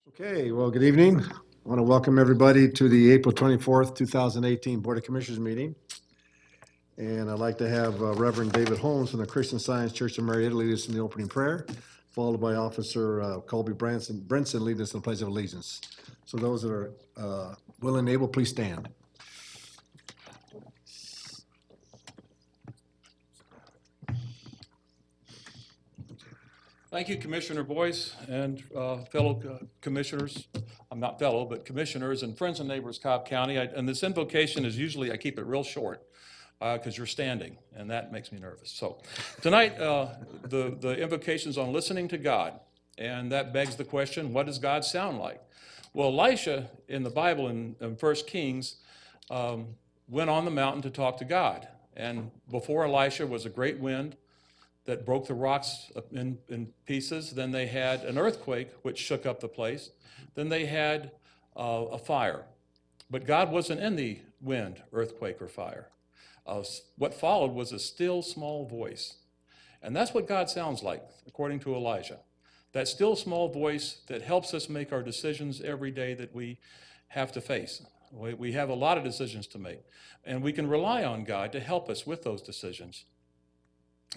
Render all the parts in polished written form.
Okay, well, good evening. I want to welcome everybody to the April 24th, 2018 Board of Commissioners meeting. And I'd like to have Reverend David Holmes from the Christian Science Church of Mary lead us in the opening prayer, followed by Officer Colby Brenson leading us in the Pledge of Allegiance. So those that are willing and able, please stand. Thank you, Commissioner Boyce and fellow commissioners. I'm not fellow, but commissioners and friends and neighbors, Cobb County. And this invocation is usually, I keep it real short because you're standing, and that makes me nervous. So tonight, the invocation's on listening to God. And that begs the question, what does God sound like? Well, Elisha in the Bible in 1 Kings went on the mountain to talk to God. And before Elisha was a great wind that broke the rocks in pieces. Then they had an earthquake, which shook up the place. Then they had a fire. But God wasn't in the wind, earthquake, or fire. What followed was a still, small voice. And that's what God sounds like, according to Elijah. That still, small voice that helps us make our decisions every day that we have to face. We have a lot of decisions to make. And we can rely on God to help us with those decisions.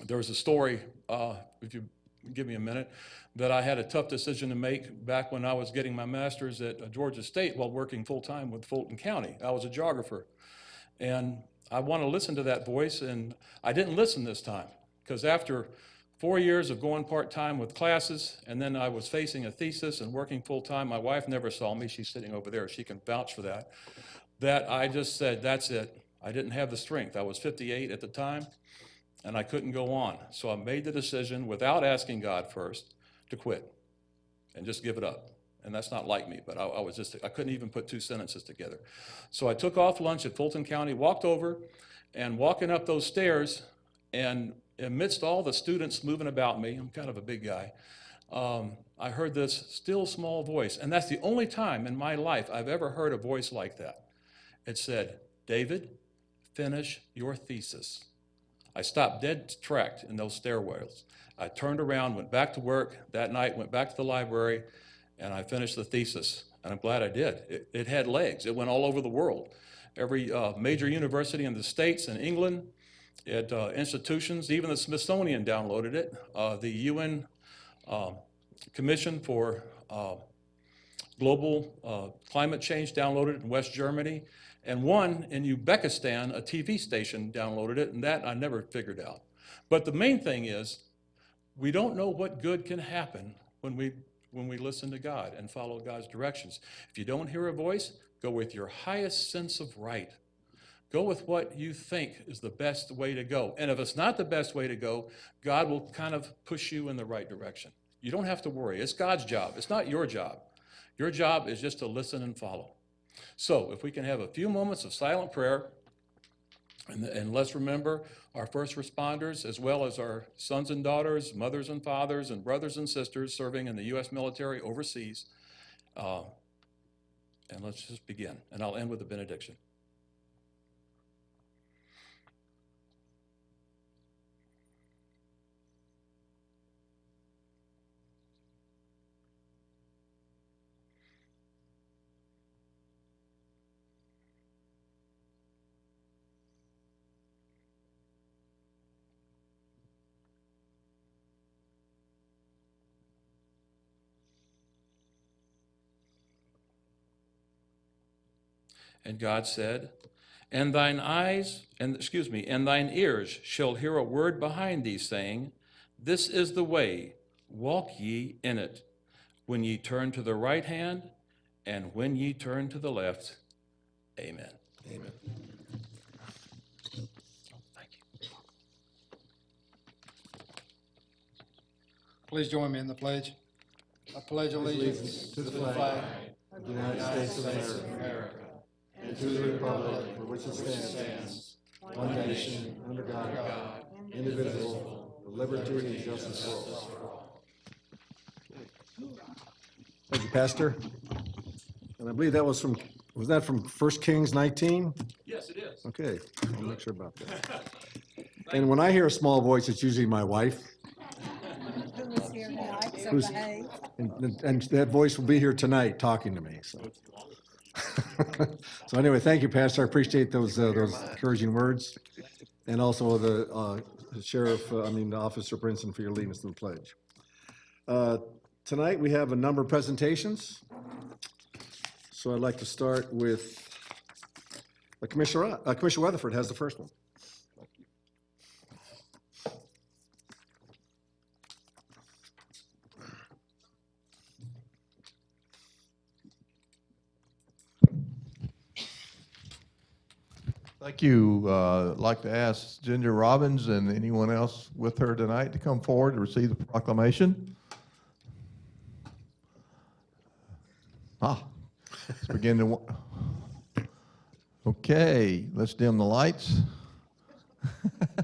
There was a story, if you give me a minute, that I had a tough decision to make back when I was getting my master's at Georgia State while working full-time with Fulton County. I was a geographer. And I want to listen to that voice, and I didn't listen this time, because after 4 years of going part-time with classes, and then I was facing a thesis and working full-time, my wife never saw me. She's sitting over there. She can vouch for that. That I just said, that's it. I didn't have the strength. I was 58 at the time. And I couldn't go on. So I made the decision, without asking God first, to quit and just give it up. And that's not like me, but I couldn't even put two sentences together. So I took off lunch at Fulton County, walked over, and walking up those stairs, and amidst all the students moving about me, I'm kind of a big guy, I heard this still small voice. And that's the only time in my life I've ever heard a voice like that. It said, "David, finish your thesis." I stopped dead tracked in those stairwells. I turned around, went back to work that night, went back to the library, and I finished the thesis. And I'm glad I did. It had legs. It went all over the world. Every major university in the States and England, at institutions, even the Smithsonian downloaded it. The UN Commission for Global Climate Change downloaded it in West Germany. And one in Uzbekistan, a TV station, downloaded it, and that I never figured out. But the main thing is, we don't know what good can happen when we listen to God and follow God's directions. If you don't hear a voice, go with your highest sense of right. Go with what you think is the best way to go. And if it's not the best way to go, God will kind of push you in the right direction. You don't have to worry. It's God's job. It's not your job. Your job is just to listen and follow. So if we can have a few moments of silent prayer, and let's remember our first responders, as well as our sons and daughters, mothers and fathers, and brothers and sisters serving in the U.S. military overseas. And let's just begin. And I'll end with a benediction. And God said, and thine ears shall hear a word behind thee, saying, this is the way, walk ye in it, when ye turn to the right hand, and when ye turn to the left. Amen. Amen. Thank you. Please join me in the pledge. I pledge allegiance to the flag of the United States of America, and to the republic for which it stands, one nation, under God, indivisible, with liberty and justice for all. Thank you, Pastor. And I believe that was that from 1 Kings 19? Yes, it is. Okay, I'll make sure about that. And when I hear a small voice, it's usually my wife. Who is here tonight, so Who's- behave. And that voice will be here tonight talking to me, so. So anyway, thank you, Pastor. I appreciate those encouraging words. And also the Sheriff, the Officer Brinson for your leading us in the pledge. Tonight, we have a number of presentations. So I'd like to start with Commissioner Weatherford has the first one. Thank you. I'd like to ask Ginger Robbins and anyone else with her tonight to come forward to receive the proclamation. Let's begin to. Okay, let's dim the lights. Like the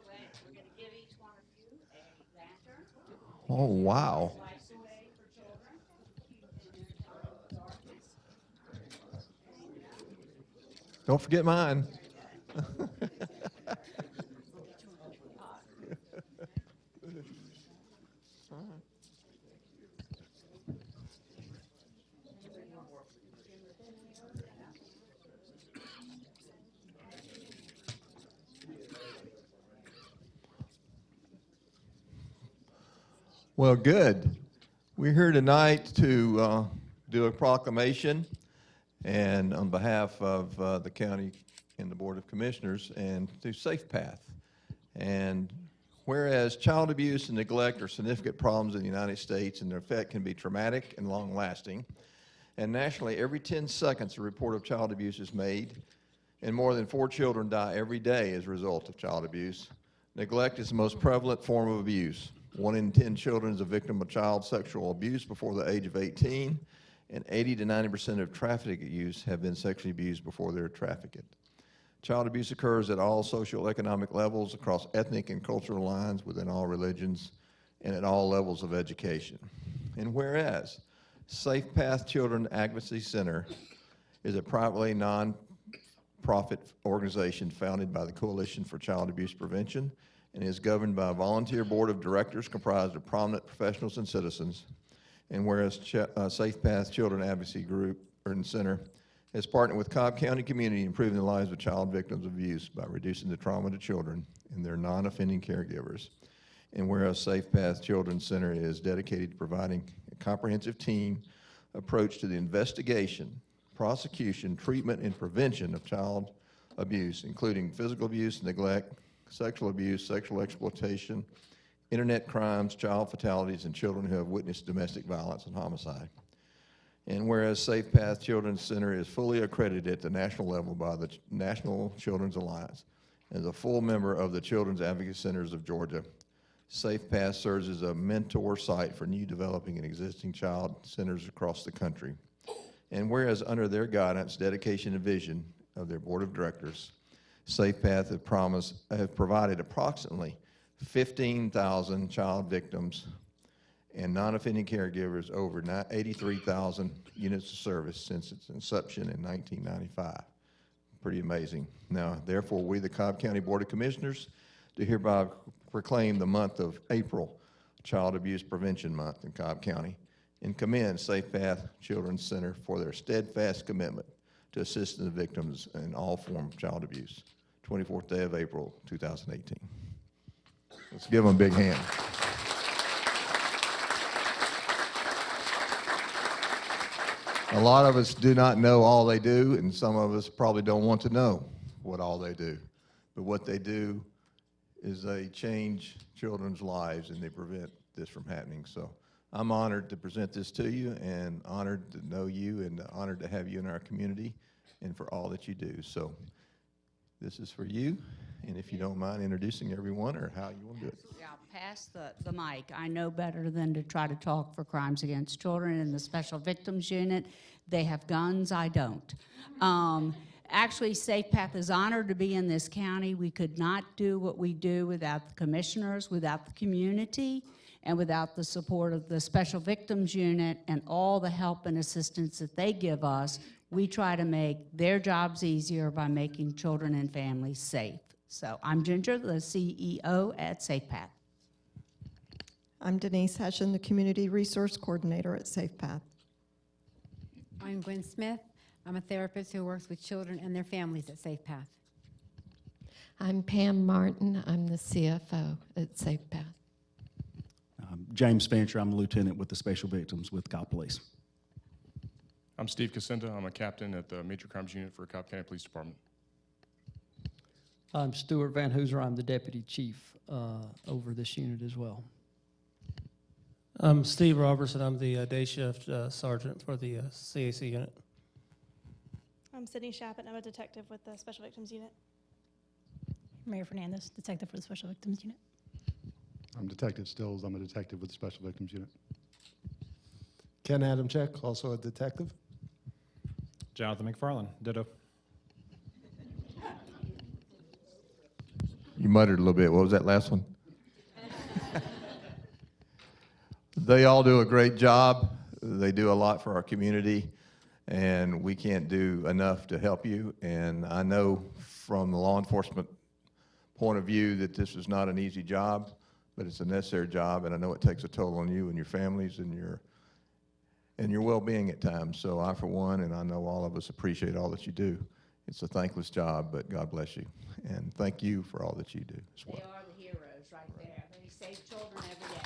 way we're going to give each one of you a lantern. Oh, wow. Lights away for children. Don't forget mine. Well, good. We're here tonight to do a proclamation, and on behalf of the county and the Board of Commissioners, and to Safe Path. And whereas child abuse and neglect are significant problems in the United States, and their effect can be traumatic and long-lasting, and nationally, every 10 seconds a report of child abuse is made, and more than 4 children die every day as a result of child abuse. Neglect is the most prevalent form of abuse. 1 in 10 children is a victim of child sexual abuse before the age of 18, and 80 to 90% of trafficked youths have been sexually abused before they're trafficked. Child abuse occurs at all socioeconomic levels, across ethnic and cultural lines, within all religions, and at all levels of education. And whereas Safe Path Children Advocacy Center is a privately non-profit organization founded by the Coalition for Child Abuse Prevention and is governed by a volunteer board of directors comprised of prominent professionals and citizens. And whereas Safe Path Children Advocacy Group and Center has partnered with Cobb County community in improving the lives of child victims of abuse by reducing the trauma to children and their non-offending caregivers. And whereas Safe Path Children's Center is dedicated to providing a comprehensive team approach to the investigation, prosecution, treatment, and prevention of child abuse, including physical abuse, neglect, sexual abuse, sexual exploitation, internet crimes, child fatalities, and children who have witnessed domestic violence and homicide. And whereas Safe Path Children's Center is fully accredited at the national level by the National Children's Alliance and is a full member of the Children's Advocacy Centers of Georgia, Safe Path serves as a mentor site for new developing and existing child centers across the country. And whereas under their guidance, dedication, and vision of their board of directors, Safe Path have provided approximately 15,000 child victims and non-offending caregivers over 83,000 units of service since its inception in 1995. Pretty amazing. Now, therefore, we, the Cobb County Board of Commissioners, do hereby proclaim the month of April Child Abuse Prevention Month in Cobb County and commend Safe Path Children's Center for their steadfast commitment to assisting the victims in all forms of child abuse. 24th day of April, 2018. Let's give them a big hand. A lot of us do not know all they do, and some of us probably don't want to know what all they do. But what they do is they change children's lives and they prevent this from happening. So I'm honored to present this to you and honored to know you and honored to have you in our community and for all that you do. So this is for you, and if you don't mind introducing everyone or how you want to do it. Yeah, pass the mic. I know better than to try to talk for crimes against children in the Special Victims Unit. They have guns, I don't. Actually, Safe Path is honored to be in this county. We could not do what we do without the commissioners, without the community, and without the support of the Special Victims Unit and all the help and assistance that they give us. We try to make their jobs easier by making children and families safe. So I'm Ginger, the CEO at Safe Path. I'm Denise Hession, the Community Resource Coordinator at SafePath. I'm Gwen Smith. I'm a therapist who works with children and their families at SafePath. I'm Pam Martin. I'm the CFO at SafePath. James Fancher, I'm a lieutenant with the Special Victims with Cobb Police. I'm Steve Casinda. I'm a captain at the Major Crimes Unit for Cobb County Police Department. I'm Stuart Van Hooser. I'm the deputy chief over this unit as well. I'm Steve Robertson. I'm the day shift sergeant for the CAC unit. I'm Sydney Shappett. I'm a detective with the Special Victims Unit. Mayor Fernandez, detective for the Special Victims Unit. I'm Detective Stills. I'm a detective with the Special Victims Unit. Ken Adamczyk, also a detective. Jonathan McFarland, ditto. You muttered a little bit. What was that last one? They all do a great job. They do a lot for our community, and we can't do enough to help you. And I know from the law enforcement point of view that this is not an easy job, but it's a necessary job, and I know it takes a toll on you and your families and your well-being at times. So I, for one, and I know all of us appreciate all that you do. It's a thankless job, but God bless you. And thank you for all that you do as well. They are the heroes right there. They save children every day.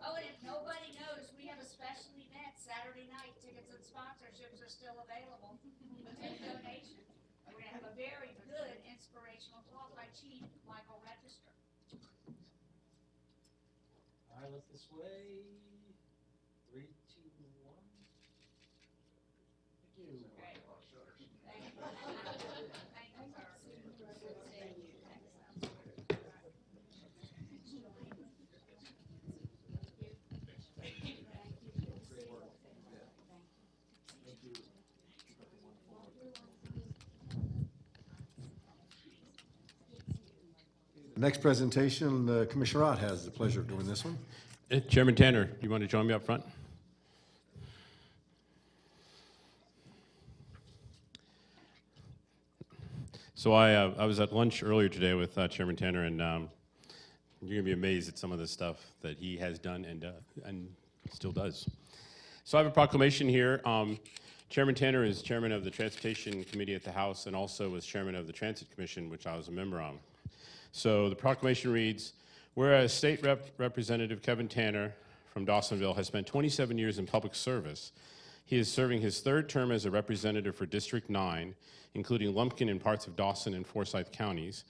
Oh, and if nobody knows, we have a special event Saturday night. Tickets and sponsorships are still available. Take donations. We're going to have a very good inspirational talk by Chief Michael Register. All right, look this way. 3, 2, 1. Thank you. Great. Thank you. Thank you, Next presentation, Commissioner Ott has the pleasure of doing this one. Chairman Tanner, do you want to join me up front? So I was at lunch earlier today with Chairman Tanner, and you're going to be amazed at some of the stuff that he has done and still does. So I have a proclamation here. Chairman Tanner is chairman of the Transportation Committee at the House and also was chairman of the Transit Commission, which I was a member on. So the proclamation reads, whereas State Representative Kevin Tanner from Dawsonville has spent 27 years in public service, he is serving his third term as a representative for District 9, including Lumpkin and parts of Dawson and Forsyth counties.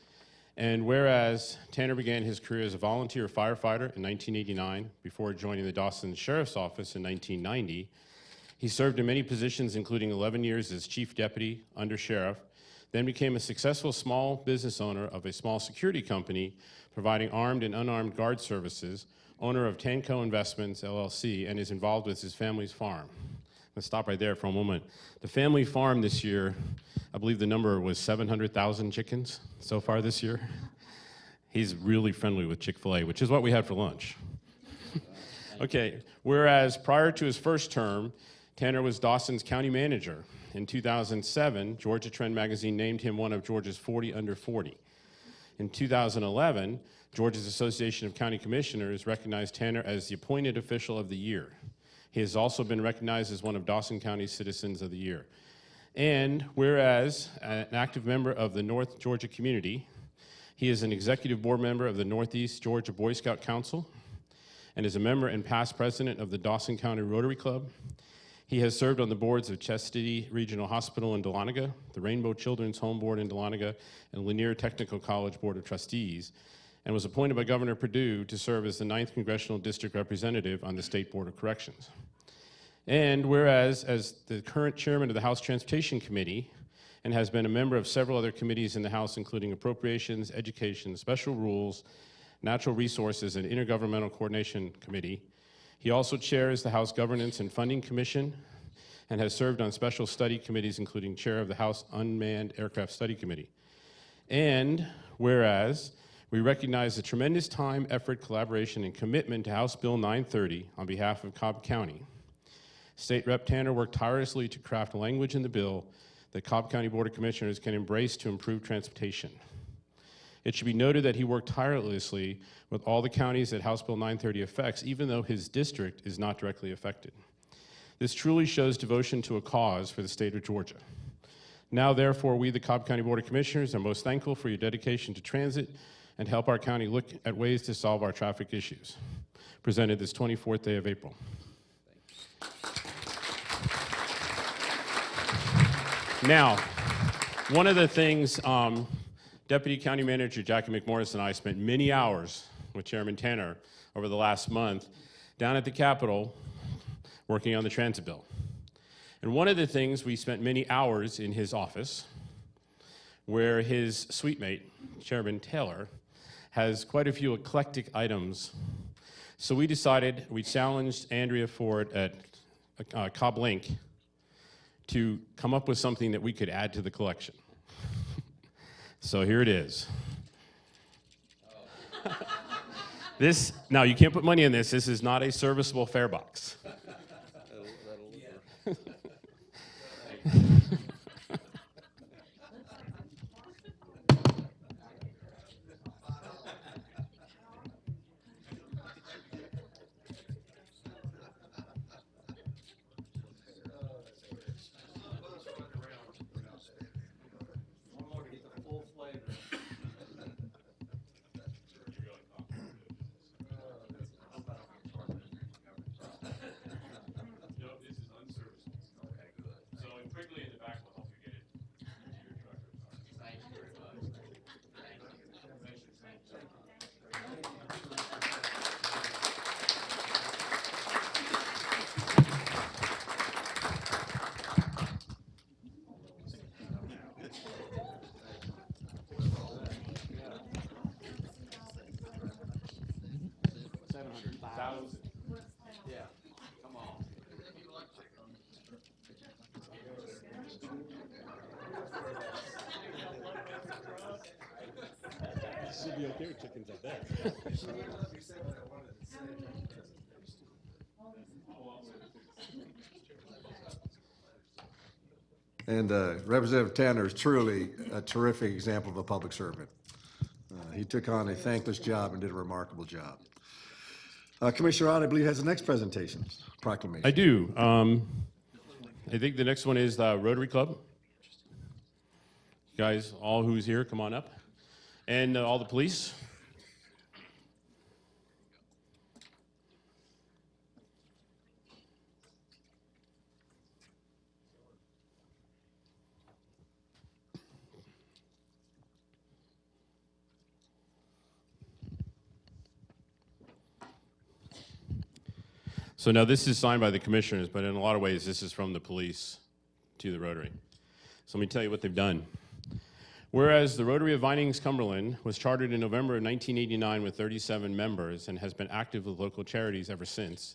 And whereas Tanner began his career as a volunteer firefighter in 1989 before joining the Dawson Sheriff's Office in 1990, he served in many positions, including 11 years as chief deputy, under sheriff, then became a successful small business owner of a small security company providing armed and unarmed guard services, owner of Tanco Investments, LLC, and is involved with his family's farm. I'm going to stop right there for a moment. The family farm this year, I believe the number was 700,000 chickens so far this year. He's really friendly with Chick-fil-A, which is what we had for lunch. Okay, whereas prior to his first term, Tanner was Dawson's county manager. In 2007, Georgia Trend magazine named him one of Georgia's 40 under 40. In 2011, Georgia's Association of County Commissioners recognized Tanner as the appointed official of the year. He has also been recognized as one of Dawson County's Citizens of the Year. And whereas an active member of the North Georgia community, he is an executive board member of the Northeast Georgia Boy Scout Council and is a member and past president of the Dawson County Rotary Club. He has served on the boards of Chastity Regional Hospital in Dahlonega, the Rainbow Children's Home Board in Dahlonega, and Lanier Technical College Board of Trustees, and was appointed by Governor Perdue to serve as the 9th Congressional District Representative on the State Board of Corrections. And whereas, as the current chairman of the House Transportation Committee, and has been a member of several other committees in the House, including Appropriations, Education, Special Rules, Natural Resources, and Intergovernmental Coordination Committee, he also chairs the House Governance and Funding Commission and has served on special study committees, including chair of the House Unmanned Aircraft Study Committee. And whereas we recognize the tremendous time, effort, collaboration, and commitment to House Bill 930 on behalf of Cobb County, State Rep Tanner worked tirelessly to craft language in the bill that Cobb County Board of Commissioners can embrace to improve transportation. It should be noted that he worked tirelessly with all the counties that House Bill 930 affects, even though his district is not directly affected. This truly shows devotion to a cause for the state of Georgia. Now, therefore, we, the Cobb County Board of Commissioners, are most thankful for your dedication to transit and help our county look at ways to solve our traffic issues. Presented this 24th day of April. Now, one of the things Deputy County Manager Jackie McMorris and I spent many hours with Chairman Tanner over the last month down at the Capitol working on the transit bill. And one of the things, we spent many hours in his office where his suite mate, Chairman Taylor, has quite a few eclectic items. So we decided, we challenged Andrea Ford at Cobb Link to come up with something that we could add to the collection. So here it is. This, now you can't put money in this. This is not a serviceable fare box. Yeah, come on. Should be okay with chickens, I bet. And Representative Tanner is truly a terrific example of a public servant. He took on a thankless job and did a remarkable job. Commissioner Ott, I believe, has the next presentation, proclamation. I do. I think the next one is the Rotary Club. Guys, all who's here, come on up. And all the police. So now this is signed by the commissioners, but in a lot of ways, this is from the police to the Rotary. So let me tell you what they've done. Whereas the Rotary of Vinings, Cumberland was chartered in November of 1989 with 37 members and has been active with local charities ever since,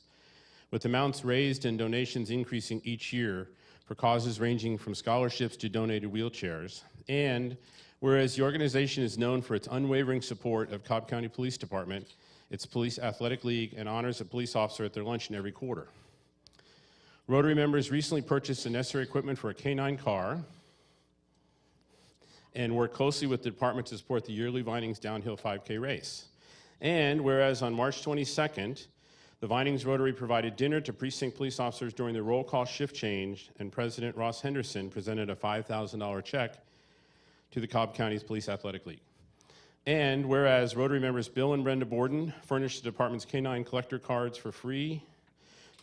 with amounts raised and donations increasing each year for causes ranging from scholarships to donated wheelchairs. And whereas the organization is known for its unwavering support of Cobb County Police Department, its Police Athletic League, and honors a police officer at their luncheon every quarter. Rotary members recently purchased the necessary equipment for a K-9 car and worked closely with the department to support the yearly Vinings Downhill 5K race. And whereas on March 22nd, the Vinings Rotary provided dinner to precinct police officers during the roll call shift change, and President Ross Henderson presented a $5,000 check to the Cobb County's Police Athletic League. And whereas Rotary members Bill and Brenda Borden furnished the department's K-9 collector cards for free,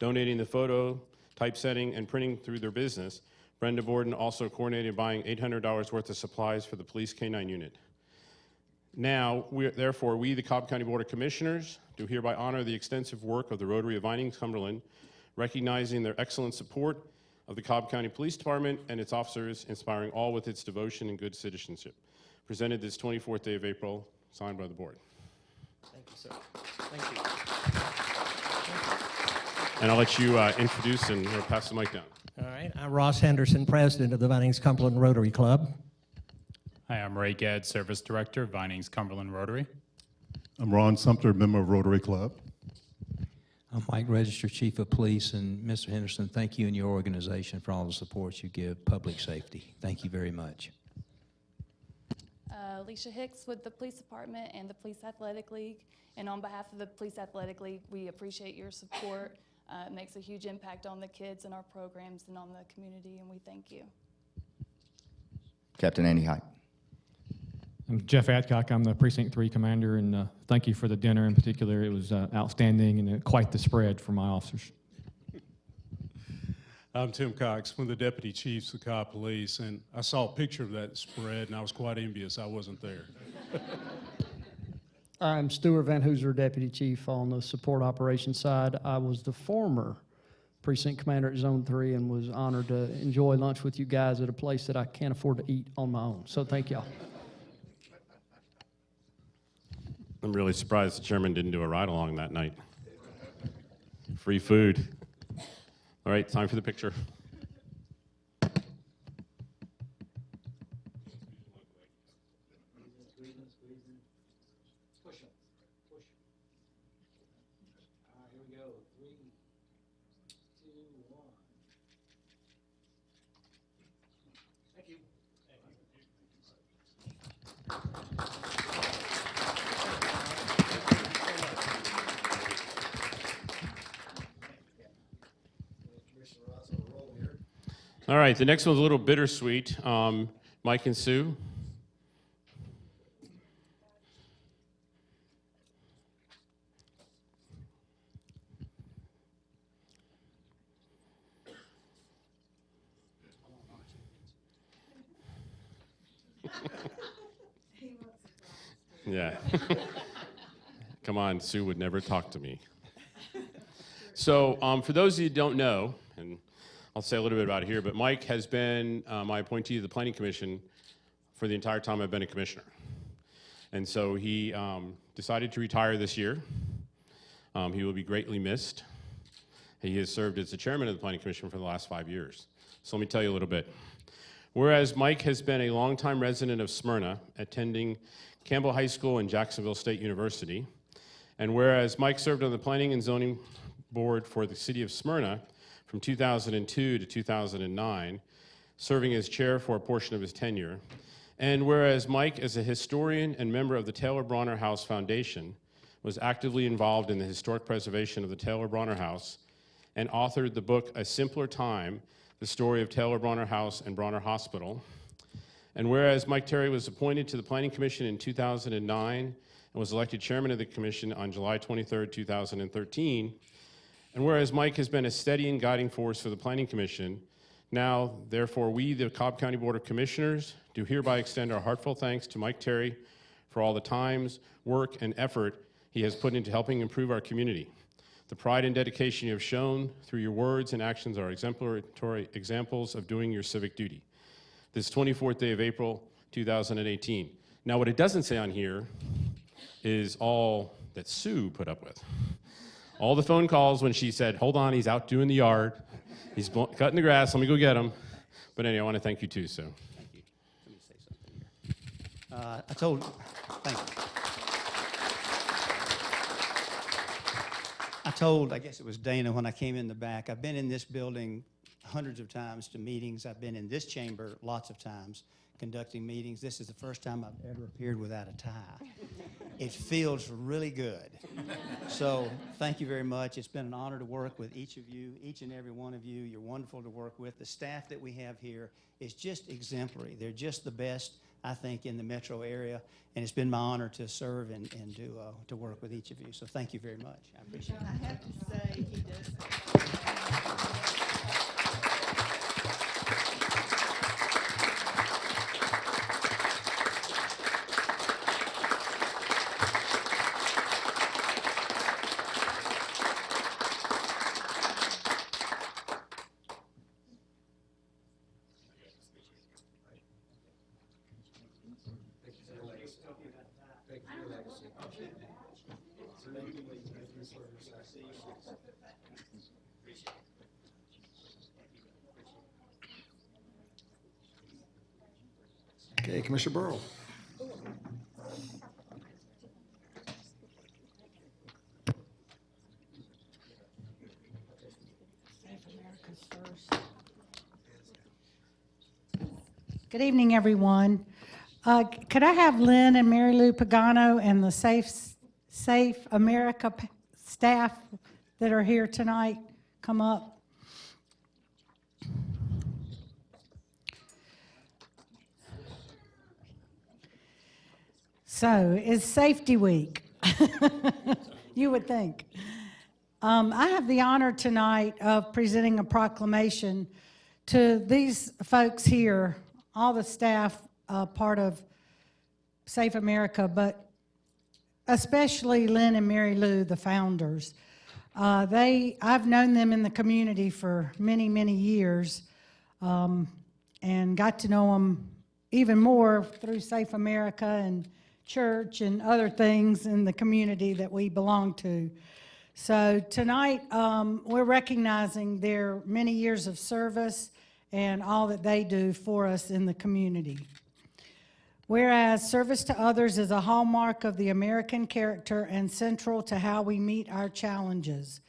donating the photo, typesetting, and printing through their business, Brenda Borden also coordinated buying $800 worth of supplies for the police K-9 unit. Now, therefore, we, the Cobb County Board of Commissioners, do hereby honor the extensive work of the Rotary of Vinings, Cumberland, recognizing their excellent support of the Cobb County Police Department and its officers, inspiring all with its devotion and good citizenship. Presented this 24th day of April, signed by the board. Thank you, sir. Thank you. And I'll let you introduce and pass the mic down. All right, I'm Ross Henderson, president of the Vinings Cumberland Rotary Club. Hi, I'm Ray Gadd, Service Director, Vinings Cumberland Rotary. I'm Ron Sumter, member of Rotary Club. I'm Mike Register, Chief of Police, and Mr. Henderson, thank you and your organization for all the support you give public safety. Thank you very much. Alicia Hicks with the Police Department and the Police Athletic League. And on behalf of the Police Athletic League, we appreciate your support. It makes a huge impact on the kids and our programs and on the community, and we thank you. Captain Andy Height. I'm Jeff Adcock. I'm the Precinct 3 commander, and thank you for the dinner in particular. It was outstanding and quite the spread for my officers. I'm Tim Cox, one of the deputy chiefs of Cobb Police, and I saw a picture of that spread, and I was quite envious I wasn't there. I'm Stuart Van Hooser, Deputy Chief on the support operations side. I was the former precinct commander at Zone 3 and was honored to enjoy lunch with you guys at a place that I can't afford to eat on my own. So thank y'all. I'm really surprised the chairman didn't do a ride-along that night. Free food. All right, time for the picture. All right, the next one's a little bittersweet. Mike and Sue. Yeah. Come on, Sue would never talk to me. So for those of you who don't know, and I'll say a little bit about it here, but Mike has been my appointee to the Planning Commission for the entire time I've been a commissioner. And so he decided to retire this year. He will be greatly missed. He has served as the chairman of the Planning Commission for the last 5 years. So let me tell you a little bit. Whereas Mike has been a longtime resident of Smyrna, attending Campbell High School and Jacksonville State University, and whereas Mike served on the Planning and Zoning Board for the City of Smyrna from 2002 to 2009, serving as chair for a portion of his tenure. And whereas Mike, as a historian and member of the Taylor Bronner House Foundation, was actively involved in the historic preservation of the Taylor Bronner House and authored the book A Simpler Time, the story of Taylor Bronner House and Bronner Hospital. And whereas Mike Terry was appointed to the Planning Commission in 2009 and was elected chairman of the commission on July 23, 2013, and whereas Mike has been a steady and guiding force for the Planning Commission, now, therefore, we, the Cobb County Board of Commissioners, do hereby extend our heartfelt thanks to Mike Terry for all the times, work, and effort he has put into helping improve our community. The pride and dedication you have shown through your words and actions are exemplary examples of doing your civic duty. This 24th day of April, 2018. Now, what it doesn't say on here is all that Sue put up with. All the phone calls when she said, hold on, he's out doing the yard. He's cutting the grass, let me go get him. But anyway, I want to thank you too, Sue. Thank you. Let me say something here. I guess it was Dana when I came in the back, I've been in this building hundreds of times to meetings. I've been in this chamber lots of times conducting meetings. This is the first time I've ever appeared without a tie. It feels really good. So thank you very much. It's been an honor to work with each of you, each and every one of you. You're wonderful to work with. The staff that we have here is just exemplary. They're just the best, I think, in the metro area. And it's been my honor to serve and to work with each of you. So thank you very much. I appreciate it. I have to say, he does. Okay, Commissioner Burrow. Good evening, everyone. Could I have Lynn and Mary Lou Pagano and the Safe America staff that are here tonight come up? So, it's Safety Week. You would think. I have the honor tonight of presenting a proclamation to these folks here, all the staff part of Safe America, but especially Lynn and Mary Lou, the founders. I've known them in the community for many, many years, and got to know them even more through Safe America and church and other things in the community that we belong to. So tonight, we're recognizing their many years of service and all that they do for us in the community. Whereas service to others is a hallmark of the American character and central to how we meet our challenges.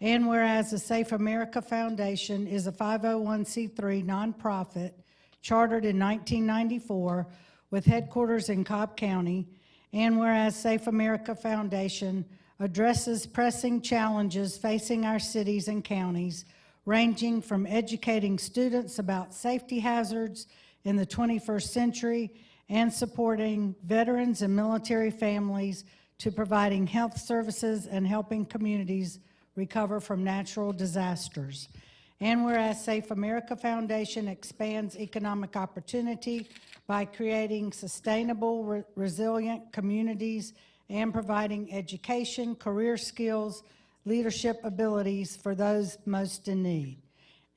And whereas the Safe America Foundation is a 501c3 nonprofit chartered in 1994 with headquarters in Cobb County, and whereas Safe America Foundation addresses pressing challenges facing our cities and counties, ranging from educating students about safety hazards in the 21st century and supporting veterans and military families to providing health services and helping communities recover from natural disasters. And whereas Safe America Foundation expands economic opportunity by creating sustainable, resilient communities and providing education, career skills, leadership abilities for those most in need.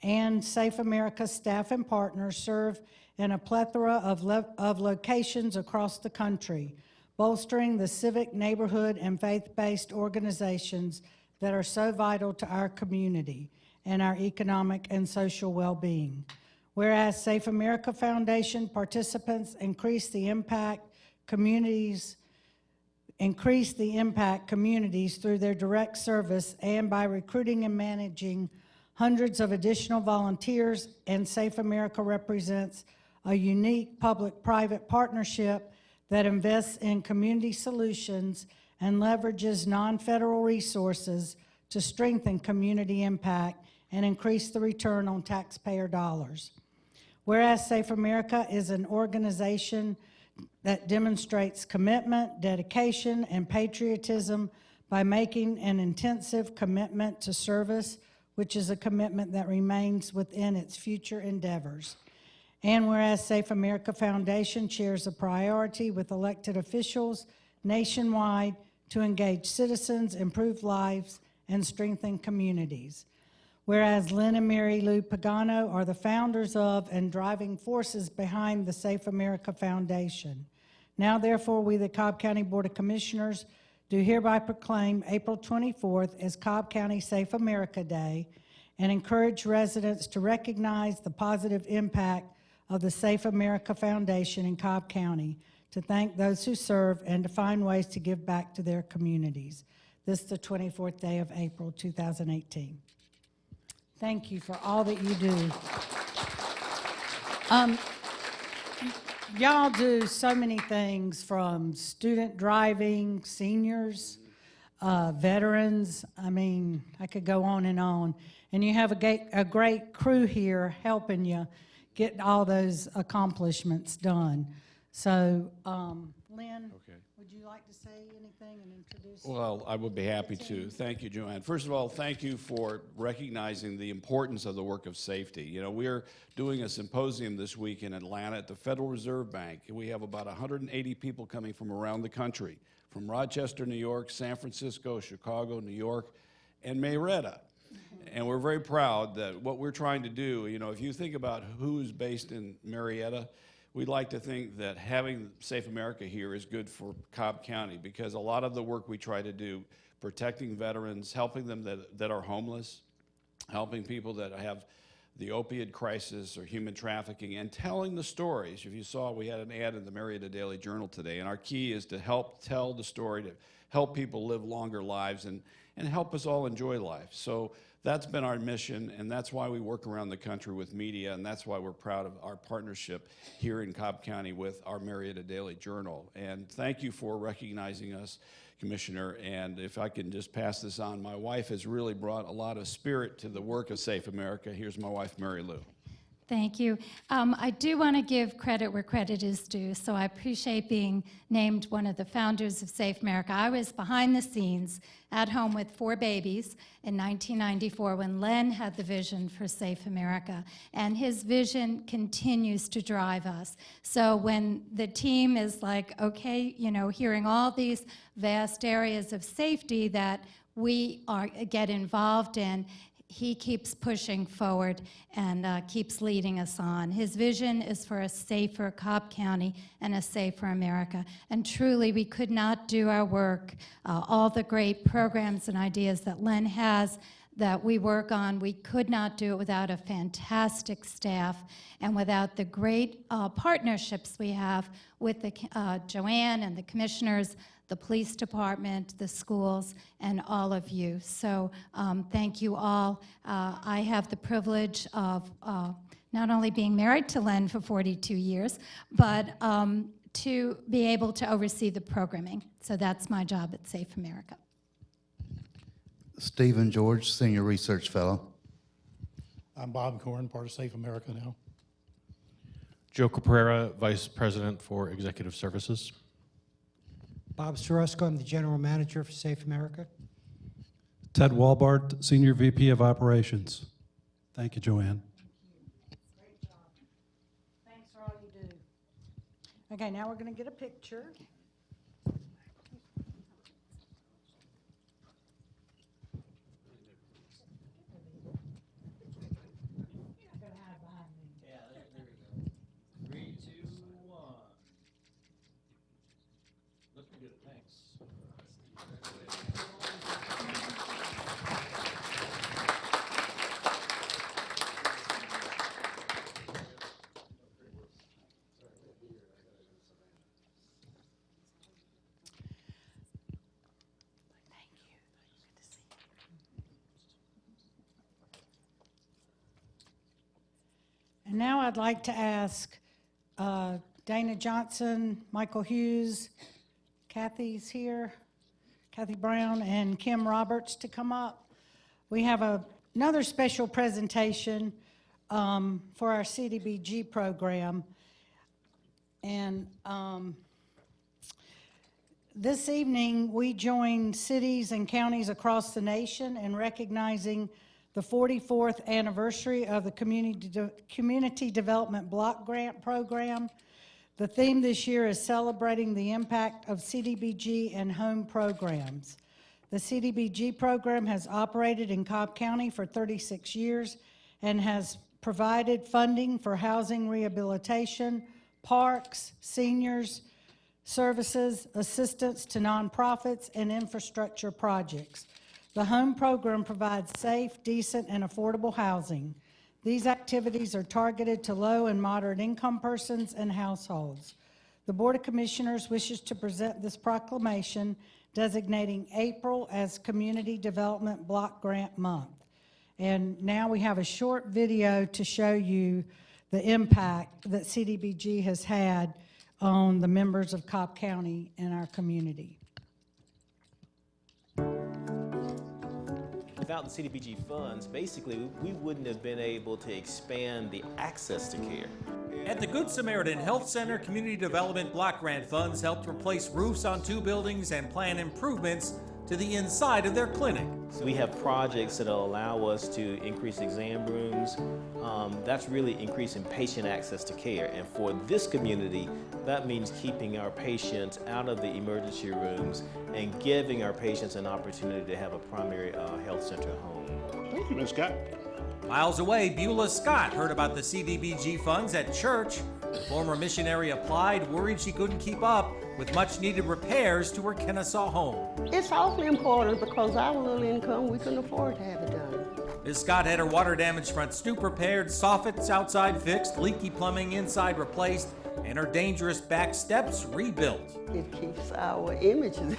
And Safe America staff and partners serve in a plethora of locations across the country, bolstering the civic, neighborhood, and faith-based organizations that are so vital to our community and our economic and social well-being. Whereas Safe America Foundation participants increase the impact communities through their direct service and by recruiting and managing hundreds of additional volunteers, and Safe America represents a unique public-private partnership that invests in community solutions and leverages non-federal resources to strengthen community impact and increase the return on taxpayer dollars. Whereas Safe America is an organization that demonstrates commitment, dedication, and patriotism by making an intensive commitment to service, which is a commitment that remains within its future endeavors. And whereas Safe America Foundation shares a priority with elected officials nationwide to engage citizens, improve lives, and strengthen communities. Whereas Lynn and Mary Lou Pagano are the founders of and driving forces behind the Safe America Foundation. Now, therefore, we, the Cobb County Board of Commissioners, do hereby proclaim April 24th as Cobb County Safe America Day and encourage residents to recognize the positive impact of the Safe America Foundation in Cobb County, to thank those who serve, and to find ways to give back to their communities. This is the 24th day of April 2018. Thank you for all that you do. Y'all do so many things, from student driving, seniors, veterans. I mean, I could go on. And you have a great crew here helping you get all those accomplishments done. So, Lynn, would you like to say anything and introduce? Well, I would be happy to. Thank you, Joanne. First of all, thank you for recognizing the importance of the work of safety. You know, we're doing a symposium this week in Atlanta at the Federal Reserve Bank. We have about 180 people coming from around the country, from Rochester, New York, San Francisco, Chicago, New York, and Marietta. And we're very proud that what we're trying to do, you know, if you think about who's based in Marietta, we'd like to think that having Safe America here is good for Cobb County, because a lot of the work we try to do, protecting veterans, helping them that are homeless, helping people that have the opioid crisis or human trafficking, and telling the stories. If you saw, we had an ad in the Marietta Daily Journal today, and our key is to help tell the story, to help people live longer lives and help us all enjoy life. So That's been our mission, and that's why we work around the country with media, and that's why we're proud of our partnership here in Cobb County with our Marietta Daily Journal. And thank you for recognizing us, Commissioner. And if I can just pass this on, my wife has really brought a lot of spirit to the work of Safe America. Here's my wife, Mary Lou. Thank you. I do want to give credit where credit is due, so I appreciate being named one of the founders of Safe America. I was behind the scenes at home with 4 babies in 1994 when Len had the vision for Safe America, and his vision continues to drive us. So when the team is like, okay, you know, hearing all these vast areas of safety that we get involved in, he keeps pushing forward and keeps leading us on. His vision is for a safer Cobb County and a safer America. And truly, we could not do our work, all the great programs and ideas that Len has that we work on, we could not do it without a fantastic staff and without the great partnerships we have with the Joanne and the commissioners, the police department, the schools, and all of you. So thank you all. I have the privilege of not only being married to Len for 42 years, but to be able to oversee the programming. So that's my job at Safe America. Stephen George, Senior Research Fellow. I'm Bob Corn, part of Safe America now. Joe Caprera, Vice President for Executive Services. Bob Sorosco, I'm the General Manager for Safe America. Ted Walbart, Senior VP of Operations. Thank you, Joanne. Great job. Thanks for all you do. Okay, now we're going to get a picture. And now I'd like to ask Dana Johnson, Michael Hughes, Kathy's here, Kathy Brown, and Kim Roberts to come up. We have another special presentation for our CDBG program. And this evening, we join cities and counties across the nation in recognizing the 44th anniversary of the Community Development Block Grant Program. The theme this year is celebrating the impact of CDBG and home programs. The CDBG program has operated in Cobb County for 36 years and has provided funding for housing rehabilitation, parks, seniors, services, assistance to nonprofits, and infrastructure projects. The home program provides safe, decent, and affordable housing. These activities are targeted to low and moderate income persons and households. The Board of Commissioners wishes to present this proclamation designating April as Community Development Block Grant Month. And now we have a short video to show you the impact that CDBG has had on the members of Cobb County and our community. Without the CDBG funds, basically, we wouldn't have been able to expand the access to care. At the Good Samaritan Health Center, Community Development Block Grant funds helped replace roofs on 2 buildings and plan improvements to the inside of their clinic. So we have projects that will allow us to increase exam rooms. That's really increasing patient access to care. And for this community, that means keeping our patients out of the emergency rooms and giving our patients an opportunity to have a primary health center home. Thank you, Ms. Scott. Miles away, Beulah Scott heard about the CDBG funds at church. The former missionary applied, worried she couldn't keep up with much-needed repairs to her Kennesaw home. It's awfully important because our little income, we couldn't afford to have it done. Ms. Scott had her water damaged front stoop repaired, soffits outside fixed, leaky plumbing inside replaced, and her dangerous back steps rebuilt. It keeps our images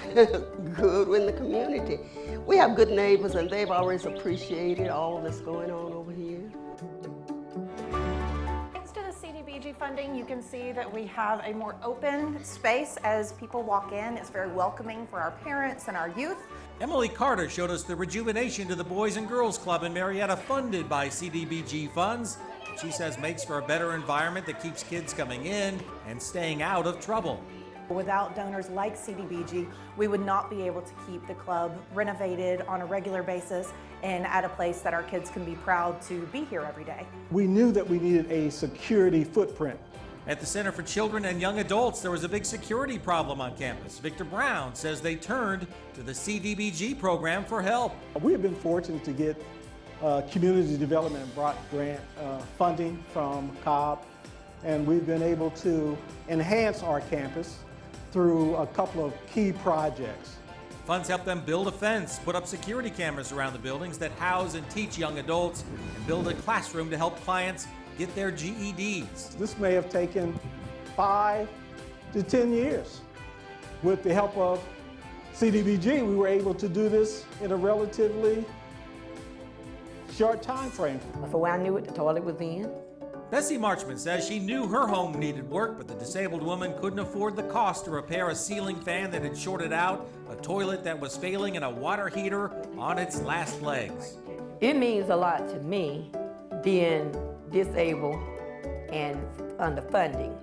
good in the community. We have good neighbors and they've always appreciated all that's going on over here. Thanks to the CDBG funding, you can see that we have a more open space as people walk in. It's very welcoming for our parents and our youth. Emily Carter showed us the rejuvenation to the Boys and Girls Club in Marietta funded by CDBG funds. She says makes for a better environment that keeps kids coming in and staying out of trouble. Without donors like CDBG, we would not be able to keep the club renovated on a regular basis and at a place that our kids can be proud to be here every day. We knew that we needed a security footprint. At the Center for Children and Young Adults, there was a big security problem on campus. Victor Brown says they turned to the CDBG program for help. We have been fortunate to get Community Development Grant funding from Cobb, and we've been able to enhance our campus through a couple of key projects. Funds help them build a fence, put up security cameras around the buildings that house and teach young adults, and build a classroom to help clients get their GEDs. This may have taken 5 to 10 years. With the help of CDBG, we were able to do this in a relatively short time frame. Before I knew it, the toilet was in. Bessie Marchman says she knew her home needed work, but the disabled woman couldn't afford the cost to repair a ceiling fan that had shorted out, a toilet that was failing, and a water heater on its last legs. It means a lot to me being disabled and under funding,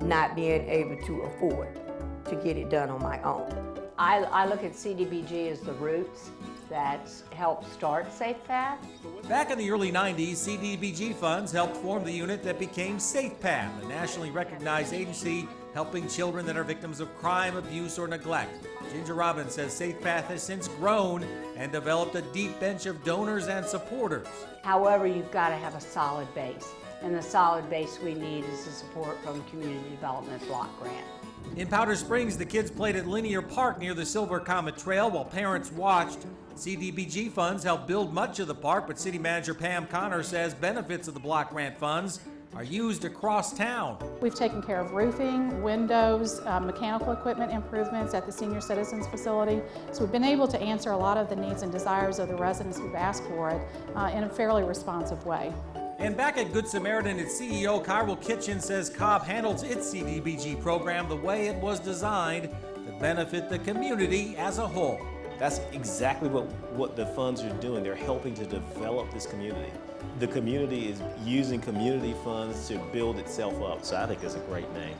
not being able to afford to get it done on my own. I look at CDBG as the roots that helped start Safe Path. Back in the early 90s, CDBG funds helped form the unit that became Safe Path, a nationally recognized agency helping children that are victims of crime, abuse, or neglect. Ginger Robbins says Safe Path has since grown and developed a deep bench of donors and supporters. However, you've got to have a solid base, and the solid base we need is the support from Community Development Block Grant. In Powder Springs, the kids played at Linear Park near the Silver Comet Trail while parents watched. CDBG funds helped build much of the park, but City Manager Pam Connor says benefits of the block grant funds are used across town. We've taken care of roofing, windows, mechanical equipment improvements at the Senior Citizens Facility. So we've been able to answer a lot of the needs and desires of the residents who've asked for it in a fairly responsive way. And back at Good Samaritan, its CEO, Kyril Kitchen, says Cobb handles its CDBG program the way it was designed to benefit the community as a whole. That's exactly what the funds are doing. They're helping to develop this community. The community is using community funds to build itself up, so I think it's a great name.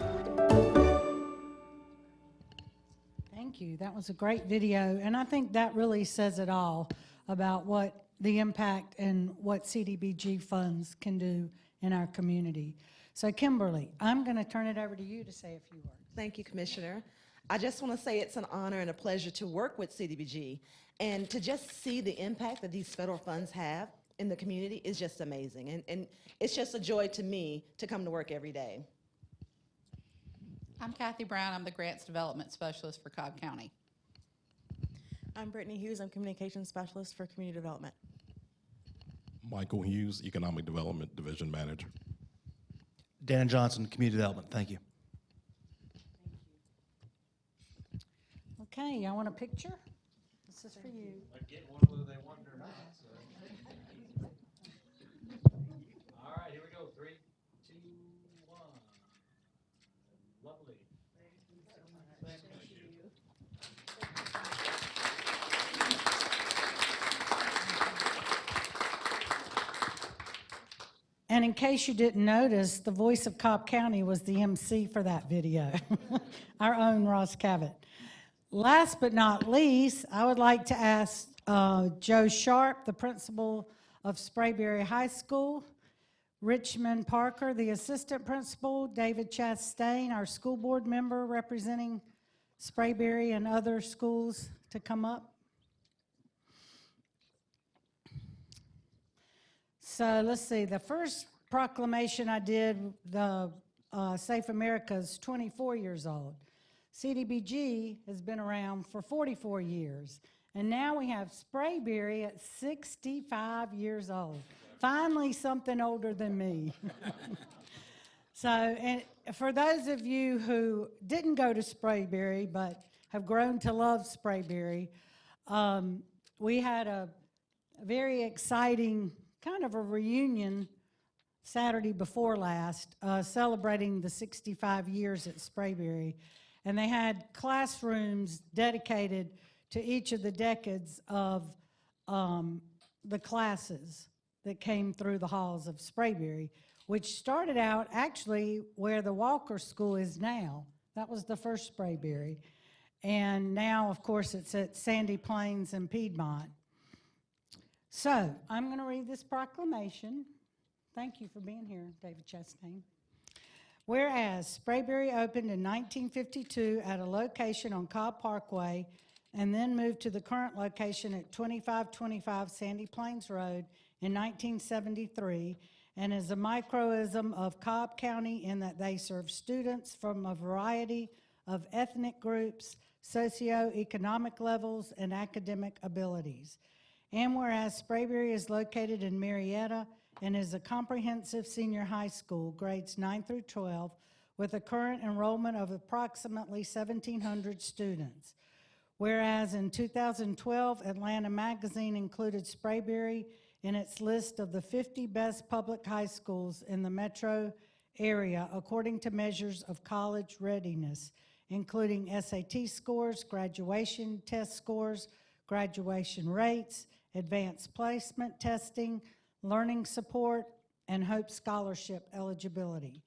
Thank you. That was a great video, and I think that really says it all about what the impact and what CDBG funds can do in our community. So Kimberly, I'm going to turn it over to you to say a few words. Thank you, Commissioner. I just want to say it's an honor and a pleasure to work with CDBG, and to just see the impact that these federal funds have in the community is just amazing. And it's just a joy to me to come to work every day. I'm Kathy Brown. I'm the Grants Development Specialist for Cobb County. I'm Brittany Hughes. I'm Communications Specialist for Community Development. Michael Hughes, Economic Development Division Manager. Dan Johnson, Community Development. Thank you. Okay, y'all want a picture? This is for you. I get one whether they want it or not. So. All right, here we go. 3, 2, 1. Lovely. Thank you. And in case you didn't notice, the voice of Cobb County was the MC for that video, our own Ross Cavett. Last but not least, I would like to ask Joe Sharp, the principal of Sprayberry High School, Richmond Parker, the assistant principal, David Chastain, our school board member representing Sprayberry and other schools, to come up. So let's see, the first proclamation I did, the Safe America, is 24 years old. CDBG has been around for 44 years, And now we have Sprayberry at 65 years old. Finally, something older than me. So, and for those of you who didn't go to Sprayberry but have grown to love Sprayberry, we had a very exciting kind of a reunion Saturday before last, celebrating the 65 years at Sprayberry. And they had classrooms dedicated to each of the decades of the classes that came through the halls of Sprayberry, which started out actually where the Walker School is now. That was the first Sprayberry. And now, of course, it's at Sandy Plains and Piedmont. So I'm going to read this proclamation. Thank you for being here, David Chastain. Whereas Sprayberry opened in 1952 at a location on Cobb Parkway and then moved to the current location at 2525 Sandy Plains Road in 1973, and is a microism of Cobb County in that they serve students from a variety of ethnic groups, socioeconomic levels, and academic abilities. And whereas Sprayberry is located in Marietta and is a comprehensive senior high school, grades 9 through 12, with a current enrollment of approximately 1,700 students. Whereas in 2012, Atlanta Magazine included Sprayberry in its list of the 50 best public high schools in the metro area according to measures of college readiness, including SAT scores, graduation test scores, graduation rates, advanced placement testing, learning support, and Hope Scholarship eligibility.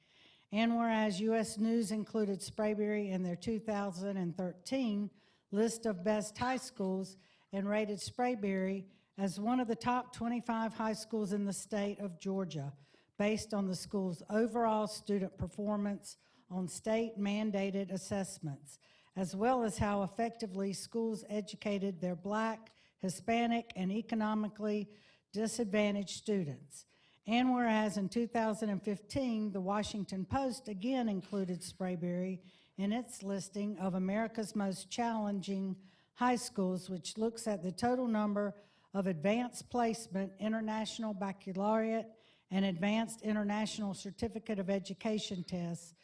And whereas U.S. News included Sprayberry in their 2013 list of best high schools and rated Sprayberry as one of the top 25 high schools in the state of Georgia, based on the school's overall student performance on state-mandated assessments, as well as how effectively schools educated their Black, Hispanic, and economically disadvantaged students. And whereas in 2015, the Washington Post again included Sprayberry in its listing of America's most challenging high schools, which looks at the total number of advanced placement, international baccalaureate, and advanced international certificate of education tests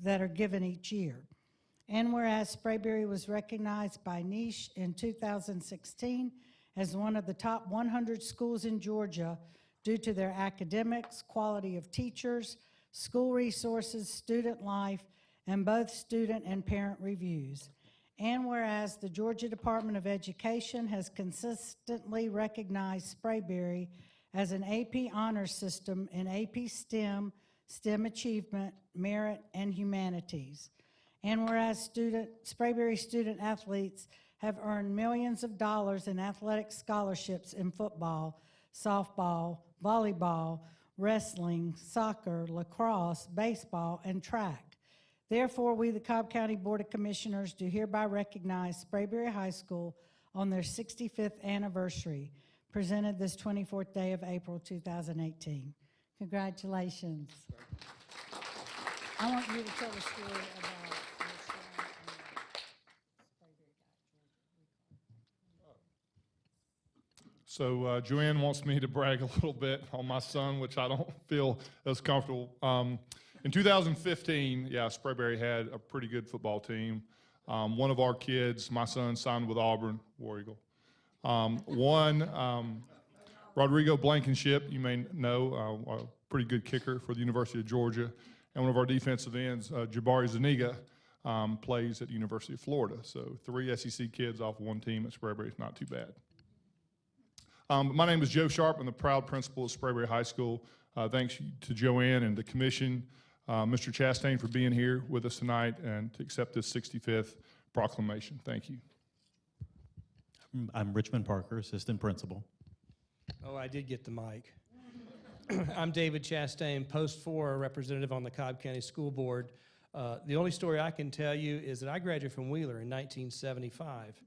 that are given each year. And whereas Sprayberry was recognized by Niche in 2016 as one of the top 100 schools in Georgia due to their academics, quality of teachers, school resources, student life, and both student and parent reviews. And whereas the Georgia Department of Education has consistently recognized Sprayberry as an AP honors system in AP STEM, STEM achievement, merit, and humanities. And whereas Sprayberry student athletes have earned millions of dollars in athletic scholarships in football, softball, volleyball, wrestling, soccer, lacrosse, baseball, and track. Therefore, we, the Cobb County Board of Commissioners, do hereby recognize Sprayberry High School on their 65th anniversary, presented this 24th day of April 2018. Congratulations. I want you to tell the story about So Joanne wants me to brag a little bit on my son, which I don't feel as comfortable. In 2015, Sprayberry had a pretty good football team. One of our kids, my son, signed with Auburn, War Eagle. Rodrigo Blankenship, you may know, a pretty good kicker for the University of Georgia. And one of our defensive ends, Jabari Zuniga, plays at the University of Florida. So 3 SEC kids off one team at Sprayberry is not too bad. My name is Joe Sharp. I'm the proud principal of Sprayberry High School. Thanks to Joanne and the commission, Mr. Chastain, for being here with us tonight and to accept this 65th proclamation. Thank you. I'm Richmond Parker, assistant principal. Oh, I did get the mic. I'm David Chastain, Post 4 representative on the Cobb County School Board. The only story I can tell you is that I graduated from Wheeler in 1975.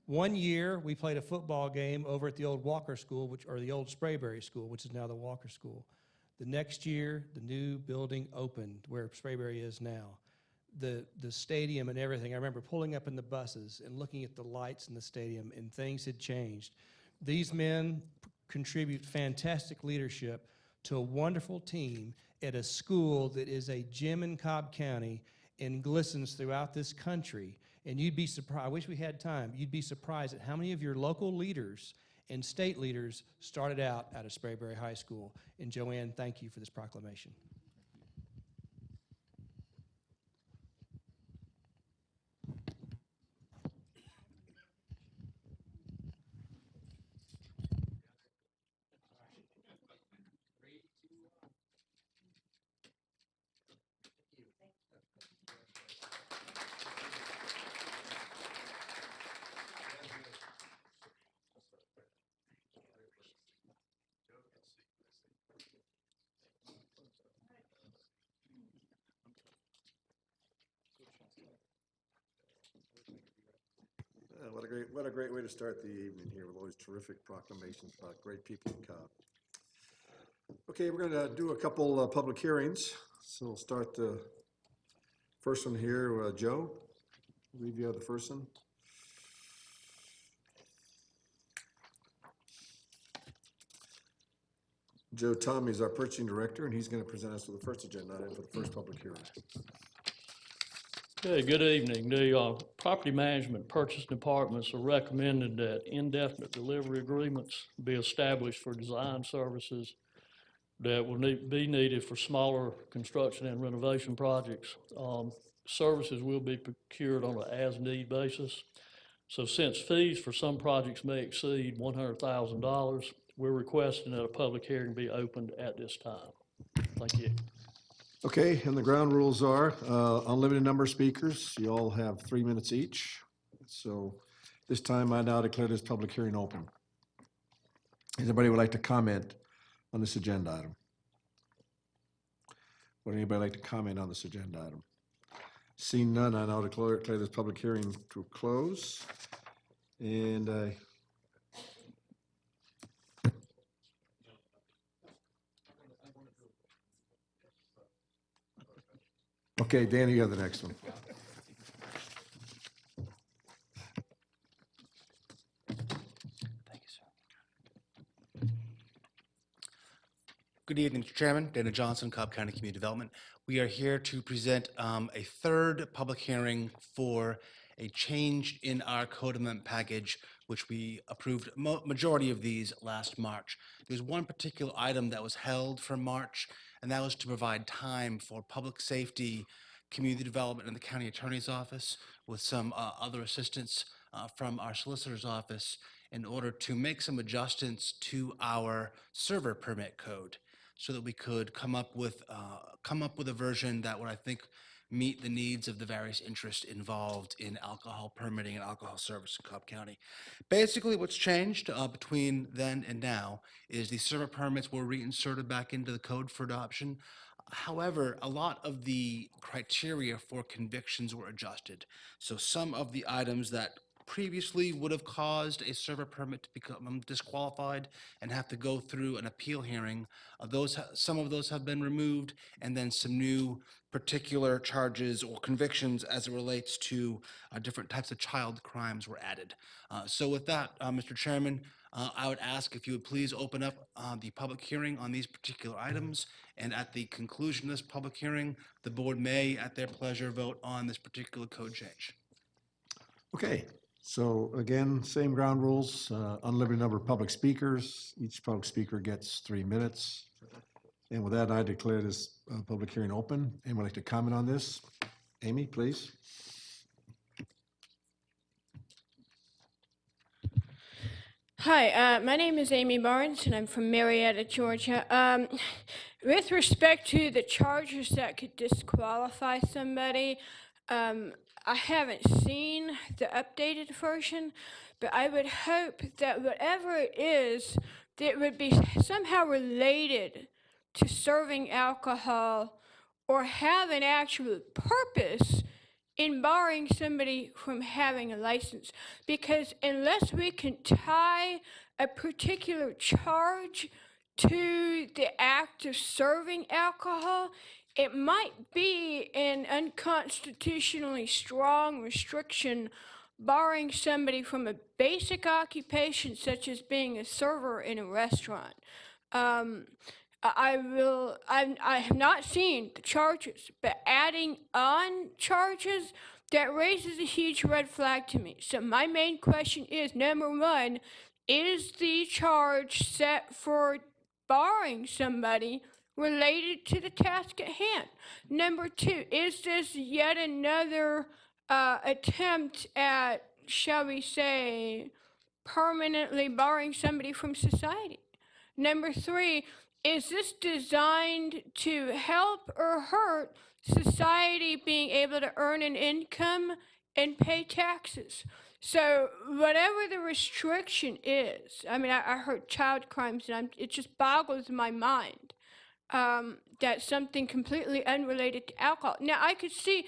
One year, we played a football game over at the old Walker School, or the old Sprayberry School, which is now the Walker School. The next year, the new building opened where Sprayberry is now. the stadium and everything. I remember pulling up in the buses and looking at the lights in the stadium, and things had changed. These men contribute fantastic leadership to a wonderful team at a school that is a gem in Cobb County and glistens throughout this country. And you'd be surprised, I wish we had time, you'd be surprised at how many of your local leaders and state leaders started out of Sprayberry High School. And Joanne, thank you for this proclamation. What a great way to start the evening here with all these terrific proclamations about great people in Cobb. Okay, we're going to do a couple public hearings. So we'll start the first one here. Joe, I believe you have the first one. Joe Tomey is our purchasing director, and he's going to present us with the first agenda item for the first public hearing. Okay, good evening. The property management purchase departments are recommending that indefinite delivery agreements be established for design services that will be needed for smaller construction and renovation projects. Services will be procured on an as-need basis. So since fees for some projects may exceed $100,000, we're requesting that a public hearing be opened at this time. Thank you. Okay, and the ground rules are unlimited number of speakers. You all have 3 minutes each. So this time I now declare this public hearing open. Anybody would like to comment on this agenda item? Would anybody like to comment on this agenda item? Seeing none, I now declare this public hearing to close. And okay, Danny, you have the next one. Good evening, Mr. Chairman. Dana Johnson, Cobb County Community Development. We are here to present a third public hearing for a change in our code amendment package, which we approved majority of these last March. There's one particular item that was held for March, and that was to provide time for public safety, community development, and the county attorney's office with some other assistance from our solicitor's office in order to make some adjustments to our server permit code so that we could come up with a version that would, I think, meet the needs of the various interests involved in alcohol permitting and alcohol service in Cobb County. Basically, what's changed between then and now is the server permits were reinserted back into the code for adoption. However, a lot of the criteria for convictions were adjusted. So some of the items that previously would have caused a server permit to become disqualified and have to go through an appeal hearing, some of those have been removed, and then some new particular charges or convictions as it relates to different types of child crimes were added. So with that, Mr. Chairman, I would ask if you would please open up the public hearing on these particular items, and at the conclusion of this public hearing, the board may, at their pleasure, vote on this particular code change. Okay, so again, same ground rules, unlimited number of public speakers. Each public speaker gets 3 minutes. And with that, I declare this public hearing open. Anyone like to comment on this? Amy, please. Hi, my name is Amy Barnes, and I'm from Marietta, Georgia. With respect to the charges that could disqualify somebody, I haven't seen the updated version, but I would hope that whatever it is, that it would be somehow related to serving alcohol or have an actual purpose in barring somebody from having a license. Because unless we can tie a particular charge to the act of serving alcohol, it might be an unconstitutionally strong restriction barring somebody from a basic occupation such as being a server in a restaurant. I have not seen the charges, but adding on charges, that raises a huge red flag to me. So my main question is, number one, is the charge set for barring somebody related to the task at hand? Number two, is this yet another attempt at, shall we say, permanently barring somebody from society? Number three, is this designed to help or hurt society being able to earn an income and pay taxes? So whatever the restriction is, I mean, I heard child crimes, and it just boggles my mind that something completely unrelated to alcohol. Now, I could see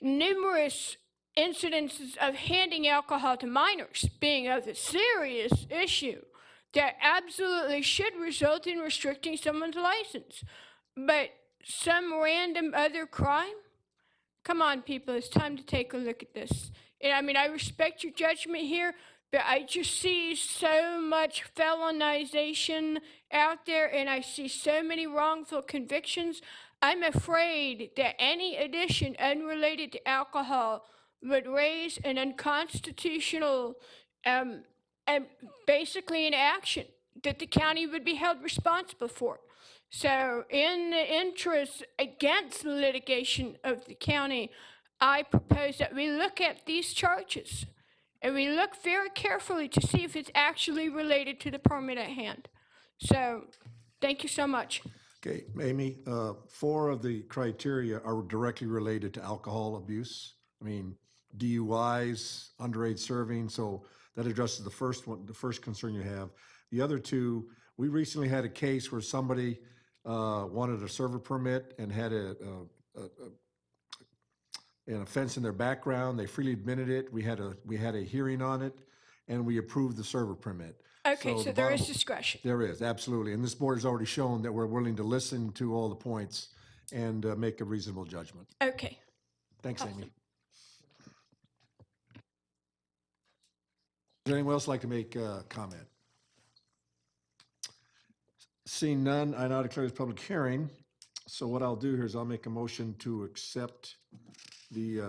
numerous incidences of handing alcohol to minors being of a serious issue that absolutely should result in restricting someone's license. But some random other crime? Come on, people, it's time to take a look at this. And I mean, I respect your judgment here, but I just see so much felonization out there, and I see so many wrongful convictions. I'm afraid that any addition unrelated to alcohol would raise an unconstitutional and basically an action that the county would be held responsible for. So in the interest against litigation of the county, I propose that we look at these charges and we look very carefully to see if it's actually related to the permit at hand. So thank you so much. Okay, Amy, 4 of the criteria are directly related to alcohol abuse. I mean, DUIs, underage serving, so that addresses the first one, the first concern you have. The other 2, we recently had a case where somebody wanted a server permit and had an offense in their background. They freely admitted it. We had a hearing on it, and we approved the server permit. Okay, so there is discretion. There is, absolutely. And this board has already shown that we're willing to listen to all the points and make a reasonable judgment. Okay. Thanks, Amy. Does anyone else like to make a comment? Seeing none, I now declare this public hearing. So what I'll do here is I'll make a motion to accept the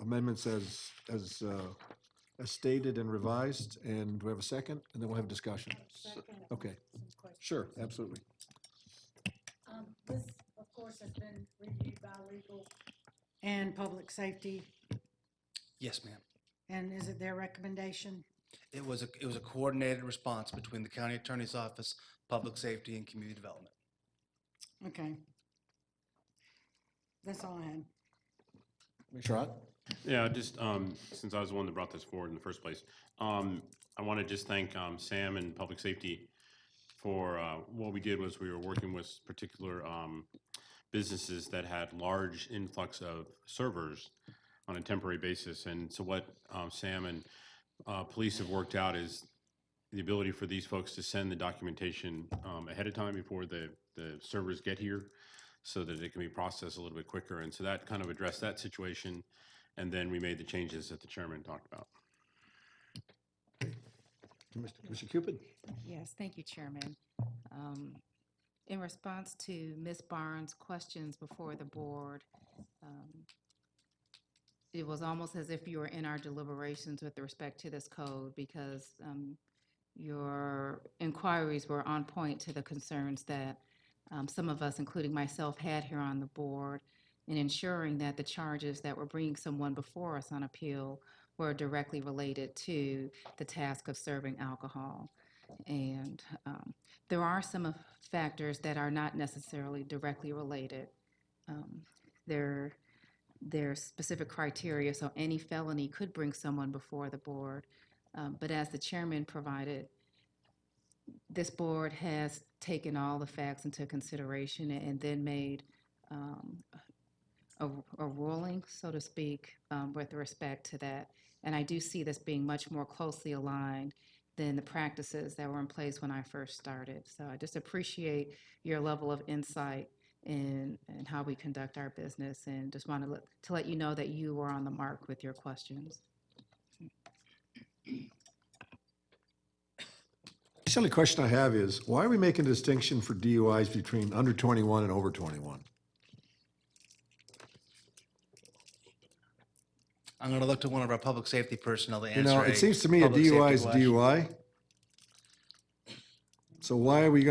amendments as stated and revised. And do we have a second? And then we'll have a discussion. Okay. Sure, absolutely. This, of course, has been reviewed by legal and public safety. Yes, ma'am. And is it their recommendation? It was a coordinated response between the county attorney's office, public safety, and community development. Okay. That's all I had. Commissioner Ott? Yeah, just since I was the one that brought this forward in the first place, I want to just thank Sam and Public Safety for what we did was we were working with particular businesses that had large influx of servers on a temporary basis. And so what Sam and police have worked out is the ability for these folks to send the documentation ahead of time before the servers get here so that it can be processed a little bit quicker. And so that kind of addressed that situation. And then we made the changes that the chairman talked about. Commissioner Cupid? Yes, thank you, Chairman. In response to Ms. Barnes' questions before the board, it was almost as if you were in our deliberations with respect to this code because your inquiries were on point to the concerns that some of us, including myself, had here on the board in ensuring that the charges that were bringing someone before us on appeal were directly related to the task of serving alcohol. And there are some factors that are not necessarily directly related. There's specific criteria, so any felony could bring someone before the board. But as the chairman provided, this board has taken all the facts into consideration and then made a ruling, so to speak, with respect to that. And I do see this being much more closely aligned than the practices that were in place when I first started. So I just appreciate your level of insight in how we conduct our business, and just want to let you know that you were on the mark with your questions. The only question I have is, why are we making a distinction for DUIs between under 21 and over 21? I'm going to look to one of our public safety personnel to You answer know, it seems to me a public safety DUI is a question. DUI. So why are we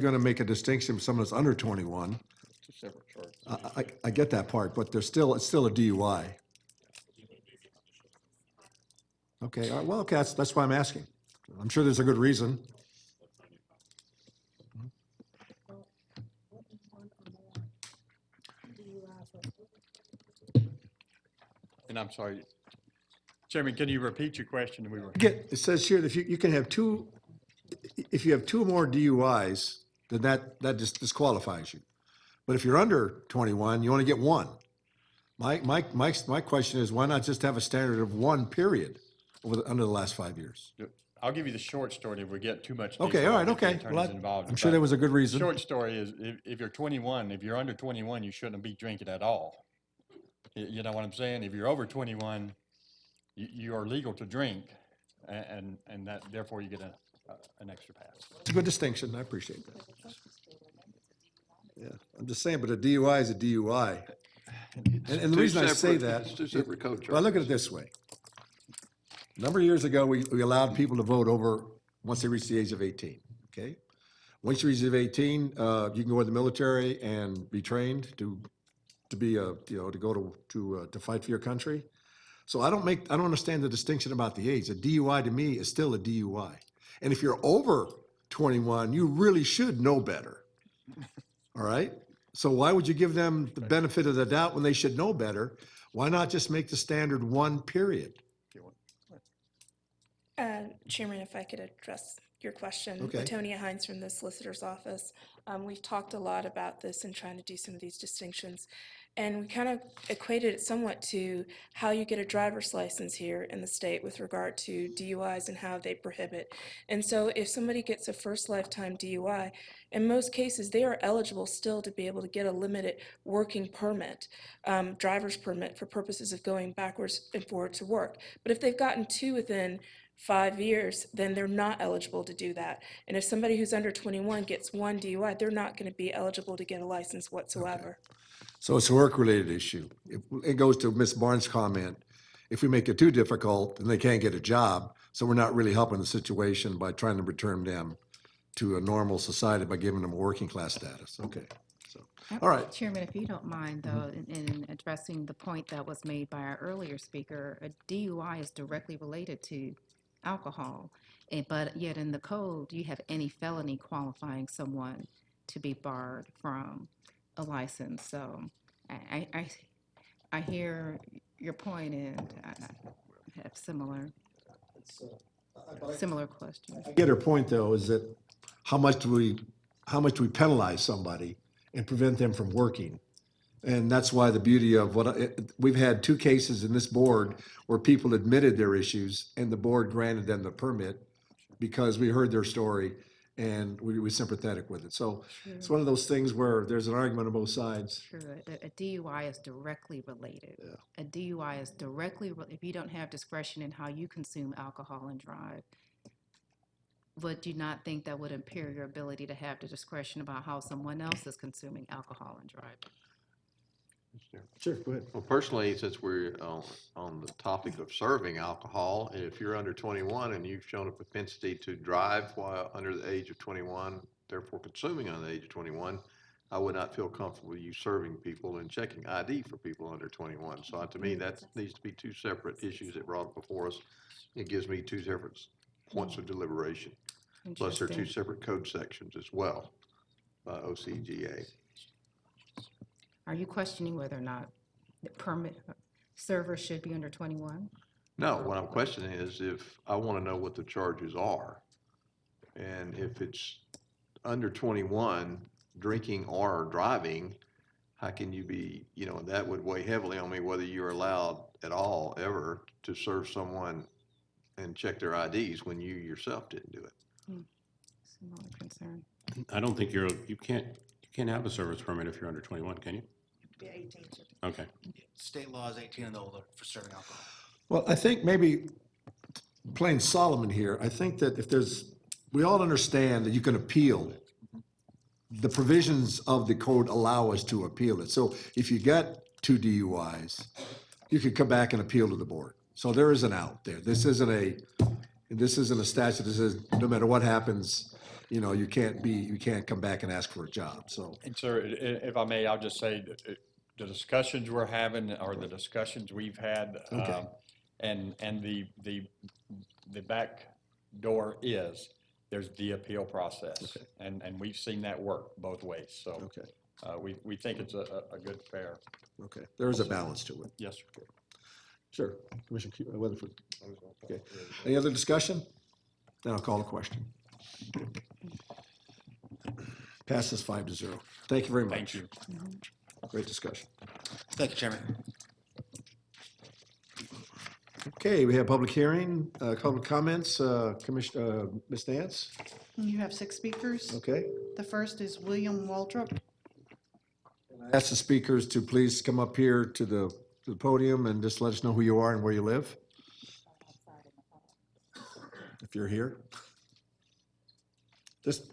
gonna make a distinction if someone that's under 21? I get that part, but it's still a DUI. Okay, all right, well, okay, that's why I'm asking. I'm sure there's a good reason. And I'm sorry, Chairman, can you repeat your question? It says here that if you can have two, if you have two or more DUIs, then that just disqualifies you. But if you're under 21, you only get one. My question is, why not just have a standard of one period under the last 5 years? I'll give you the short story if we get too much. Okay, detail, all right, if the okay. attorney's Well, involved. I'm sure there was a good reason. Short story is, if you're 21, if you're under 21, you shouldn't be drinking at all. You know what I'm saying? If you're over 21, you are legal to drink, and that, therefore you get an extra pass. It's a good distinction, I appreciate that. Yeah, I'm just saying, but a DUI is a DUI. And the reason I say that, It's two separate code well, look at it charges. this way. A number of years ago, we allowed people to vote once they reach the age of 18, okay? Once you reach the age of 18, you can go in the military and be trained to fight for your country. So I don't understand the distinction about the age. A DUI to me is still a DUI. And if you're over 21, you really should know better. All right? So why would you give them the benefit of the doubt when they should know better? Why not just make the standard one period? Chairman, if I could address your question. Okay. Latonia Hines from the Solicitor's Office. We've talked a lot about this and trying to do some of these distinctions. And we kind of equated it somewhat to how you get a driver's license here in the state with regard to DUIs and how they prohibit. And so if somebody gets a first lifetime DUI, in most cases, they are eligible still to be able to get a limited working permit, driver's permit for purposes of going backwards and forward to work. But if they've gotten two within 5 years, then they're not eligible to do that. And if somebody who's under 21 gets one DUI, they're not going to be eligible to get a license whatsoever. So it's a work-related issue. It goes to Ms. Barnes' comment. If we make it too difficult, then they can't get a job. So we're not really helping the situation by trying to return them to a normal society by giving them a working class status. Okay. So, all right. Chairman, if you don't mind, though, in addressing the point that was made by our earlier speaker, a DUI is directly related to alcohol, but yet in the code, you have any felony qualifying someone to be barred from a license. So I hear your point, and I have similar questions. I get her point, though, is that how much do we penalize somebody and prevent them from working? And that's why the beauty of we've had two cases in this board where people admitted their issues and the board granted them the permit because we heard their story and we were sympathetic with it. So it's one of those things where there's an argument on both sides. Sure, a DUI is directly related. Yeah. A DUI is directly, if you don't have discretion in how you consume alcohol and drive, would you not think that would impair your ability to have the discretion about how someone else is consuming alcohol and driving? Sure, go ahead. Well, personally, since we're on the topic of serving alcohol, if you're under 21 and you've shown a propensity to drive while under the age of 21, therefore consuming under the age of 21, I would not feel comfortable with you serving people and checking ID for people under 21. So to me, that needs to be two separate issues that brought before us. It gives me two separate points of deliberation. Plus, there are two separate code sections as well by OCGA. Are you questioning whether or not the permit server should be under 21? No, what I'm questioning is if I want to know what the charges are. And if it's under 21, drinking or driving, how can you be, that would weigh heavily on me whether you're allowed at all ever to serve someone and check their IDs when you yourself didn't do it. Similar concern. I don't think you Can't have a service permit if you're under 21, can you? Be 18. Okay. State law is 18 and older for serving alcohol. Well, I think maybe playing Solomon here, I think that if there's, we all understand that you can appeal. The provisions of the code allow us to appeal it. So if you got 2 DUIs, you could come back and appeal to the board. So there is an out there. This isn't a statute that says no matter what happens, you know, you can't come back and ask for a job, so. And sir, if I may, I'll just say that the discussions we're having are the discussions we've had. Okay. And the back door is, there's the appeal process. Okay. And we've seen that work both ways, so. Okay. We think it's a good, fair. Okay, there is a balance to it. Yes, sir. Sure. Commissioner Weatherford. Okay. Any other discussion? Then I'll call the question. Passes 5-0. Thank you very much. Thank you. Great discussion. Thank you, Chairman. Okay, we have public hearing, public comments. Commissioner, Ms. Nance? You have 6 speakers. Okay. The first is William Waldrop. Ask the speakers to please come up here to the podium and just let us know who you are and where you live. If you're here. Just,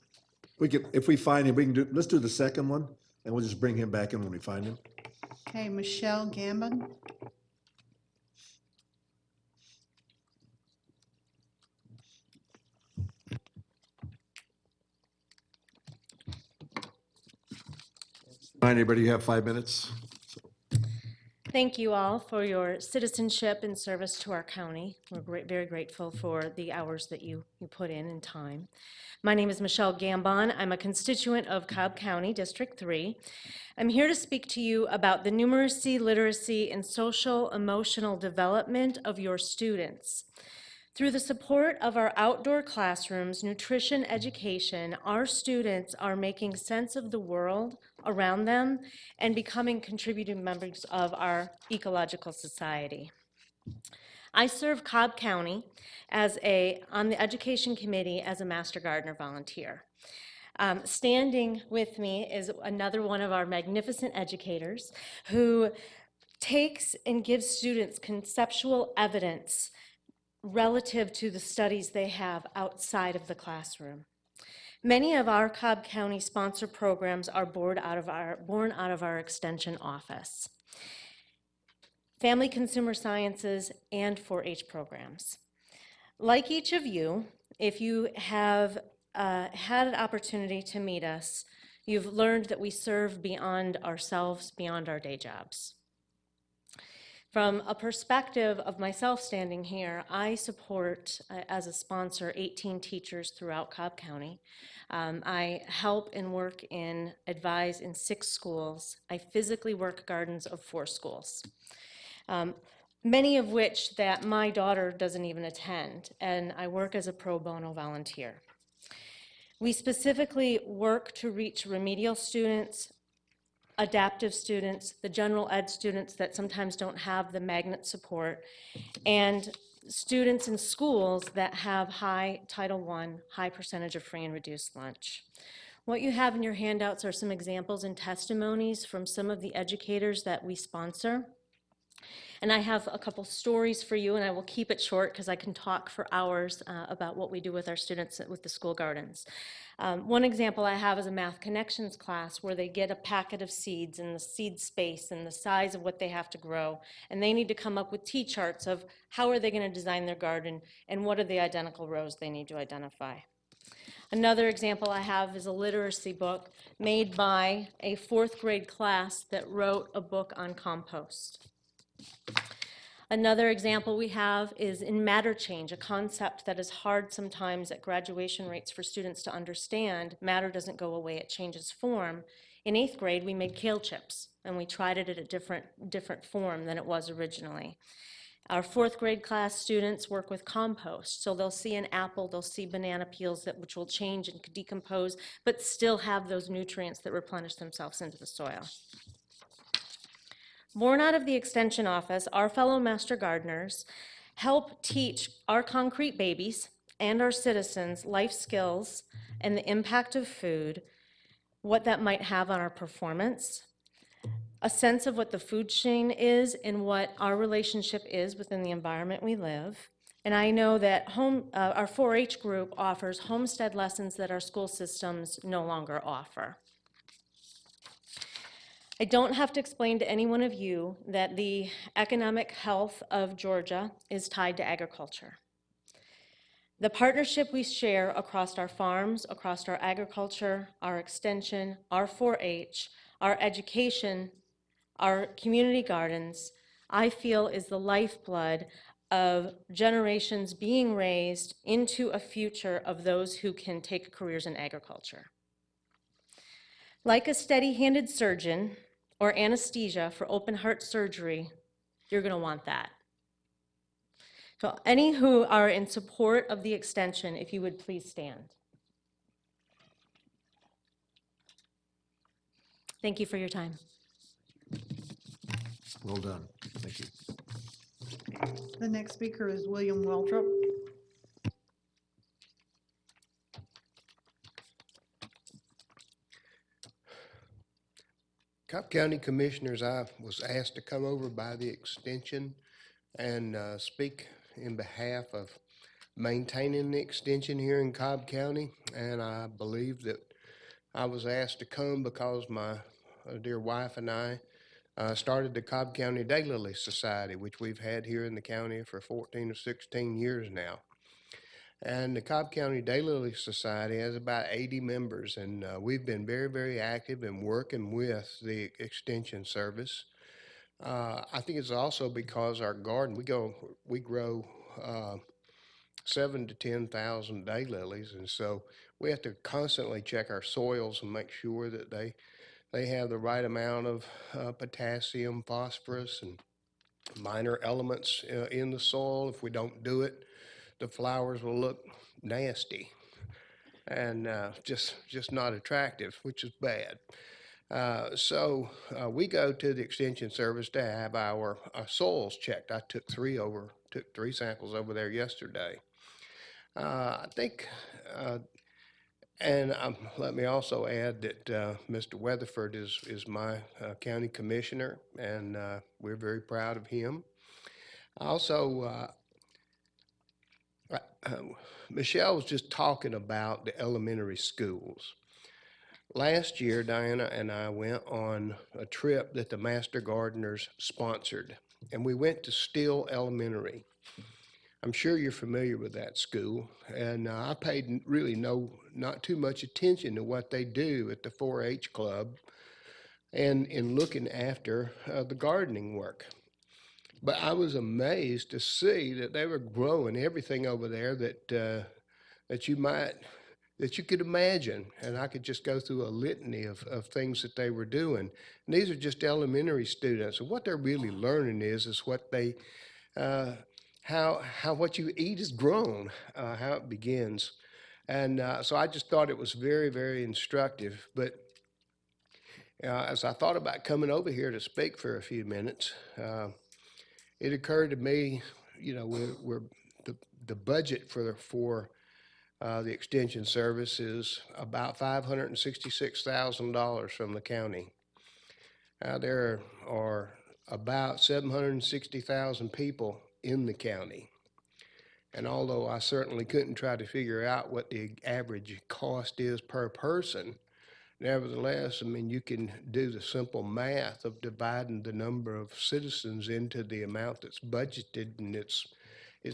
if we find him, let's do the second one, and we'll just bring him back in when we find him. Okay, Michelle Gambon. Remind everybody you have 5 minutes. Thank you all for your citizenship and service to our county. We're very grateful for the hours that you put in time. My name is Michelle Gambon. I'm a constituent of Cobb County, District 3. I'm here to speak to you about the numeracy, literacy, and social emotional development of your students. Through the support of our outdoor classrooms, nutrition education, our students are making sense of the world around them and becoming contributing members of our ecological society. I serve Cobb County on the Education Committee as a Master Gardener volunteer. Standing with me is another one of our magnificent educators who takes and gives students conceptual evidence relative to the studies they have outside of the classroom. Many of our Cobb County sponsor programs are born out of our extension office. Family Consumer Sciences and 4-H programs. Like each of you, if you have had an opportunity to meet us, you've learned that we serve beyond ourselves, beyond our day jobs. From a perspective of myself standing here, I support, as a sponsor, 18 teachers throughout Cobb County. I help and work and advise in 6 schools. I physically work gardens of 4 schools, many of which that my daughter doesn't even attend, and I work as a pro bono volunteer. We specifically work to reach remedial students, adaptive students, the general ed students that sometimes don't have the magnet support, and students in schools that have high Title I, high percentage of free and reduced lunch. What you have in your handouts are some examples and testimonies from some of the educators that we sponsor. And I have a couple stories for you, and I will keep it short because I can talk for hours about what we do with our students with the school gardens. One example I have is a Math Connections class where they get a packet of seeds and the seed space and the size of what they have to grow, and they need to come up with T-charts of how are they going to design their garden and what are the identical rows they need to identify. Another example I have is a literacy book made by a 4th grade class that wrote a book on compost. Another example we have is in matter change, a concept that is hard sometimes at graduation rates for students to understand. Matter doesn't go away, it changes form. In 8th grade, we made kale chips, and we tried it at a different form than it was originally. Our 4th grade class students work with compost, so they'll see an apple, they'll see banana peels which will change and decompose, but still have those nutrients that replenish themselves into the soil. Born out of the Extension Office, our fellow Master Gardeners help teach our concrete babies and our citizens life skills and the impact of food what that might have on our performance, a sense of what the food chain is and what our relationship is within the environment we live. And I know that our 4-H group offers homestead lessons that our school systems no longer offer. I don't have to explain to any one of you that the economic health of Georgia is tied to agriculture. The partnership we share across our farms, across our agriculture, our extension, our 4-H, our education, our community gardens, I feel is the lifeblood of generations being raised into a future of those who can take careers in agriculture. Like a steady-handed surgeon or anesthesia for open heart surgery, you're going to want that. So any who are in support of the extension, if you would please stand. Thank you for your time. Well done. Thank you. The next speaker is William Waltrip. Cobb County Commissioners, I was asked to come over by the extension and speak in behalf of maintaining the extension here in Cobb County. And I believe that I was asked to come because my dear wife and I started the Cobb County Daylily Society, which we've had here in the county for 14 or 16 years now. And the Cobb County Daylily Society has about 80 members, and we've been very, very active in working with the Extension Service. I think it's also because our garden, we grow 7,000 to 10,000 daylilies, and so we have to constantly check our soils and make sure that they have the right amount of potassium, phosphorus, and minor elements in the soil. If we don't do it, the flowers will look nasty and just not attractive, which is bad. So we go to the Extension Service to have our soils checked. I took three samples over there yesterday. I think, and let me also add that Mr. Weatherford is my county commissioner, and we're very proud of him. Also, Michelle was just talking about the elementary schools. Last year, Diana and I went on a trip that the Master Gardeners sponsored, and we went to Still Elementary. I'm sure you're familiar with that school, and I paid really not too much attention to what they do at the 4-H club and in looking after the gardening work. But I was amazed to see that they were growing everything over there that you could imagine. And I could just go through a litany of things that they were doing. And these are just elementary students. And what they're really learning is what they, how what you eat is grown, how it begins. And so I just thought it was very, very instructive. But as I thought about coming over here to speak for a few minutes, it occurred to me, the budget for the Extension Service is about $566,000 from the county. There are about 760,000 people in the county. And although I certainly couldn't try to figure out what the average cost is per person, nevertheless, I mean, you can do the simple math of dividing the number of citizens into the amount that's budgeted, and it's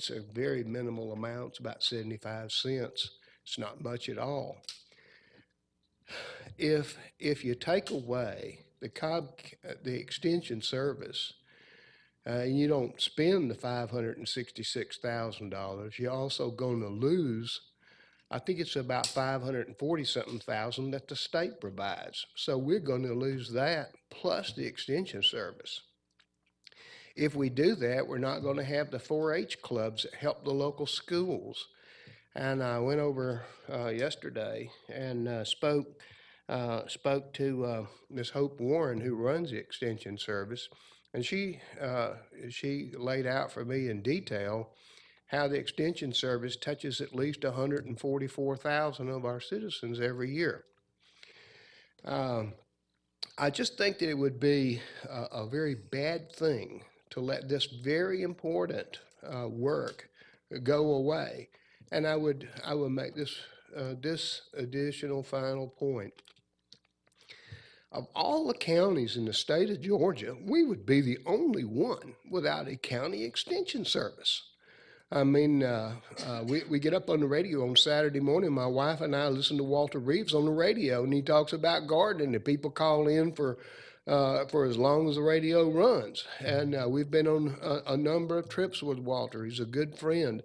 a very minimal amount. It's about 75 cents. It's not much at all. If you take away the Extension Service, and you don't spend the $566,000, you're also going to lose, I think it's about 540-something thousand that the state provides. So we're going to lose that plus the Extension Service. If we do that, we're not going to have the 4-H clubs that help the local schools. And I went over yesterday and spoke to Ms. Hope Warren, who runs the Extension Service, and she laid out for me in detail how the Extension Service touches at least 144,000 of our citizens every year. I just think that it would be a very bad thing to let this very important work go away. And I would make this additional final point. Of all the counties in the state of Georgia, we would be the only one without a county extension service. I mean, we get up on the radio on Saturday morning. My wife and I listen to Walter Reeves on the radio, and he talks about gardening. And people call in for as long as the radio runs. And we've been on a number of trips with Walter. He's a good friend.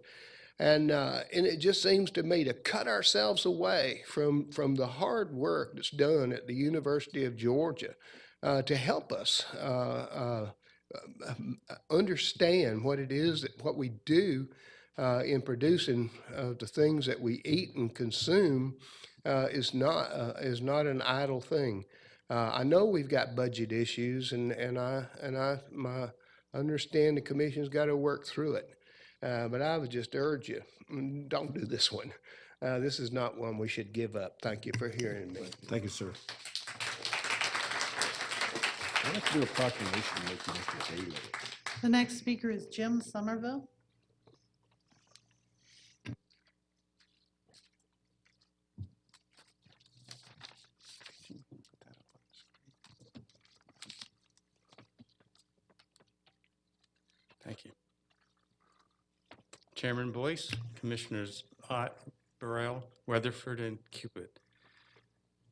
And it just seems to me to cut ourselves away from the hard work that's done at the University of Georgia to help us understand what it is what we do in producing the things that we eat and consume is not an idle thing. I know we've got budget issues, and I understand the commission's got to work through it. But I would just urge you, don't do this one. This is not one we should give up. Thank you for hearing me. Thank you, sir. I'd like to do a proclamation to make Mr. Daly. The next speaker is Jim Somerville. Thank you. Chairman Boyce, Commissioners Ott, Burrell, Weatherford, and Cupid.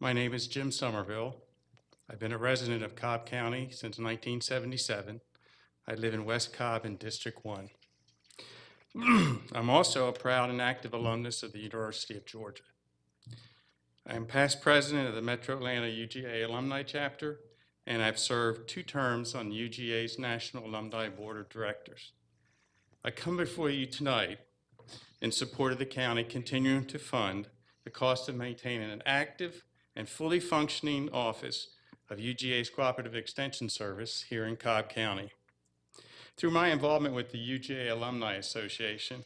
My name is Jim Somerville. I've been a resident of Cobb County since 1977. I live in West Cobb in District 1. I'm also a proud and active alumnus of the University of Georgia. I am past president of the Metro Atlanta UGA Alumni Chapter, and I've served 2 terms on UGA's National Alumni Board of Directors. I come before you tonight in support of the county continuing to fund the cost of maintaining an active and fully functioning office of UGA's Cooperative Extension Service here in Cobb County. Through my involvement with the UGA Alumni Association,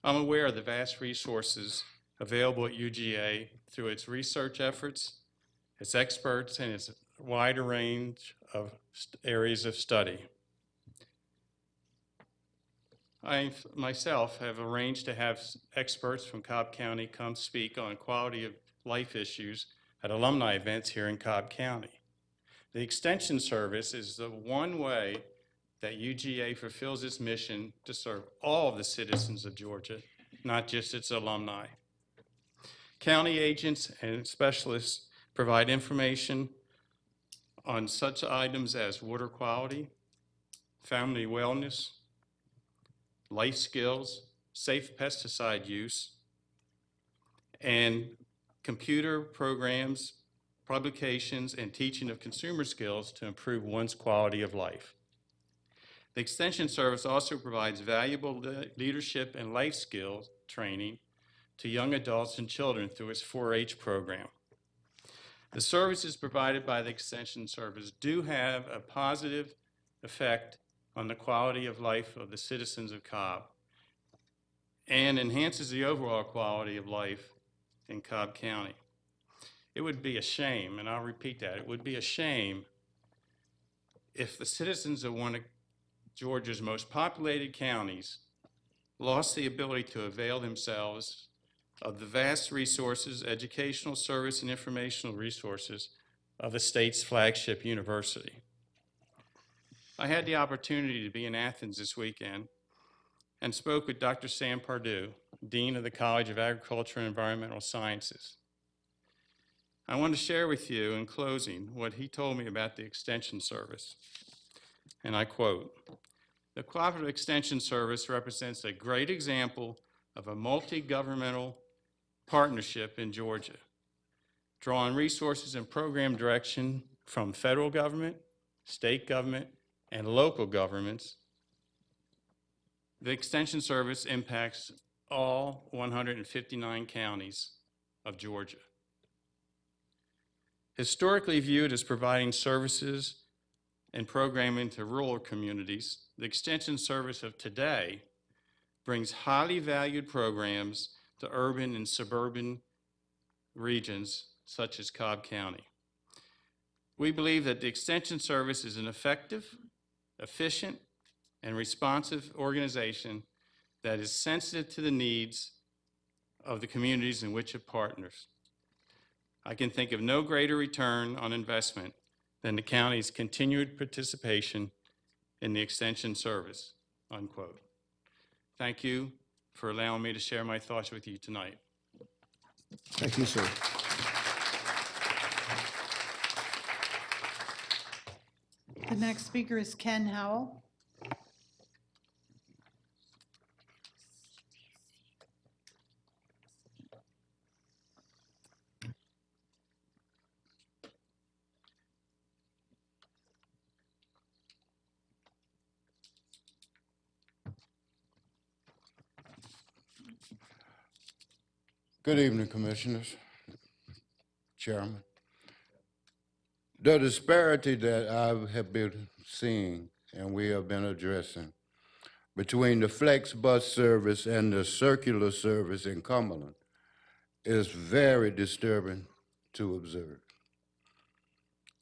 I'm aware of the vast resources available at UGA through its research efforts, its experts, and its wider range of areas of study. I myself have arranged to have experts from Cobb County come speak on quality of life issues at alumni events here in Cobb County. The Extension Service is the one way that UGA fulfills its mission to serve all of the citizens of Georgia, not just its alumni. County agents and specialists provide information on such items as water quality, family wellness, life skills, safe pesticide use, and computer programs, publications, and teaching of consumer skills to improve one's quality of life. The Extension Service also provides valuable leadership and life skills training to young adults and children through its 4-H program. The services provided by the Extension Service do have a positive effect on the quality of life of the citizens of Cobb and enhances the overall quality of life in Cobb County. It would be a shame, and I'll repeat that, it would be a shame if the citizens of one of Georgia's most populated counties lost the ability to avail themselves of the vast resources, educational service, and informational resources of the state's flagship university. I had the opportunity to be in Athens this weekend and spoke with Dr. Sam Pardue, Dean of the College of Agriculture and Environmental Sciences. I want to share with you in closing what he told me about the Extension Service. And I quote, "The Cooperative Extension Service represents a great example of a multi-governmental partnership in Georgia, drawing resources and program direction from federal government, state government, and local governments. The Extension Service impacts all 159 counties of Georgia. Historically viewed as providing services and programming to rural communities, the Extension Service of today brings highly valued programs to urban and suburban regions such as Cobb County. We believe that the Extension Service is an effective, efficient, and responsive organization that is sensitive to the needs of the communities in which it partners. I can think of no greater return on investment than the county's continued participation in the Extension Service, unquote. Thank you for allowing me to share my thoughts with you tonight. Thank you, sir. The next speaker is Ken Howell. Good evening, Commissioners, Chairman. The disparity that I have been seeing and we have been addressing between the flex bus service and the circular service in Cumberland is very disturbing to observe.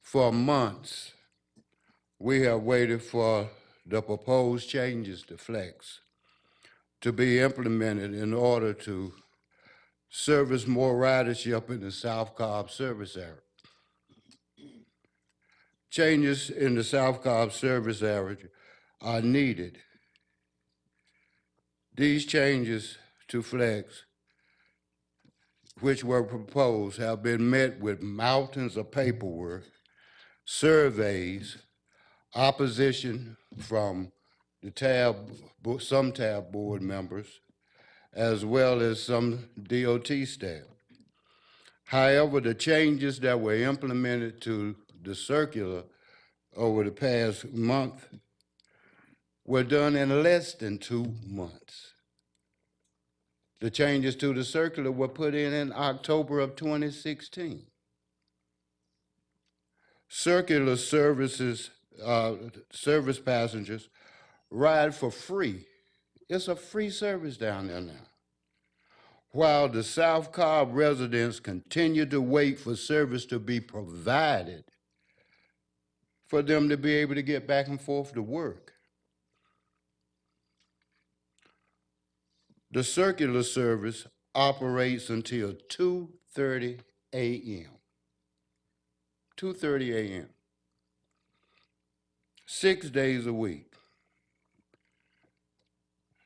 For months, we have waited for the proposed changes to flex to be implemented in order to service more ridership in the South Cobb service area. Changes in the South Cobb service area are needed. These changes to flex, which were proposed, have been met with mountains of paperwork, surveys, opposition from the some TAB board members, as well as some DOT staff. However, the changes that were implemented to the circular over the past month were done in less than 2 months. The changes to the circular were put in October of 2016. Circular services, service passengers ride for free. It's a free service down there now. While the South Cobb residents continue to wait for service to be provided for them to be able to get back and forth to work. The circular service operates until 2:30 a.m. 2:30 a.m. 6 days a week.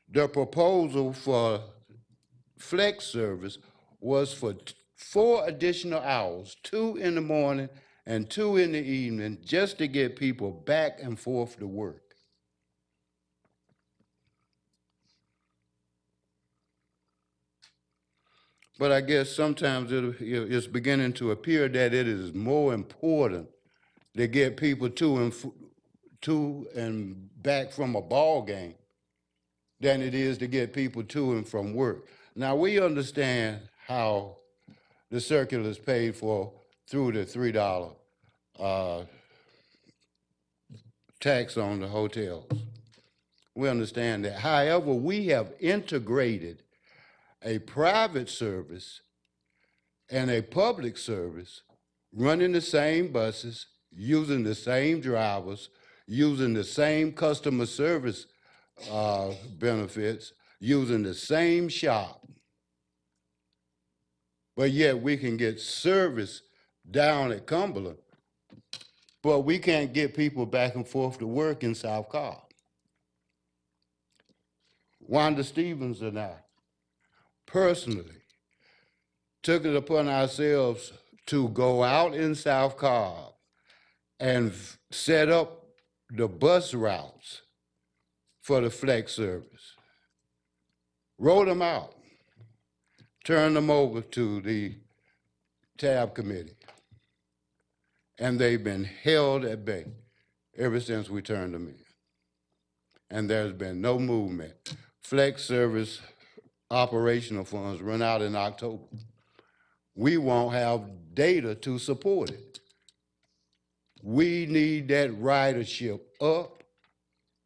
The proposal for flex service was for 4 additional hours, 2 in the morning and 2 in the evening, just to get people back and forth to work. But I guess sometimes it's beginning to appear that it is more important to get people to and back from a ball game than it is to get people to and from work. Now, we understand how the circular is paid for through the $3 tax on the hotels. We understand that. However, we have integrated a private service and a public service running the same buses, using the same drivers, using the same customer service benefits, using the same shop. But yet we can get service down at Cumberland, but we can't get people back and forth to work in South Cobb. Wanda Stevens and I personally took it upon ourselves to go out in South Cobb and set up the bus routes for the flex service. Wrote them out, turned them over to the TAB committee, and they've been held at bay ever since we turned them in. And there's been no movement. Flex service operational funds run out in October. We won't have data to support it. We need that ridership up.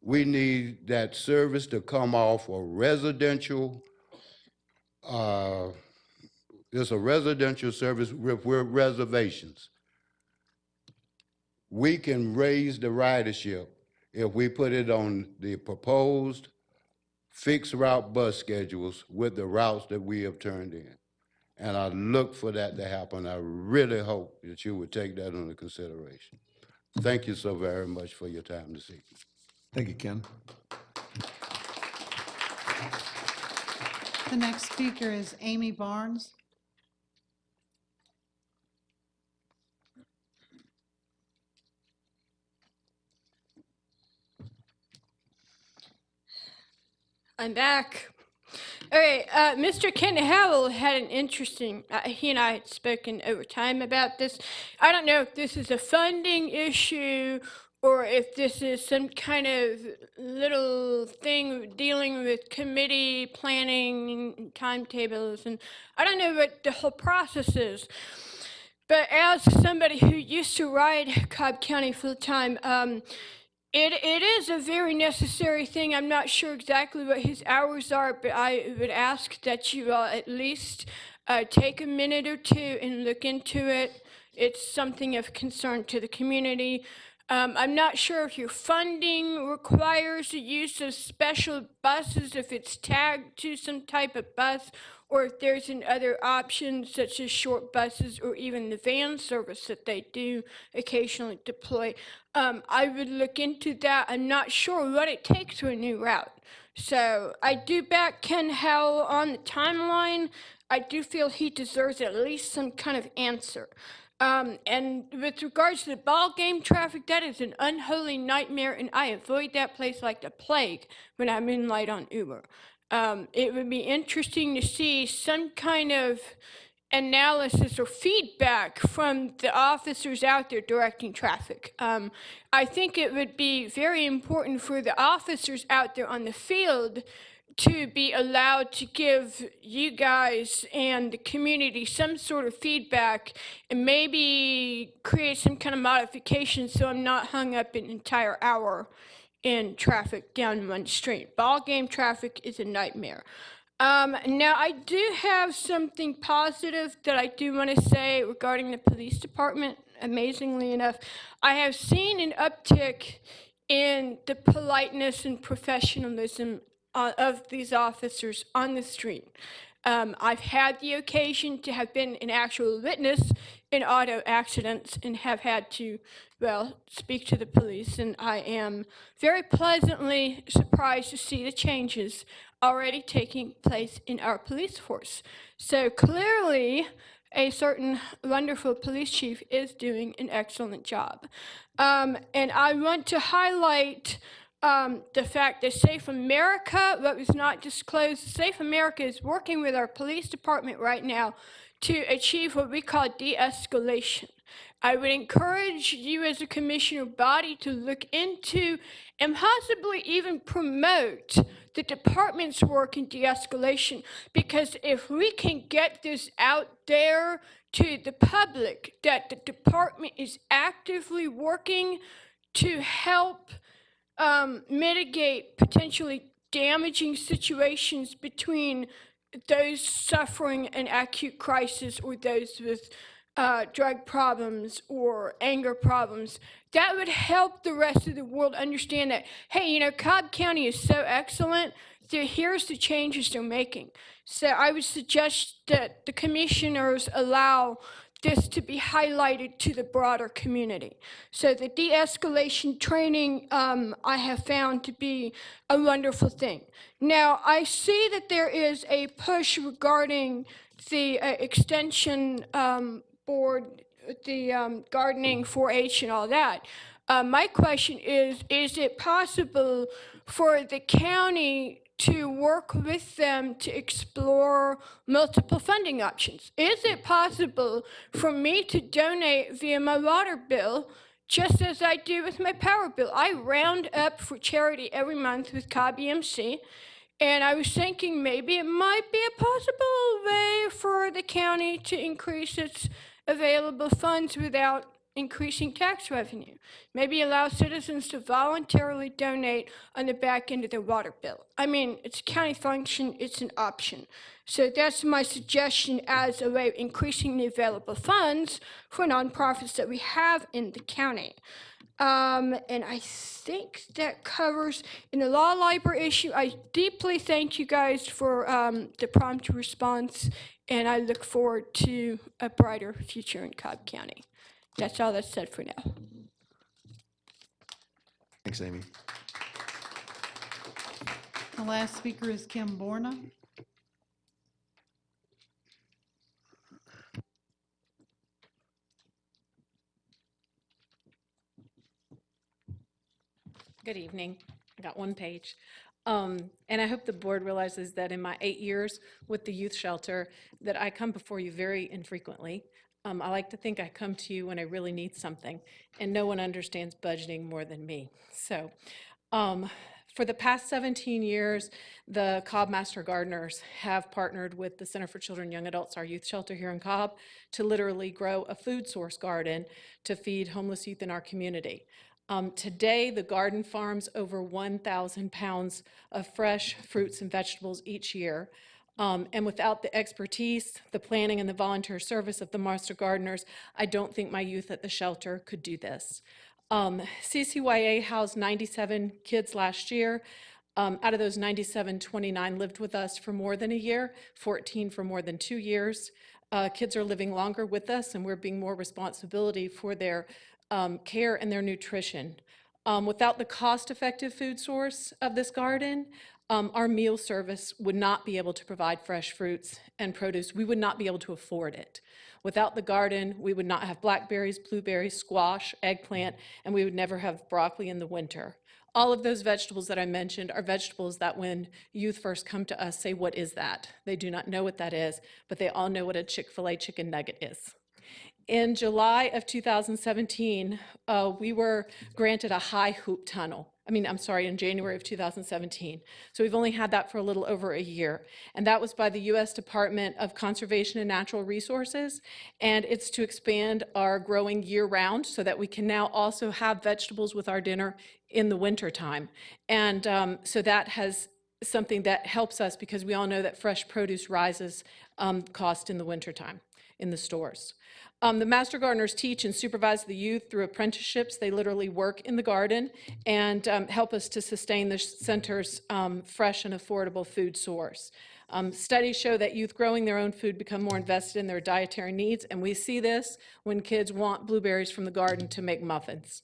We need that service to come off a residential, it's a residential service with reservations. we can raise the ridership if we put it on the proposed fixed route bus schedules with the routes that we have turned in. And I look for that to happen. I really hope that you would take that under consideration. Thank you so very much for your time this evening. Thank you, Ken. The next speaker is Amy Barnes. I'm back. All right, Mr. Ken Howell had an interesting, he and I had spoken over time about this. I don't know if this is a funding issue or if this is some kind of little thing dealing with committee planning and timetables, and I don't know what the whole process is. But as somebody who used to ride Cobb County full-time, it is a very necessary thing. I'm not sure exactly what his hours are, but I would ask that you at least take a minute or two and look into it. It's something of concern to the community. I'm not sure if your funding requires the use of special buses, if it's tagged to some type of bus, or if there's another options such as short buses or even the van service that they do occasionally deploy. I would look into that. I'm not sure what it takes for a new route. So I do back Ken Howell on the timeline. I do feel he deserves at least some kind of answer. And with regards to the ball game traffic, that is an unholy nightmare, and I avoid that place like the plague when I'm in light on Uber. It would be interesting to see some kind of analysis or feedback from the officers out there directing traffic. I think it would be very important for the officers out there on the field to be allowed to give you guys and the community some sort of feedback and maybe create some kind of modification so I'm not hung up an entire hour in traffic down one street. Ball game traffic is a nightmare. Now, I do have something positive that I do want to say regarding the police department. Amazingly enough, I have seen an uptick in the politeness and professionalism of these officers on the street. I've had the occasion to have been an actual witness in auto accidents and have had to, well, speak to the police, and I am very pleasantly surprised to see the changes already taking place in our police force. So clearly, a certain wonderful police chief is doing an excellent job. And I want to highlight the fact that Safe America, what was not disclosed, Safe America is working with our police department right now to achieve what we call de-escalation. I would encourage you as a commissioner body to look into and possibly even promote the department's work in de-escalation, because if we can get this out there to the public that the department is actively working to help mitigate potentially damaging situations between those suffering an acute crisis or those with drug problems or anger problems, that would help the rest of the world understand that, hey, you know, Cobb County is so excellent, here's the changes they're making. So I would suggest that the commissioners allow this to be highlighted to the broader community. So the de-escalation training I have found to be a wonderful thing. Now, I see that there is a push regarding the extension board, the gardening 4-H and all that. My question is it possible for the county to work with them to explore multiple funding options? Is it possible for me to donate via my water bill, just as I do with my power bill? I round up for charity every month with Cobb EMC, and I was thinking maybe it might be a possible way for the county to increase its available funds without increasing tax revenue. Maybe allow citizens to voluntarily donate on the back end of their water bill. I mean, it's a county function, it's an option. So that's my suggestion as a way of increasing the available funds for nonprofits that we have in the county. And I think that covers, in the law library issue, I deeply thank you guys for the prompt response, and I look forward to a brighter future in Cobb County. That's all that's said for now. Thanks, Amy. The last speaker is Kim Borna. Good evening. I got one page. And I hope the board realizes that in my 8 years with the youth shelter, that I come before you very infrequently. I like to think I come to you when I really need something, and no one understands budgeting more than me. So for the past 17 years, the Cobb Master Gardeners have partnered with the Center for Children and Young Adults, our youth shelter here in Cobb, to literally grow a food source garden to feed homeless youth in our community. Today, the garden farms over 1,000 pounds of fresh fruits and vegetables each year. And without the expertise, the planning, and the volunteer service of the Master Gardeners, I don't think my youth at the shelter could do this. CCYA housed 97 kids last year. Out of those 97, 29 lived with us for more than a year, 14 for more than 2 years. Kids are living longer with us, and we're being more responsibility for their care and their nutrition. Without the cost-effective food source of this garden, our meal service would not be able to provide fresh fruits and produce. We would not be able to afford it. Without the garden, we would not have blackberries, blueberries, squash, eggplant, and we would never have broccoli in the winter. All of those vegetables that I mentioned are vegetables that when youth first come to us say, "What is that?" They do not know what that is, but they all know what a Chick-fil-A chicken nugget is. In July of 2017, we were granted a high hoop tunnel. In January of 2017. So we've only had that for a little over a year. And that was by the U.S. Department of Conservation and Natural Resources. And it's to expand our growing year-round so that we can now also have vegetables with our dinner in the wintertime. And so that has something that helps us because we all know that fresh produce rises cost in the wintertime in the stores. The Master Gardeners teach and supervise the youth through apprenticeships. They literally work in the garden and help us to sustain the center's fresh and affordable food source. Studies show that youth growing their own food become more invested in their dietary needs, and we see this when kids want blueberries from the garden to make muffins.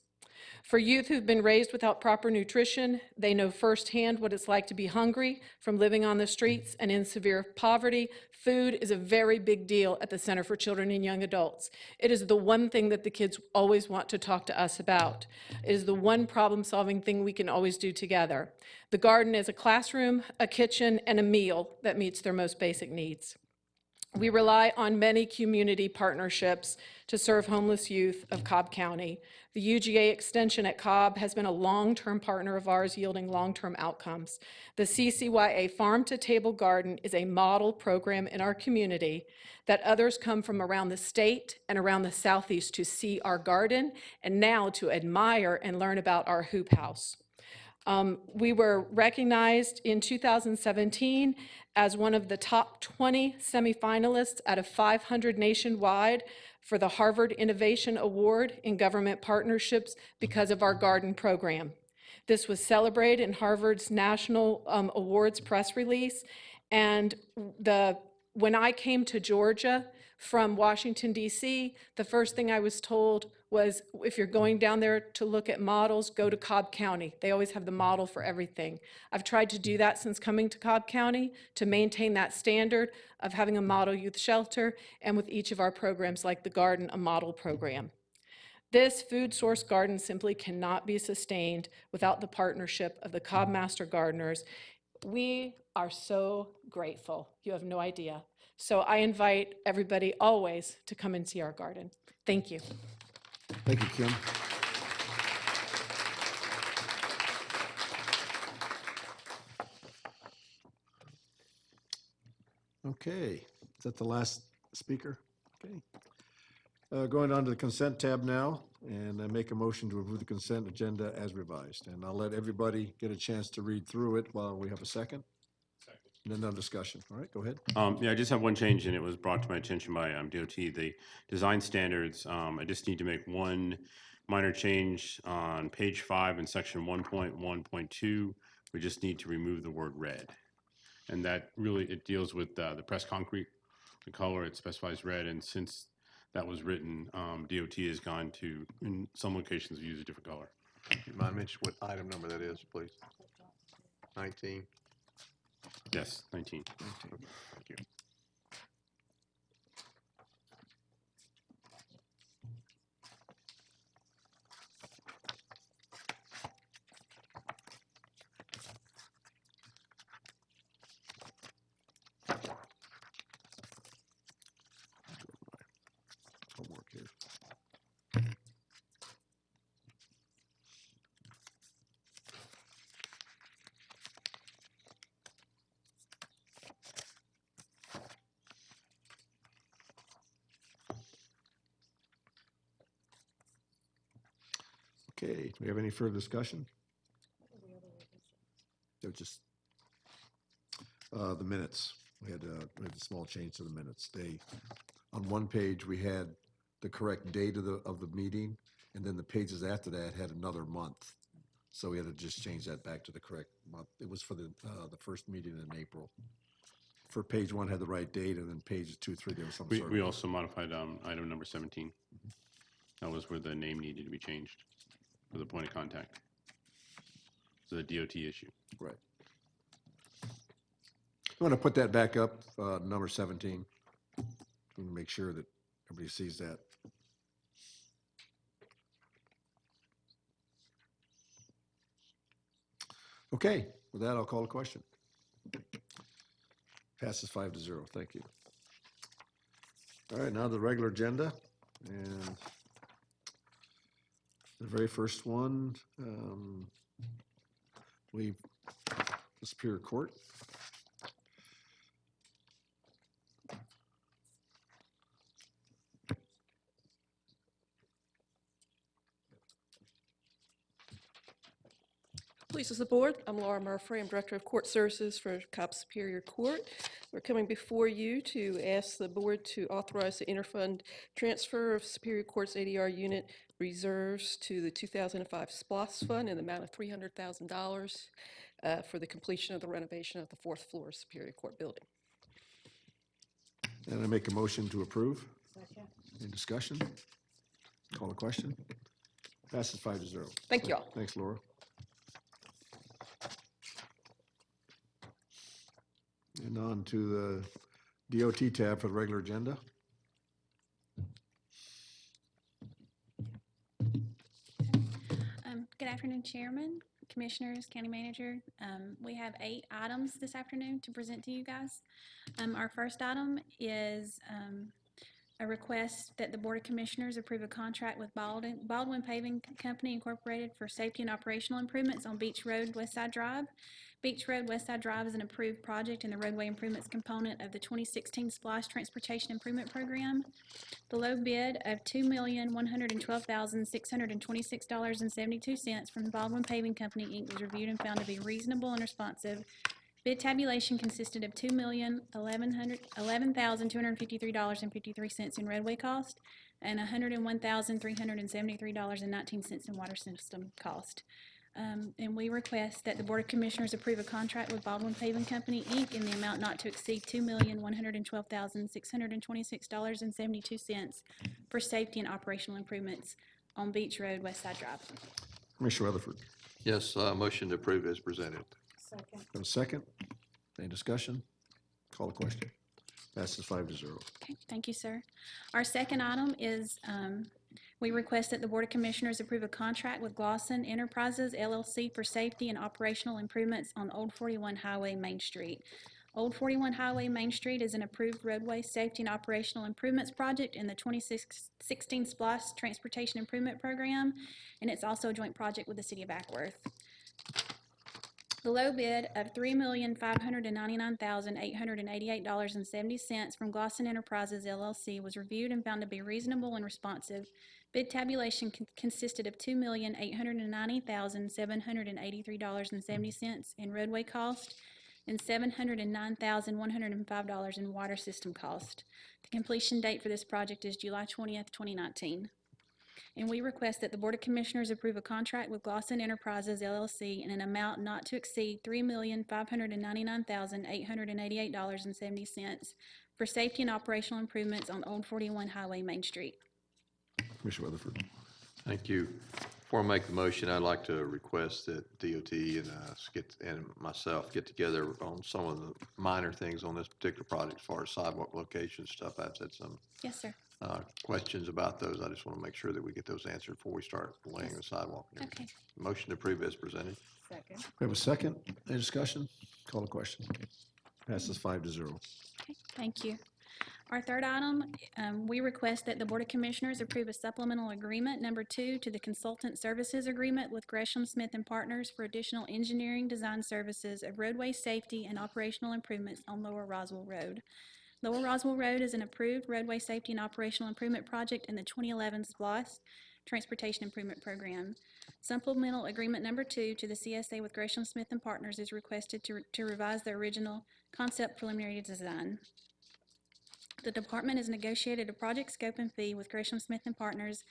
For youth who've been raised without proper nutrition, they know firsthand what it's like to be hungry from living on the streets and in severe poverty. Food is a very big deal at the Center for Children and Young Adults. It is the one thing that the kids always want to talk to us about. It is the one problem-solving thing we can always do together. The garden is a classroom, a kitchen, and a meal that meets their most basic needs. We rely on many community partnerships to serve homeless youth of Cobb County. The UGA extension at Cobb has been a long-term partner of ours, yielding long-term outcomes. The CCYA Farm to Table Garden is a model program in our community that others come from around the state and around the Southeast to see our garden and now to admire and learn about our hoop house. We were recognized in 2017 as one of the top 20 semifinalists out of 500 nationwide for the Harvard Innovation Award in Government Partnerships because of our garden program. This was celebrated in Harvard's National Awards press release, and when I came to Georgia from Washington, D.C., the first thing I was told was, if you're going down there to look at models, go to Cobb County. They always have the model for everything. I've tried to do that since coming to Cobb County to maintain that standard of having a model youth shelter, and with each of our programs like the garden, a model program. This food source garden simply cannot be sustained without the partnership of the Cobb Master Gardeners. We are so grateful. You have no idea. So I invite everybody always to come and see our garden. Thank you. Thank you, Kim. Okay, is that the last speaker? Okay. Going on to the consent tab now, and I make a motion to approve the consent agenda as revised. And I'll let everybody get a chance to read through it while we have a second. And then no discussion. All right, go ahead. Yeah, I just have one change, and it was brought to my attention by DOT. The design standards, I just need to make one minor change on page 5 in section 1.1.2. We just need to remove the word red. And that really, it deals with the pressed concrete, the color, it specifies red. And since that was written, DOT has gone to, in some locations, use a different color. You mind mentioning what item number that is, please? 19? Yes, 19. Thank you. Homework here. Okay, do we have any further discussion? They're just, the minutes. We had a small change to the minutes. On one page, we had the correct date of the meeting, and then the pages after that had another month. So we had to just change that back to the correct month. It was for the first meeting in April. For page 1 had the right date, and then pages 2, 3, there was some sort We of. also modified item number 17. That was where the name needed to be changed for the point of contact. So the DOT issue. Right. I want to put that back up, number 17. And make sure that everybody sees that. Okay, with that, I'll call a question. Passes 5-0, thank you. All right, now the regular agenda, and the very first one, the Superior Court. Please, as the board, I'm Laura Murphy. I'm Director of Court Services for Cobb Superior Court. We're coming before you to ask the board to authorize the interfund transfer of Superior Court's ADR unit reserves to the 2005 SPOS Fund in the amount of $300,000 for the completion of the renovation of the 4th floor Superior Court building. And I make a motion to approve. Second. Any discussion? Call a question. Passes 5-0. Thank you all. Thanks, Laura. And on to the DOT tab for the regular agenda. Good afternoon, Chairman, Commissioners, County Manager. We have 8 items this afternoon to present to you guys. Our first item is a request that the Board of Commissioners approve a contract with Baldwin Paving Company Incorporated for safety and operational improvements on Beach Road, West Side Drive. Beach Road, West Side Drive is an approved project in the roadway improvements component of the 2016 SPLOST Transportation Improvement Program. The low bid of $2,112,626.72 from Baldwin Paving Company, Inc. was reviewed and found to be reasonable and responsive. Bid tabulation consisted of $2,011,253.53 in roadway cost and $101,373.19 in water system cost. And we request that the Board of Commissioners approve a contract with Baldwin Paving Company, Inc. in the amount not to exceed $2,112,626.72 for safety and operational improvements on Beach Road, West Side Drive. Commissioner Rutherford. Yes, motion to approve as presented. Second. Have a second? Any discussion? Call a question. Passes 5-0. Okay, thank you, sir. Our second item is we request that the Board of Commissioners approve a contract with Glosson Enterprises LLC for safety and operational improvements on Old 41 Highway Main Street. Old 41 Highway Main Street is an approved roadway safety and operational improvements project in the 2016 SPLOST Transportation Improvement Program, and it's also a joint project with the City of Ackworth. The low bid of $3,599,888.70 from Glosson Enterprises LLC was reviewed and found to be reasonable and responsive. Bid tabulation consisted of $2,890,783.70 in roadway cost and $709,105 in water system cost. The completion date for this project is July 20th, 2019. And we request that the Board of Commissioners approve a contract with Glosson Enterprises LLC in an amount not to exceed $3,599,888.70 for safety and operational improvements on Old 41 Highway, Main Street. Commissioner Weatherford. Thank you. Before I make the motion, I'd like to request that DOT and and myself get together on some of the minor things on this particular project as far as sidewalk location stuff. I've had some Yes, sir. questions about those. I just want to make sure that we get those answered before we start laying the sidewalk. and everything. Okay. Motion to approve as presented. Second. We have a second. Any discussion? Call the question. Passes 5-0. Okay, thank you. Our third item, we request that the Board of Commissioners approve a supplemental agreement number 2 to the consultant services agreement with Gresham Smith and Partners for additional engineering design services of roadway safety and operational improvements on Lower Roswell Road. Lower Roswell Road is an approved roadway safety and operational improvement project in the 2011 SPLOST Transportation Improvement Program. Supplemental agreement number 2 to the CSA with Gresham Smith and Partners is requested to revise the original concept preliminary design. The department has negotiated a project scope and fee with Gresham Smith and Partners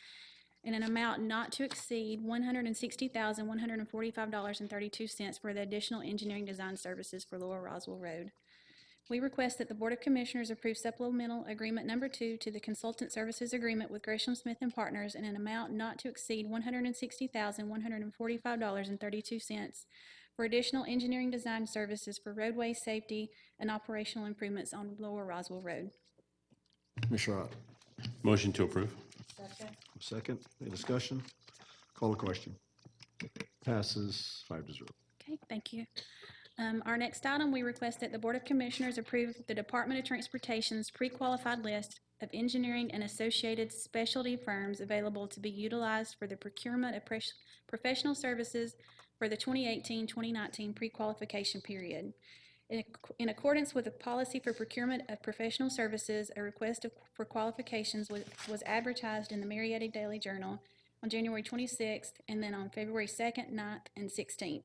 in an amount not to exceed $160,145.32 for the additional engineering design services for Lower Roswell Road. We request that the Board of Commissioners approve supplemental agreement number 2 to the consultant services agreement with Gresham Smith and Partners in an amount not to exceed $160,145.32 for additional engineering design services for roadway safety and operational improvements on Lower Roswell Road. Commissioner Ott. Motion to approve. Second. Any discussion? Call the question. Passes 5-0. Okay, thank you. Our next item, we request that the Board of Commissioners approve the Department of Transportation's pre-qualified list of engineering and associated specialty firms available to be utilized for the procurement of professional services for the 2018-2019 pre-qualification period. In accordance with the policy for procurement of professional services, a request for qualifications was advertised in the Marietta Daily Journal on January 26th and then on February 2nd, 9th, and 16th.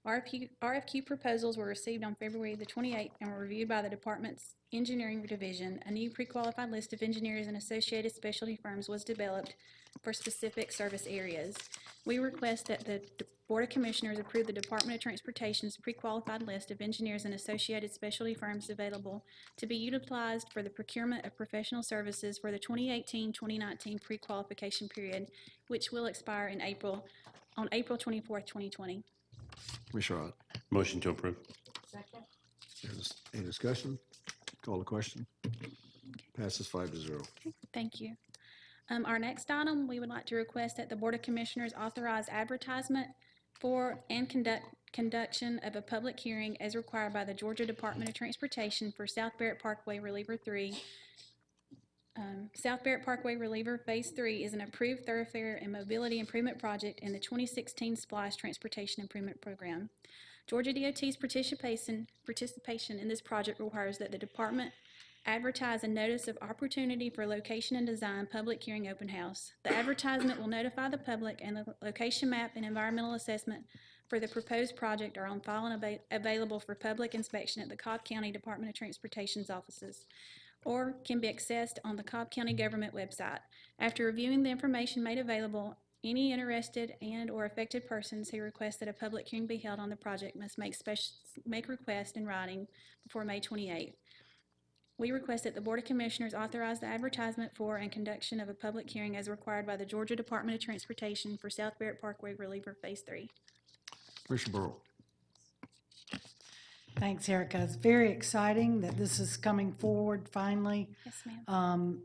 RFQ proposals were received on February the 28th and were reviewed by the department's engineering division. A new pre-qualified list of engineers and associated specialty firms was developed for specific service areas. We request that the Board of Commissioners approve the Department of Transportation's pre-qualified list of engineers and associated specialty firms available to be utilized for the procurement of professional services for the 2018-2019 pre-qualification period, which will expire on April 24th, 2020. Commissioner Ott. Motion to approve. Any discussion? Call the question. Passes 5-0. Thank you. Our next item, we would like to request that the Board of Commissioners authorize advertisement for and conduction of a public hearing as required by the Georgia Department of Transportation for South Barrett Parkway Reliever 3. South Barrett Parkway Reliever Phase 3 is an approved thoroughfare and mobility improvement project in the 2016 SPLOST Transportation Improvement Program. Georgia DOT's participation in this project requires that the department advertise a notice of opportunity for location and design public hearing open house. The advertisement will notify the public, and the location map and environmental assessment for the proposed project are on file and available for public inspection at the Cobb County Department of Transportation's offices, or can be accessed on the Cobb County government website. After reviewing the information made available, any interested and/or affected persons who request that a public hearing be held on the project must make request in writing before May 28th. We request that the Board of Commissioners authorize the advertisement for and conduction of a public hearing as required by the Georgia Department of Transportation for South Barrett Parkway Reliever Phase 3. Commissioner Burrow. Thanks, Erica. It's very exciting that this is coming forward finally. Yes, ma'am.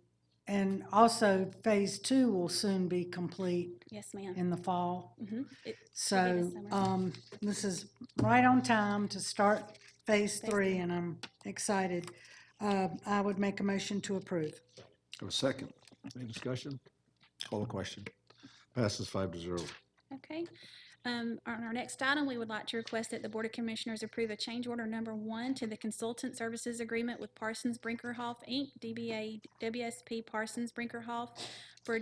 And also, Phase 2 will soon be complete Yes, ma'am. in the fall. Mhm. So this is right on time to start Phase 3, and I'm excited. I would make a motion to approve. Have a second. Any discussion? Call the question. Passes 5-0. Okay. On our next item, we would like to request that the Board of Commissioners approve a change order number 1 to the consultant services agreement with Parsons Brinkerhoff, Inc., DBA WSP Parsons Brinkerhoff, for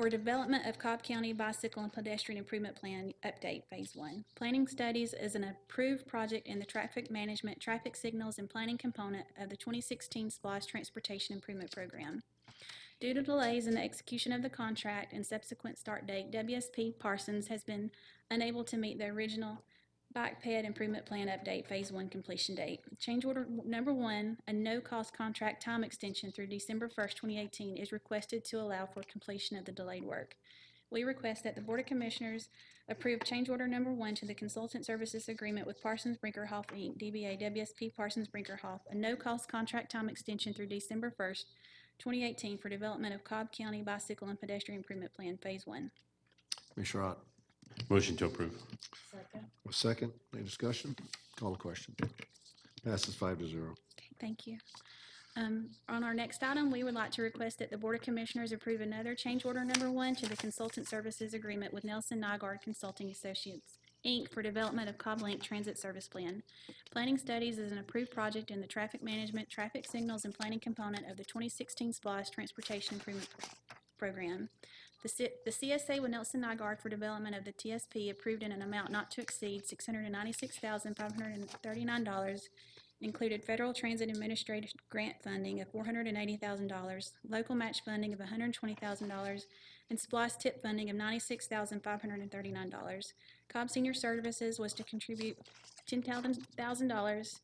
development of Cobb County Bicycle and Pedestrian Improvement Plan Update Phase 1. Planning studies is an approved project in the traffic management, traffic signals, and planning component of the 2016 SPLOST Transportation Improvement Program. Due to delays in the execution of the contract and subsequent start date, WSP Parsons has been unable to meet the original Bike Ped Improvement Plan Update Phase 1 completion date. Change order number 1, a no-cost contract time extension through December 1st, 2018, is requested to allow for completion of the delayed work. We request that the Board of Commissioners approve change order number 1 to the consultant services agreement with Parsons Brinkerhoff, Inc., DBA WSP Parsons Brinkerhoff, a no-cost contract time extension through December 1st, 2018 for development of Cobb County Bicycle and Pedestrian Improvement Plan Phase 1. Commissioner Ott. Motion to approve. A second, any discussion? Call the question. Passes 5-0. Thank you. On our next item, we would like to request that the Board of Commissioners approve another change order number 1 to the consultant services agreement with Nelson Nygaard Consulting Associates, Inc. for development of Cobb Link Transit Service Plan. Planning studies is an approved project in the traffic management, traffic signals, and planning component of the 2016 SPLOST Transportation Improvement Program. The CSA with Nelson Nygaard for development of the TSP approved in an amount not to exceed $696,539 included federal transit administrative grant funding of $480,000, local match funding of $120,000, and SPLOST tip funding of $96,539. Cobb Senior Services was to contribute $10,000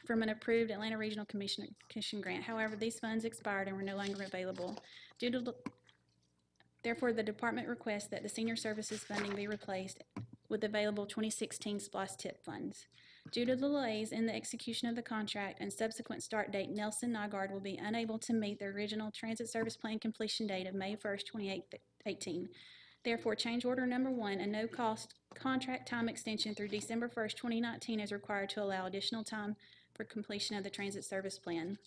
from an approved Atlanta Regional Commission grant. However, these funds expired and were no longer available. Therefore, the department requests that the senior services funding be replaced with available 2016 SPLOST tip funds. Due to delays in the execution of the contract and subsequent start date, Nelson Nygaard will be unable to meet the original transit service plan completion date of May 1st, 2018. Therefore, change order number 1, a no-cost contract time extension through December 1st, 2019 is required to allow additional time for completion of the transit service plan.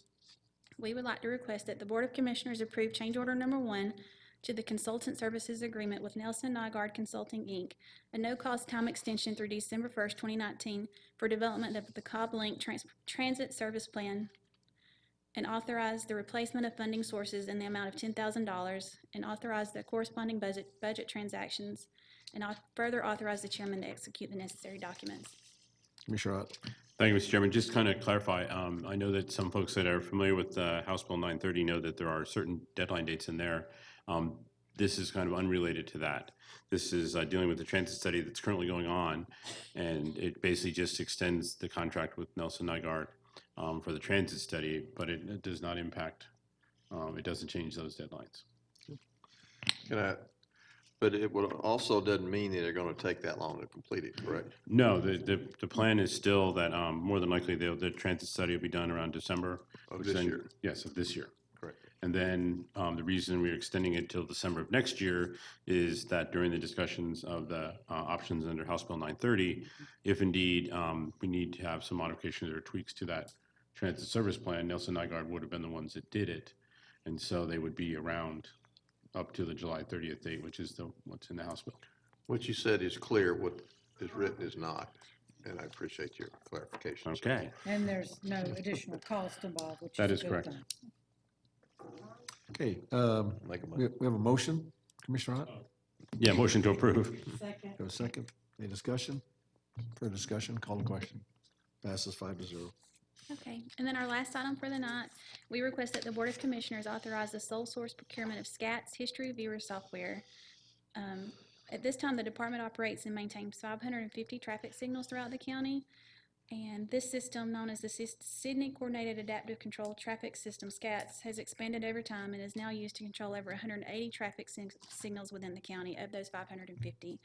We would like to request that the Board of Commissioners approve change order number 1 to the consultant services agreement with Nelson Nygaard Consulting, Inc., a no-cost time extension through December 1st, 2019 for development of the Cobb Link Transit Service Plan, and authorize the replacement of funding sources in the amount of $10,000, and authorize the corresponding budget transactions, and further authorize the chairman to execute the necessary documents. Commissioner Ott. Thank you, Mr. Chairman. Just kind of clarify, I know that some folks that are familiar with House Bill 930 know that there are certain deadline dates in there. This is kind of unrelated to that. This is dealing with the transit study that's currently going on, and it basically just extends the contract with Nelson Nygaard for the transit study, but it does not impact, it doesn't change those deadlines. But it would also doesn't mean that they're going to take that long to complete it, correct? No, the plan is still that more than likely the transit study will be done around December. Of this year? Yes, of this year. Correct. And then the reason we're extending it till December of next year is that during the discussions of the options under House Bill 930, if indeed we need to have some modifications or tweaks to that transit service plan, Nelson Nygaard would have been the ones that did it. And so they would be around up to the July 30th date, which is what's in the House bill. What you said is clear, what is written is not, and I appreciate your clarification. Okay. And there's no additional cost involved, which is That a is good correct. thing. Okay, Make a we have a motion, Commissioner Ott? Yeah, motion to approve. Second. Have a second? Any discussion? Further discussion? Call the question. Passes 5-0. Okay, and then our last item for the night, we request that the Board of Commissioners authorize the sole source procurement of SCATS History Viewer software. At this time, the department operates and maintains 550 traffic signals throughout the county. And this system, known as the Sydney Coordinated Adaptive Control Traffic System, SCATS, has expanded over time and is now used to control over 180 traffic signals within the county of those 550.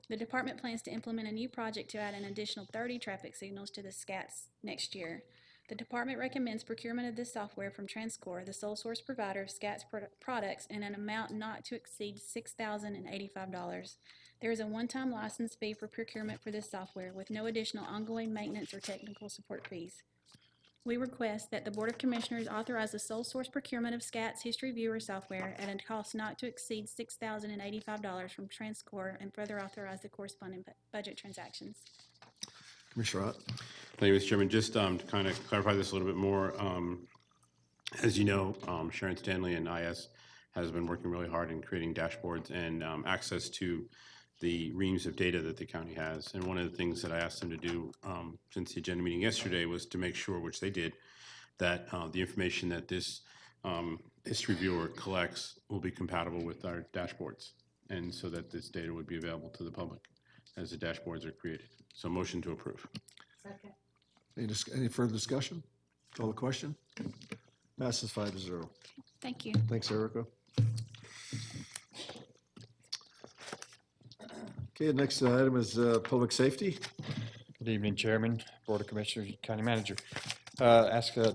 The department plans to implement a new project to add an additional 30 traffic signals to the SCATS next year. The department recommends procurement of this software from Transcore, the sole source provider of SCATS products, in an amount not to exceed $6,085. There is a one-time license fee for procurement for this software with no additional ongoing maintenance or technical support fees. we request that the Board of Commissioners authorize the sole source procurement of SCAT's history viewer software at a cost not to exceed $6,085 from TransCore and further authorize the corresponding budget transactions. Commissioner Ott? Thank you, Mr. Chairman. Just to kind of clarify this a little bit more, as you know, Sharon Stanley and IS has been working really hard in creating dashboards and access to the reams of data that the county has. And one of the things that I asked them to do since the agenda meeting yesterday was to make sure, which they did, that the information that this history viewer collects will be compatible with our dashboards, and so that this data would be available to the public as the dashboards are created. So motion to approve. Second. Any further discussion? Call the question? Passes 5-0. Thank you. Thanks, Erica. Okay, the next item is public safety. Good evening, Chairman, Board of Commissioners, County Manager. Ask here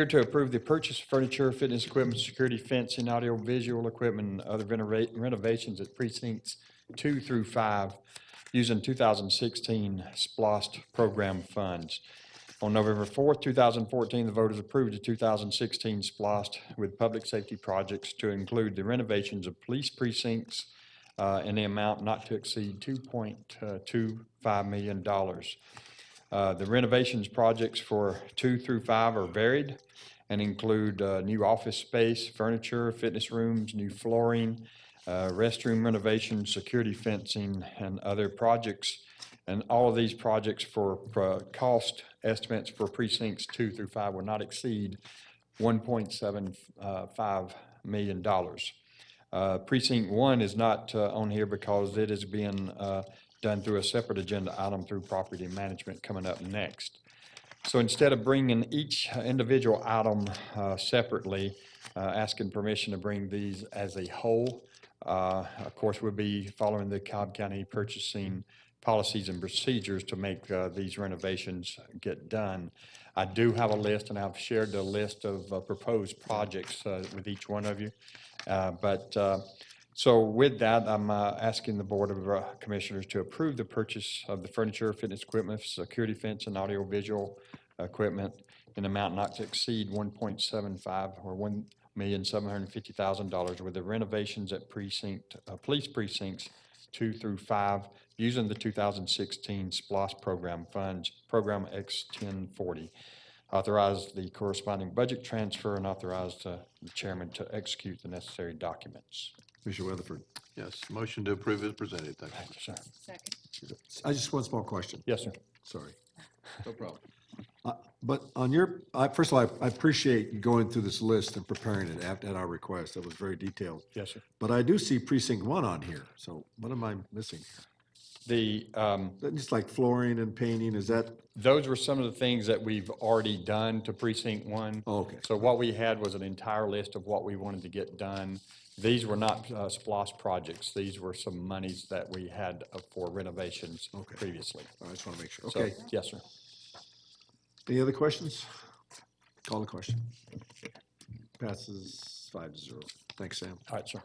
to approve the purchase of furniture, fitness equipment, security fencing, audio visual equipment, and other renovations at precincts 2 through 5 using 2016 SPLOST program funds. On November 4th, 2014, the voters approved the 2016 SPLOST with public safety projects to include the renovations of police precincts in the amount not to exceed $2.25 million. The renovations projects for 2 through 5 are varied and include new office space, furniture, fitness rooms, new flooring, restroom renovations, security fencing, and other projects. And all of these projects for cost estimates for precincts 2 through 5 will not exceed $1.75 million. Precinct 1 is not on here because it is being done through a separate agenda item through property management coming up next. So instead of bringing each individual item separately, asking permission to bring these as a whole, of course, we'll be following the Cobb County purchasing policies and procedures to make these renovations get done. I do have a list, and I've shared the list of proposed projects with each one of you. So with that, I'm asking the Board of Commissioners to approve the purchase of the furniture, fitness equipment, security fence, and audiovisual equipment in amount not to exceed $1.75 or $1,750,000 with the renovations at police precincts 2 through 5 using the 2016 SPLOST program funds, Program X1040. Authorize the corresponding budget transfer and authorize the chairman to execute the necessary documents. Commissioner Weatherford. Yes, motion to approve is presented. Thank you. Thank you, sir. Second. I just one small question. Yes, sir. Sorry. No problem. But on your, first of all, I appreciate you going through this list and preparing it at our request. That was very detailed. Yes, sir. But I do see precinct 1 on here. So what am I missing? Just like flooring and painting, is that? Those were some of the things that we've already done to precinct 1. Oh, okay. So what we had was an entire list of what we wanted to get done. These were not SPLOST projects. These were some monies that we had for renovations previously. I just want to make sure. So, Okay. yes, sir. Any other questions? Call the question. Passes 5-0. Thanks, Sam. All right, sir.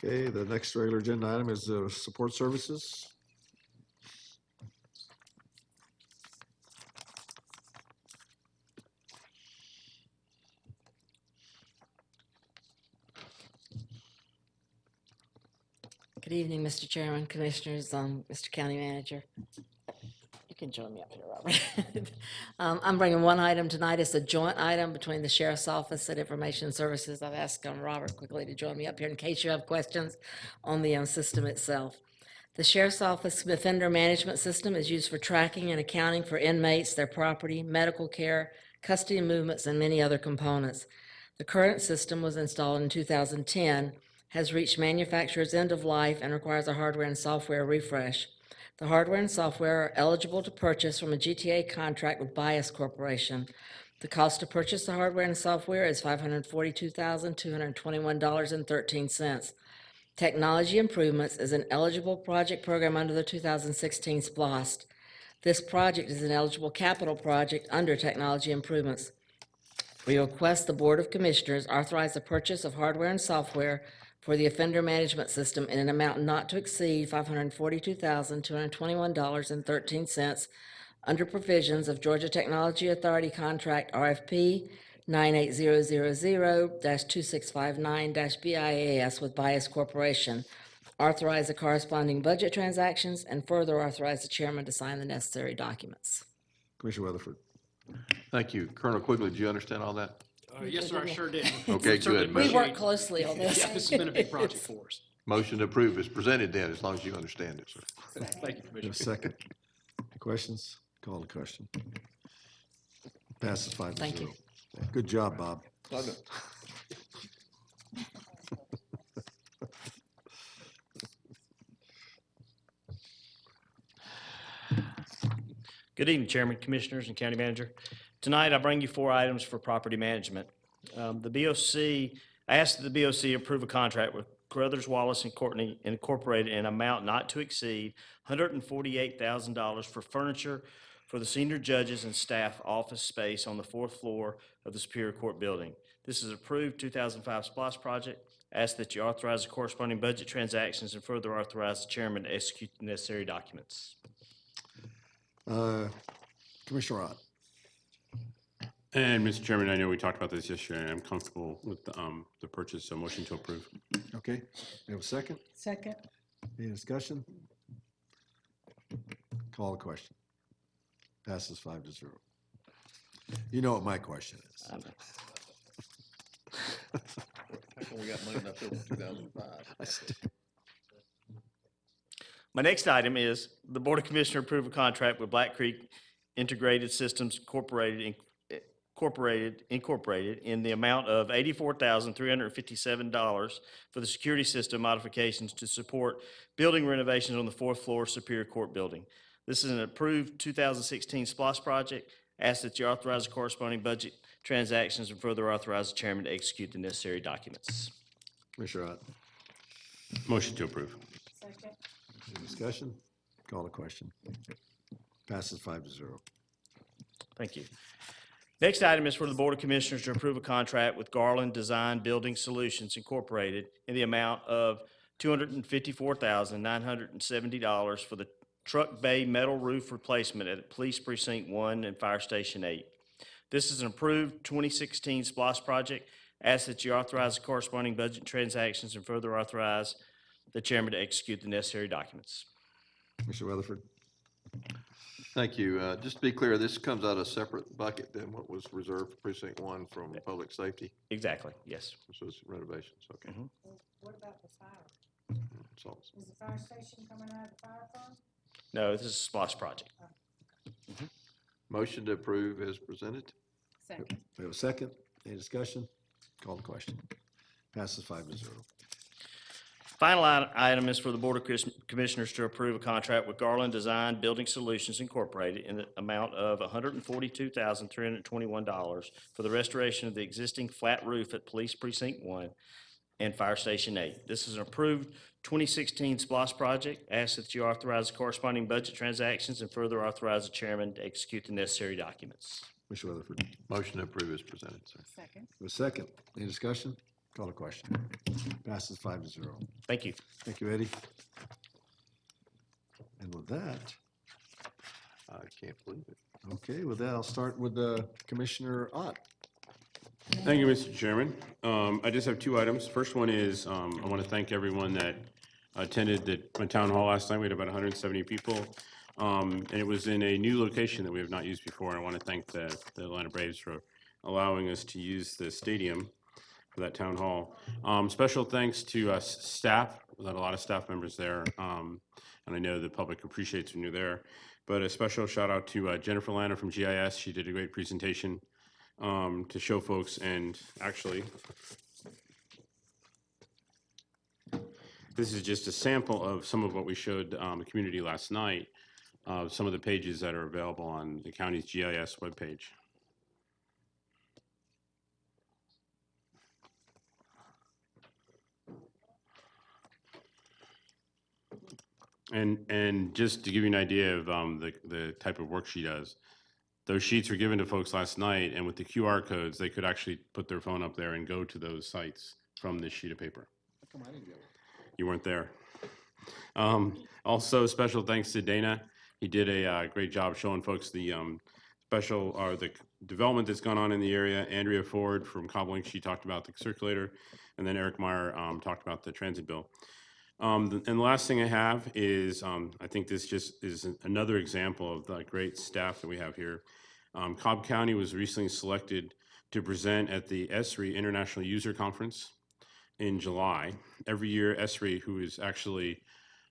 Okay, the next regular agenda item is support services. Good evening, Mr. Chairman, Commissioners, Mr. County Manager. You can join me up here, Robert. I'm bringing one item tonight. It's a joint item between the Sheriff's Office and Information Services. I've asked Robert quickly to join me up here in case you have questions on the system itself. The Sheriff's Office Offender Management System is used for tracking and accounting for inmates, their property, medical care, custody movements, and many other components. The current system was installed in 2010, has reached manufacturer's end of life, and requires a hardware and software refresh. The hardware and software are eligible to purchase from a GTA contract with Bias Corporation. The cost to purchase the hardware and software is $542,221.13. Technology Improvements is an eligible project program under the 2016 SPLOST. This project is an eligible capital project under Technology Improvements. We request the Board of Commissioners authorize the purchase of hardware and software for the offender management system in an amount not to exceed $542,221.13 under provisions of Georgia Technology Authority Contract RFP 98000-2659-BIAS with Bias Corporation. Authorize the corresponding budget transactions and further authorize the chairman to sign the necessary documents. Commissioner Weatherford. Thank you. Colonel Quigley, did you understand all that? Yes, sir, I sure did. Okay, Certainly good. We appreciate- work closely on this. Yeah, this has been a big project for us. Motion to approve is presented then, as long as you understand it, sir. Thank you, We have a Commissioner. second. Questions? Call the question. Passes 5-0. Thank you. Good job, Bob. Good evening, Chairman, Commissioners, and County Manager. Tonight, I bring you 4 items for property management. I asked that the BOC approve a contract with Crothers, Wallace and Courtney Incorporated in an amount not to exceed $148,000 for furniture for the senior judges and staff office space on the 4th floor of the Superior Court building. This is approved 2005 SPOS project. I ask that you authorize the corresponding budget transactions and further authorize the chairman to execute the necessary documents. Commissioner Ott. And Mr. Chairman, I know we talked about this yesterday, and I'm comfortable with the purchase, so motion to approve. Okay, we have a second? Second. Any discussion? Call the question. Passes 5-0. You know what my question is. We got money left over from 2005. My next item is the Board of Commissioners approve a contract with Black Creek Integrated Systems Incorporated in the amount of $84,357 for the security system modifications to support building renovations on the 4th floor Superior Court building. This is an approved 2016 SPOS project. Ask that you authorize the corresponding budget transactions and further authorize the chairman to execute the necessary documents. Commissioner Ott. Motion to approve. Second. Any discussion? Call the question. Passes 5-0. Thank you. Next item is for the Board of Commissioners to approve a contract with Garland Design Building Solutions Incorporated in the amount of $254,970 for the truck bay metal roof replacement at Police Precinct 1 and Fire Station 8. This is an approved 2016 SPOS project. Ask that you authorize the corresponding budget transactions and further authorize the chairman to execute the necessary documents. Commissioner Weatherford. Thank you. Just to be clear, this comes out of a separate bucket than what was reserved for Precinct 1 from Public Safety? Exactly, yes. This was renovations, okay. What about the fire? That's all. Is the fire station coming out of the fire fund? No, this is a SPOS project. Motion to approve as presented? Second. We have a second. Any discussion? Call the question. Passes 5-0. Final item is for the Board of Commissioners to approve a contract with Garland Design Building Solutions Incorporated in the amount of $142,321 for the restoration of the existing flat roof at Police Precinct 1 and Fire Station 8. This is an approved 2016 SPOS project. Ask that you authorize the corresponding budget transactions and further authorize the chairman to execute the necessary documents. Commissioner Weatherford. Motion to approve as presented, sir. Second. We have a second. Any discussion? Call the question. Passes 5-0. Thank you. Thank you, Eddie. And with that, I can't believe it. okay, with that, I'll start with Commissioner Ott. Thank you, Mr. Chairman. I just have 2 items. First one is, I want to thank everyone that attended the town hall last night. We had about 170 people. And it was in a new location that we have not used before. And I want to thank the Atlanta Braves for allowing us to use the stadium for that town hall. Special thanks to staff. We had a lot of staff members there. And I know the public appreciates when you're there. But a special shout out to Jennifer Lana from GIS. She did a great presentation to show folks, and actually, this is just a sample of some of what we showed the community last night, some of the pages that are available on the county's GIS webpage. And just to give you an idea of the type of work she does, those sheets were given to folks last night, and with the QR codes, they could actually put their phone up there and go to those sites from this sheet of paper. How come I didn't get it? You weren't there. Also, special thanks to Dana He did a great job showing folks the the development that's gone on in the area. Andrea Ford from CobbLink, she talked about the circulator, and then Eric Meyer talked about the transit bill. And the last thing I have is, I think this just is another example of the great staff that we have here. Cobb County was recently selected to present at the ESRI International User Conference in July. Every year, ESRI, who is actually,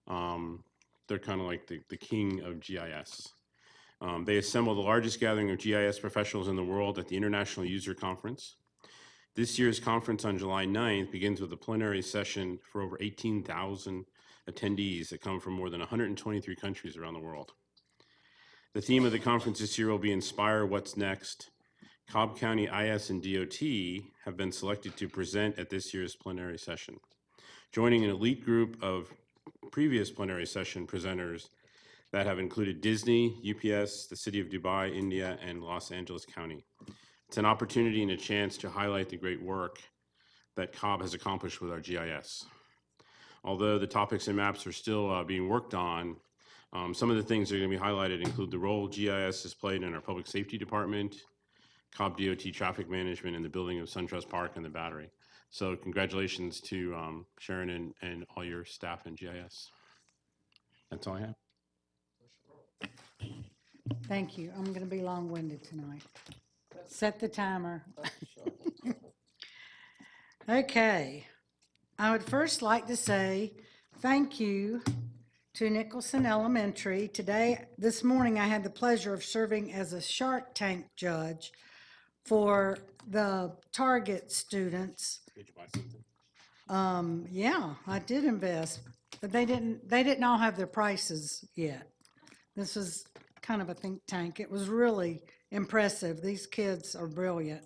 they're kind of like the king of GIS. They assemble the largest gathering of GIS professionals in the world at the International User Conference. This year's conference on July 9th begins with a plenary session for over 18,000 attendees that come from more than 123 countries around the world. The theme of the conference this year will be Inspire What's Next. Cobb County IS and DOT have been selected to present at this year's plenary session, joining an elite group of previous plenary session presenters that have included Disney, UPS, the City of Dubai, India, and Los Angeles County. It's an opportunity and a chance to highlight the great work that Cobb has accomplished with our GIS. Although the topics and maps are still being worked on, some of the things that are going to be highlighted include the role GIS has played in our public safety department, Cobb DOT traffic management, and the building of SunTrust Park and the Battery. So congratulations to Sharon and all your staff in GIS. That's all I have. Thank you. I'm going to be long-winded tonight. Set the timer. Okay. I would first like to say thank you to Nicholson Elementary. This morning, I had the pleasure of serving as a Shark Tank judge for the Target students. Did you buy something? Yeah, I did invest, but they didn't all have their prices yet. This was kind of a think tank. It was really impressive. These kids are brilliant.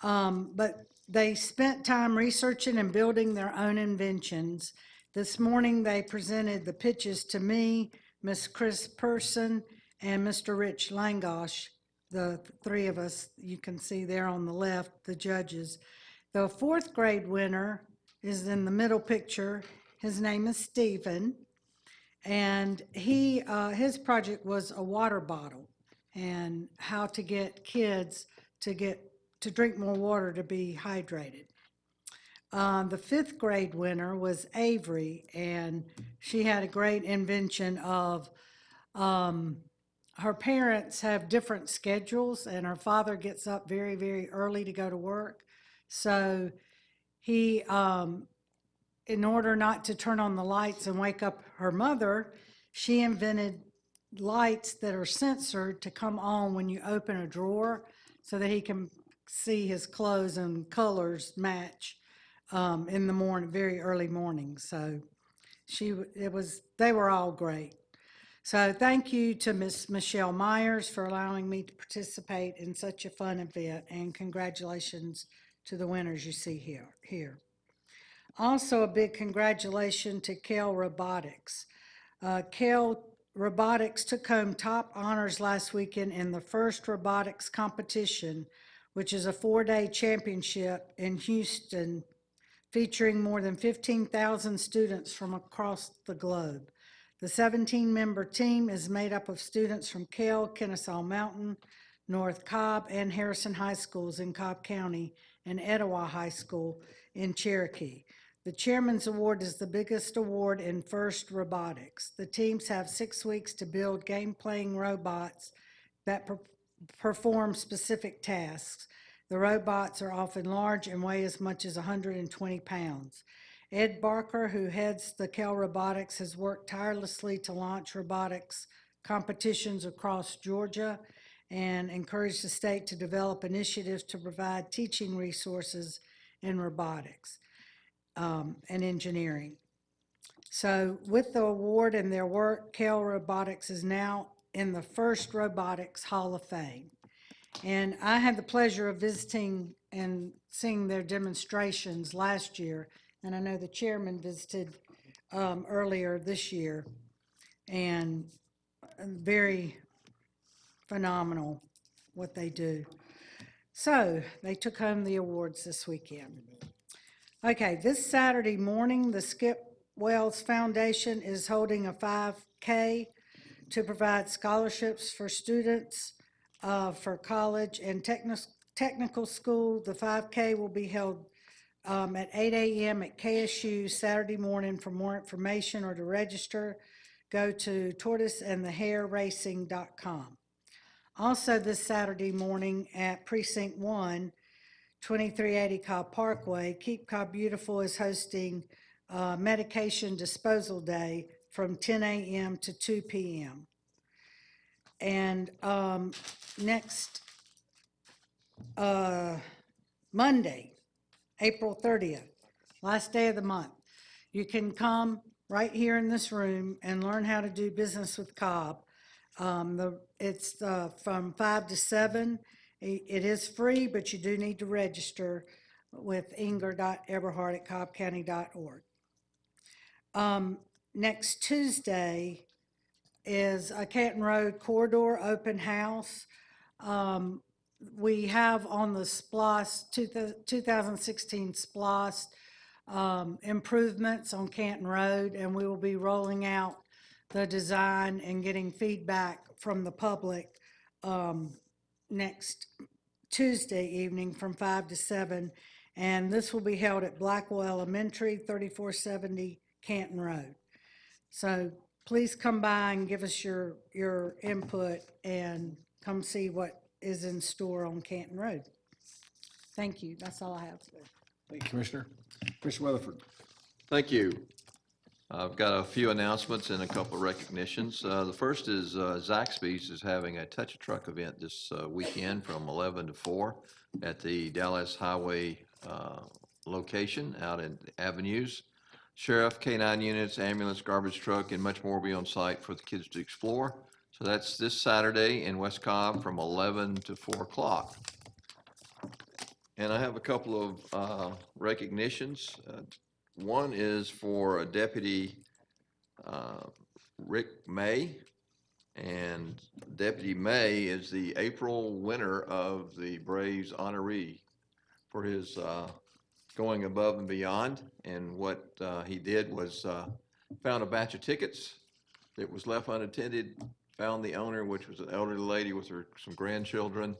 But they spent time researching and building their own inventions. This morning, they presented the pitches to me, Miss Chris Person, and Mr. Rich Langosh, the three of us. You can see there on the left, the judges. The fourth grade winner is in the middle picture. His name is Stephen, and his project was a water bottle and how to get kids to drink more water to be hydrated. The fifth grade winner was Avery, and she had a great invention of, her parents have different schedules, and her father gets up very, very early to go to work. So he, in order not to turn on the lights and wake up her mother, she invented lights that are censored to come on when you open a drawer so that he can see his clothes and colors match in the morning, very early morning. So they were all great. So thank you to Miss Michelle Myers for allowing me to participate in such a fun event, and congratulations to the winners you see here. Also, a big congratulations to Kell Robotics. Kell Robotics took home top honors last weekend in the first robotics competition, which is a 4-day championship in Houston, featuring more than 15,000 students from across the globe. The 17-member team is made up of students from Kell, Kennesaw Mountain, North Cobb, and Harrison High Schools in Cobb County, and Etowah High School in Cherokee. The Chairman's Award is the biggest award in FIRST Robotics. The teams have 6 weeks to build game-playing robots that perform specific tasks. The robots are often large and weigh as much as 120 pounds. Ed Barker, who heads the Kell Robotics, has worked tirelessly to launch robotics competitions across Georgia and encouraged the state to develop initiatives to provide teaching resources in robotics and engineering. So with the award and their work, Kell Robotics is now in the FIRST Robotics Hall of Fame. And I had the pleasure of visiting and seeing their demonstrations last year, and I know the chairman visited earlier this year, and very phenomenal what they do. So they took home the awards this weekend. Okay, this Saturday morning, the Skip Wells Foundation is holding a 5K to provide scholarships for students for college and technical school. The 5K will be held at 8 a.m. at KSU Saturday morning. For more information or to register, go to tortoiseandthehareracing.com. Also this Saturday morning at Precinct 1, 2380 Cobb Parkway, Keep Cobb Beautiful is hosting Medication Disposal Day from 10 a.m. to 2 p.m. And next Monday, April 30th, last day of the month, you can come right here in this room and learn how to do business with Cobb. It's from 5 to 7. It is free, but you do need to register with inger.eberhard@cobbcounty.org. Next Tuesday is a Canton Road Corridor Open House. We have on the SPLOST, 2016 SPLOST, improvements on Canton Road, and we will be rolling out the design and getting feedback from the public next Tuesday evening from 5 to 7. And this will be held at Blackwell Elementary, 3470 Canton Road. So please come by and give us your input and come see what is in store on Canton Road. Thank you. That's all I have today. Thank you, Commissioner. Commissioner Weatherford. Thank you. I've got a few announcements and a couple of recognitions. The first is Zaxby's is having a Touch a Truck event this weekend from 11 to 4 at the Dallas Highway location out in Avenues. Sheriff, K-9 units, ambulance, garbage truck, and much more will be on site for the kids to explore. So that's this Saturday in West Cobb from 11 to 4 o'clock. And I have a couple of recognitions. One is for Deputy Rick May, and Deputy May is the April winner of the Braves honoree for his going above and beyond. And what he did was found a batch of tickets that was left unattended, found the owner, which was an elderly lady with some grandchildren.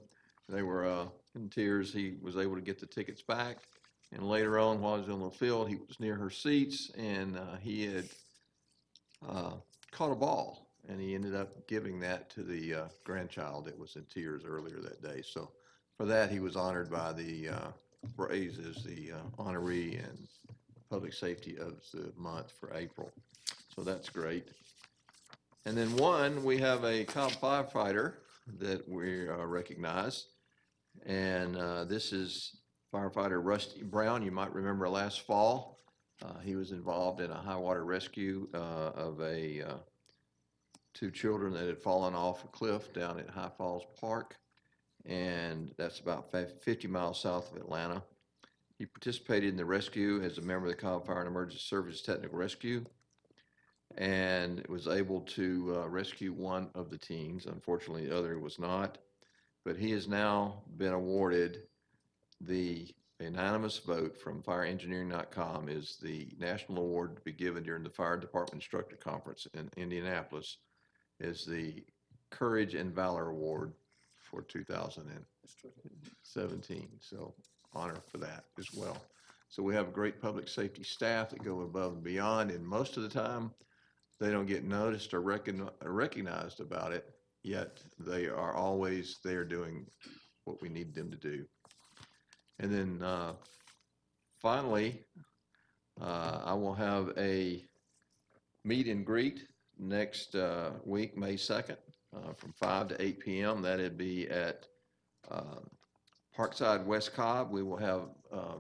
They were in tears. He was able to get the tickets back. And later on, while he was on the field, he was near her seats, and he had caught a ball, and he ended up giving that to the grandchild that was in tears earlier that day. So for that, he was honored by the Braves as the honoree and public safety of the month for April. So that's great. And then we have a Cobb firefighter that we recognize, and this is firefighter Rusty Brown. You might remember last fall, he was involved in a high water rescue of two children that had fallen off a cliff down at High Falls Park, and that's about 50 miles south of Atlanta. He participated in the rescue as a member of the Cobb Fire and Emergency Services Technical Rescue, and was able to rescue one of the teens. Unfortunately, the other was not, but he has now been awarded the unanimous vote from FireEngineering.com is the national award to be given during the Fire Department Instructor Conference in Indianapolis, is the Courage and Valor Award for 2017. So honor for that as well. So we have a great public safety staff that go above and beyond, and most of the time they don't get noticed or recognized about it, yet they are always there doing what we need them to do. And then finally, I will have a meet and greet next week, May 2nd, from 5 to 8 p.m. That'd be at Parkside West Cobb. We will have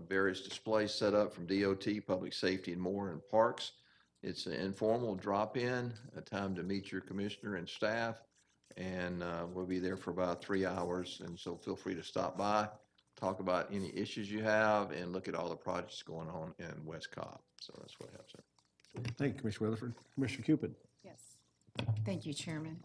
various displays set up from DOT, public safety, and more in parks. It's an informal drop-in, a time to meet your commissioner and staff, and we'll be there for about 3 hours. And so feel free to stop by, talk about any issues you have, and look at all the projects going on in West Cobb. So that's what I have, sir. Thank you, Commissioner Weatherford. Commissioner Cupid. Yes. Thank you, Chairman.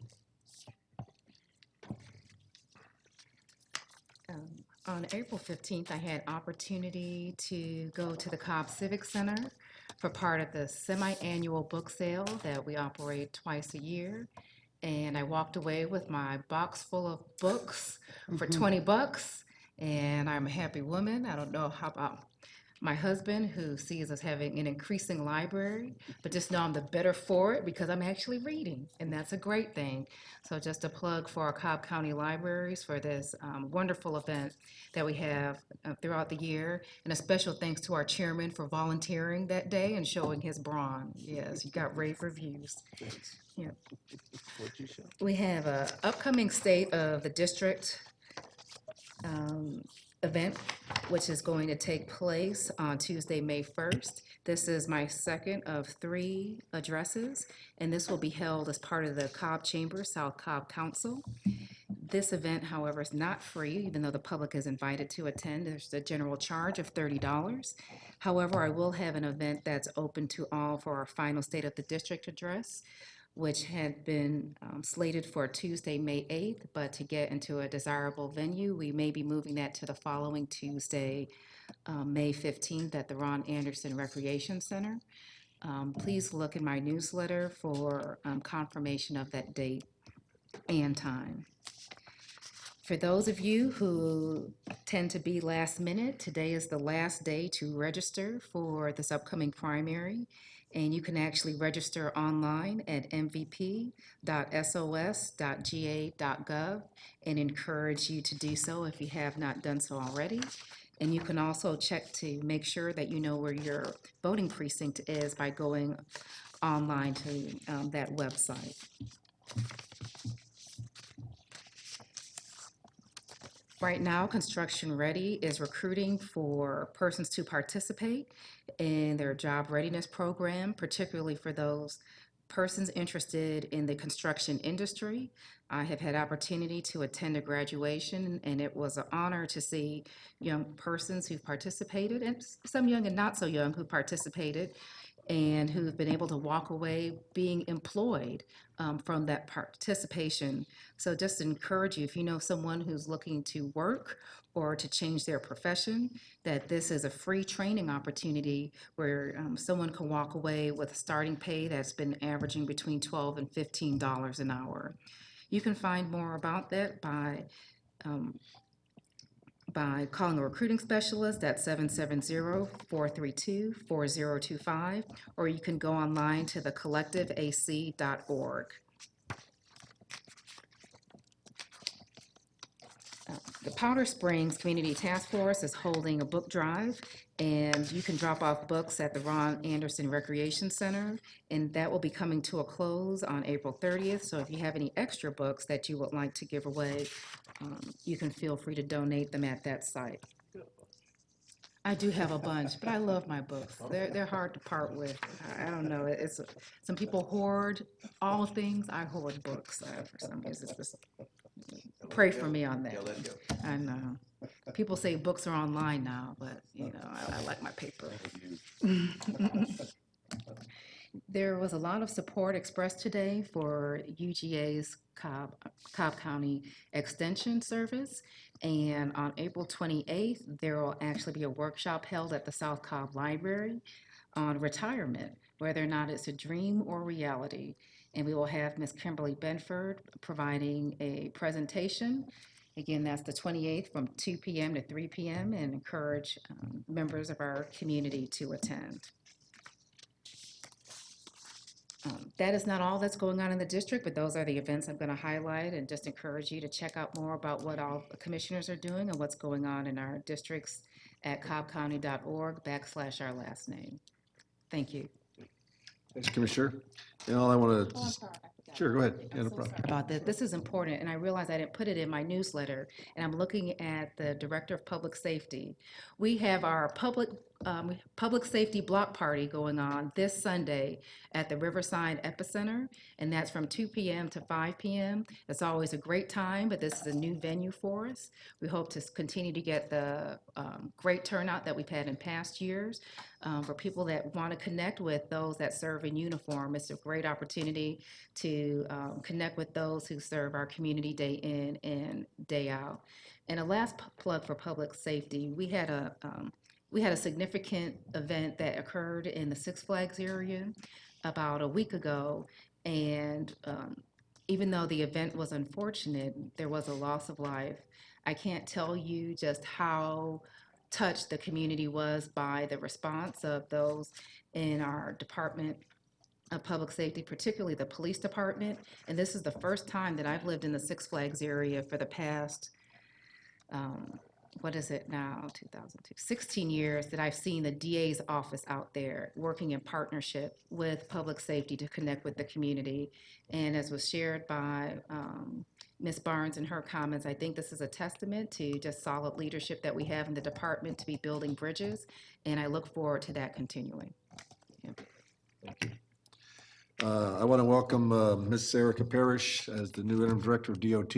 On April 15th, I had opportunity to go to the Cobb Civic Center for part of the semi-annual book sale that we operate twice a year. and I walked away with my box full of books for $20, and I'm a happy woman. I don't know how about my husband, who sees us having an increasing library, but just know I'm the better for it because I'm actually reading, and that's a great thing. So just a plug for our Cobb County Libraries for this wonderful event that we have throughout the year, and a special thanks to our chairman for volunteering that day and showing his brawn. Yes, you got rave reviews. Yeah. We have a upcoming State of the District event, which is going to take place on Tuesday, May 1st. This is my second of 3 addresses, and this will be held as part of the Cobb Chamber South Cobb Council. This event, however, is not free, even though the public is invited to attend. There's a general charge of $30. However, I will have an event that's open to all for our final State of the District address, which had been slated for Tuesday, May 8th, but to get into a desirable venue, we may be moving that to the following Tuesday, May 15th at the Ron Anderson Recreation Center. Please look in my newsletter for confirmation of that date and time. For those of you who tend to be last minute, today is the last day to register for this upcoming primary. And you can actually register online at mvp.sos.ga.gov and encourage you to do so if you have not done so already. And you can also check to make sure that you know where your voting precinct is by going online to that website. Right now, Construction Ready is recruiting for persons to participate in their job readiness program, particularly for those persons interested in the construction industry. I have had opportunity to attend a graduation, and it was an honor to see young persons who participated, and some young and not so young who participated, and who've been able to walk away being employed from that participation. So just to encourage you, if you know someone who's looking to work or to change their profession, that this is a free training opportunity where someone can walk away with a starting pay that's been averaging between $12 and $15 an hour. You can find more about that by calling a recruiting specialist at 770-432-4025, or you can go online to thecollectiveac.org. The Powder Springs Community Task Force is holding a book drive, and you can drop off books at the Ron Anderson Recreation Center, and that will be coming to a close on April 30th. So if you have any extra books that you would like to give away, you can feel free to donate them at that site. I do have a bunch, but I love my books. They're hard to part with. I don't know. It's some people hoard all things. I hoard books for some reason. Pray for me on that. I know. People say books are online now, but you know, I like my paper. There was a lot of support expressed today for UGA's Cobb County Extension Service. And on April 28th, there will actually be a workshop held at the South Cobb Library on retirement, whether or not it's a dream or reality. And we will have Ms. Kimberly Benford providing a presentation. Again, that's the 28th from 2 p.m. to 3 p.m. and encourage members of our community to attend. That is not all that's going on in the district, but those are the events I'm going to highlight, and just encourage you to check out more about what all the commissioners are doing and what's going on in our districts at cobbcounty.org/our last name. Thank you. Thanks, Commissioner. And all I want to, sure, go ahead. Yeah, no problem. About that. This is important, and I realize I didn't put it in my newsletter, and I'm looking at the Director of Public Safety. We have our public safety block party going on this Sunday at the Riverside Epicenter, and that's from 2 p.m. to 5 p.m. It's always a great time, but this is a new venue for us. We hope to continue to get the great turnout that we've had in past years. For people that want to connect with those that serve in uniform, it's a great opportunity to connect with those who serve our community day in and day out. And a last plug for public safety, we had a significant event that occurred in the Six Flags area about a week ago, and even though the event was unfortunate, there was a loss of life. I can't tell you just how touched the community was by the response of those in our Department of Public Safety, particularly the police department. And this is the first time that I've lived in the Six Flags area for the past, what is it now, 2002, 16 years that I've seen the DA's office out there working in partnership with public safety to connect with the community. And as was shared by Ms. Barnes in her comments, I think this is a testament to just solid leadership that we have in the department to be building bridges, and I look forward to that continuing. I want to welcome Ms. Erica Parrish as the new interim director of DOT.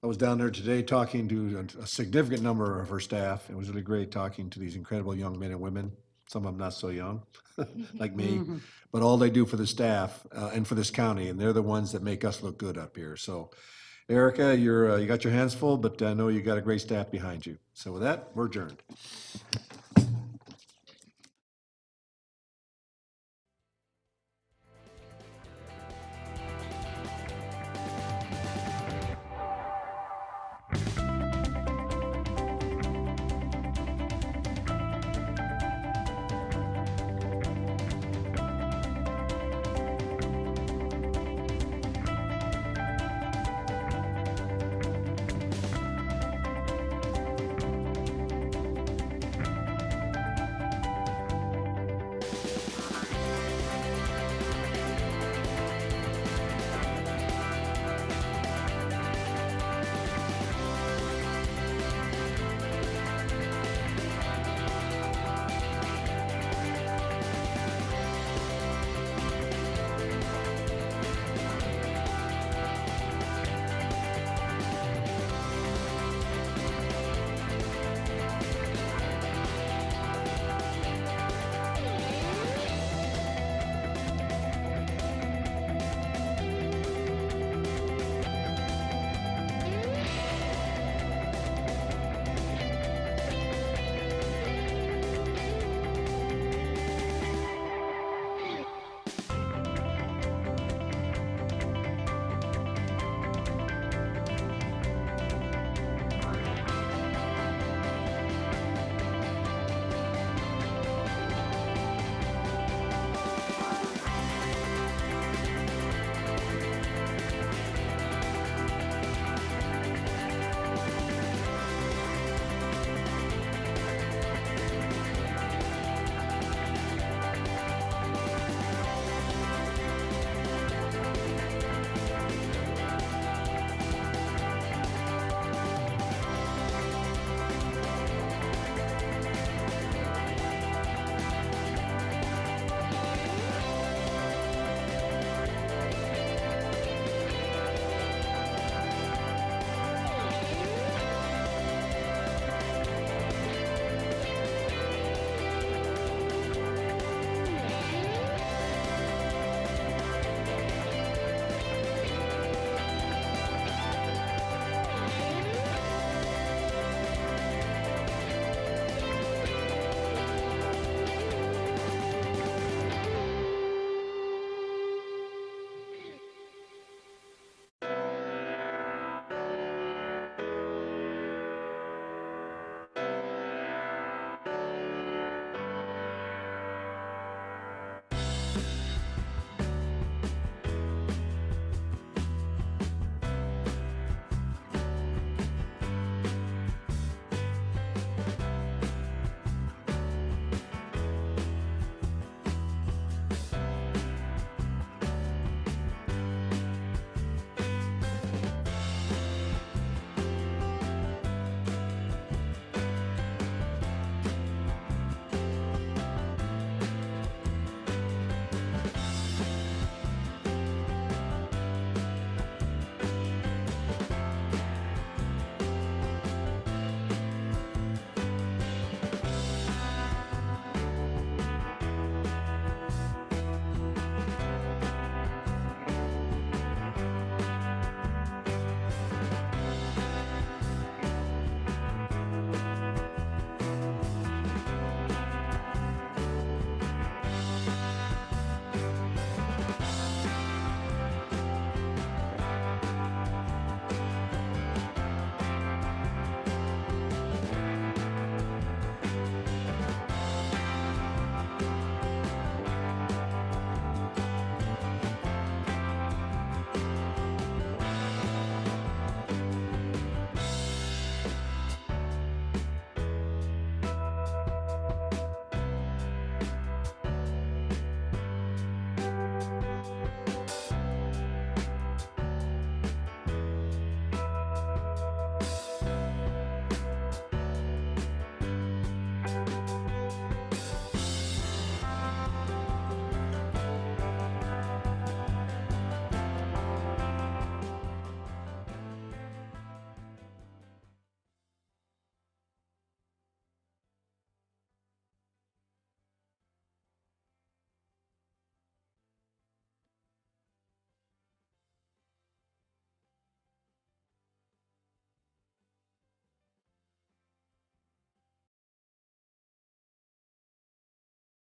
I was down there today talking to a significant number of her staff. It was really great talking to these incredible young men and women, some of them not so young, like me, but all they do for the staff and for this county, and they're the ones that make us look good up here. So Erica, you got your hands full, but I know you got a great staff behind you. So with that, we're adjourned.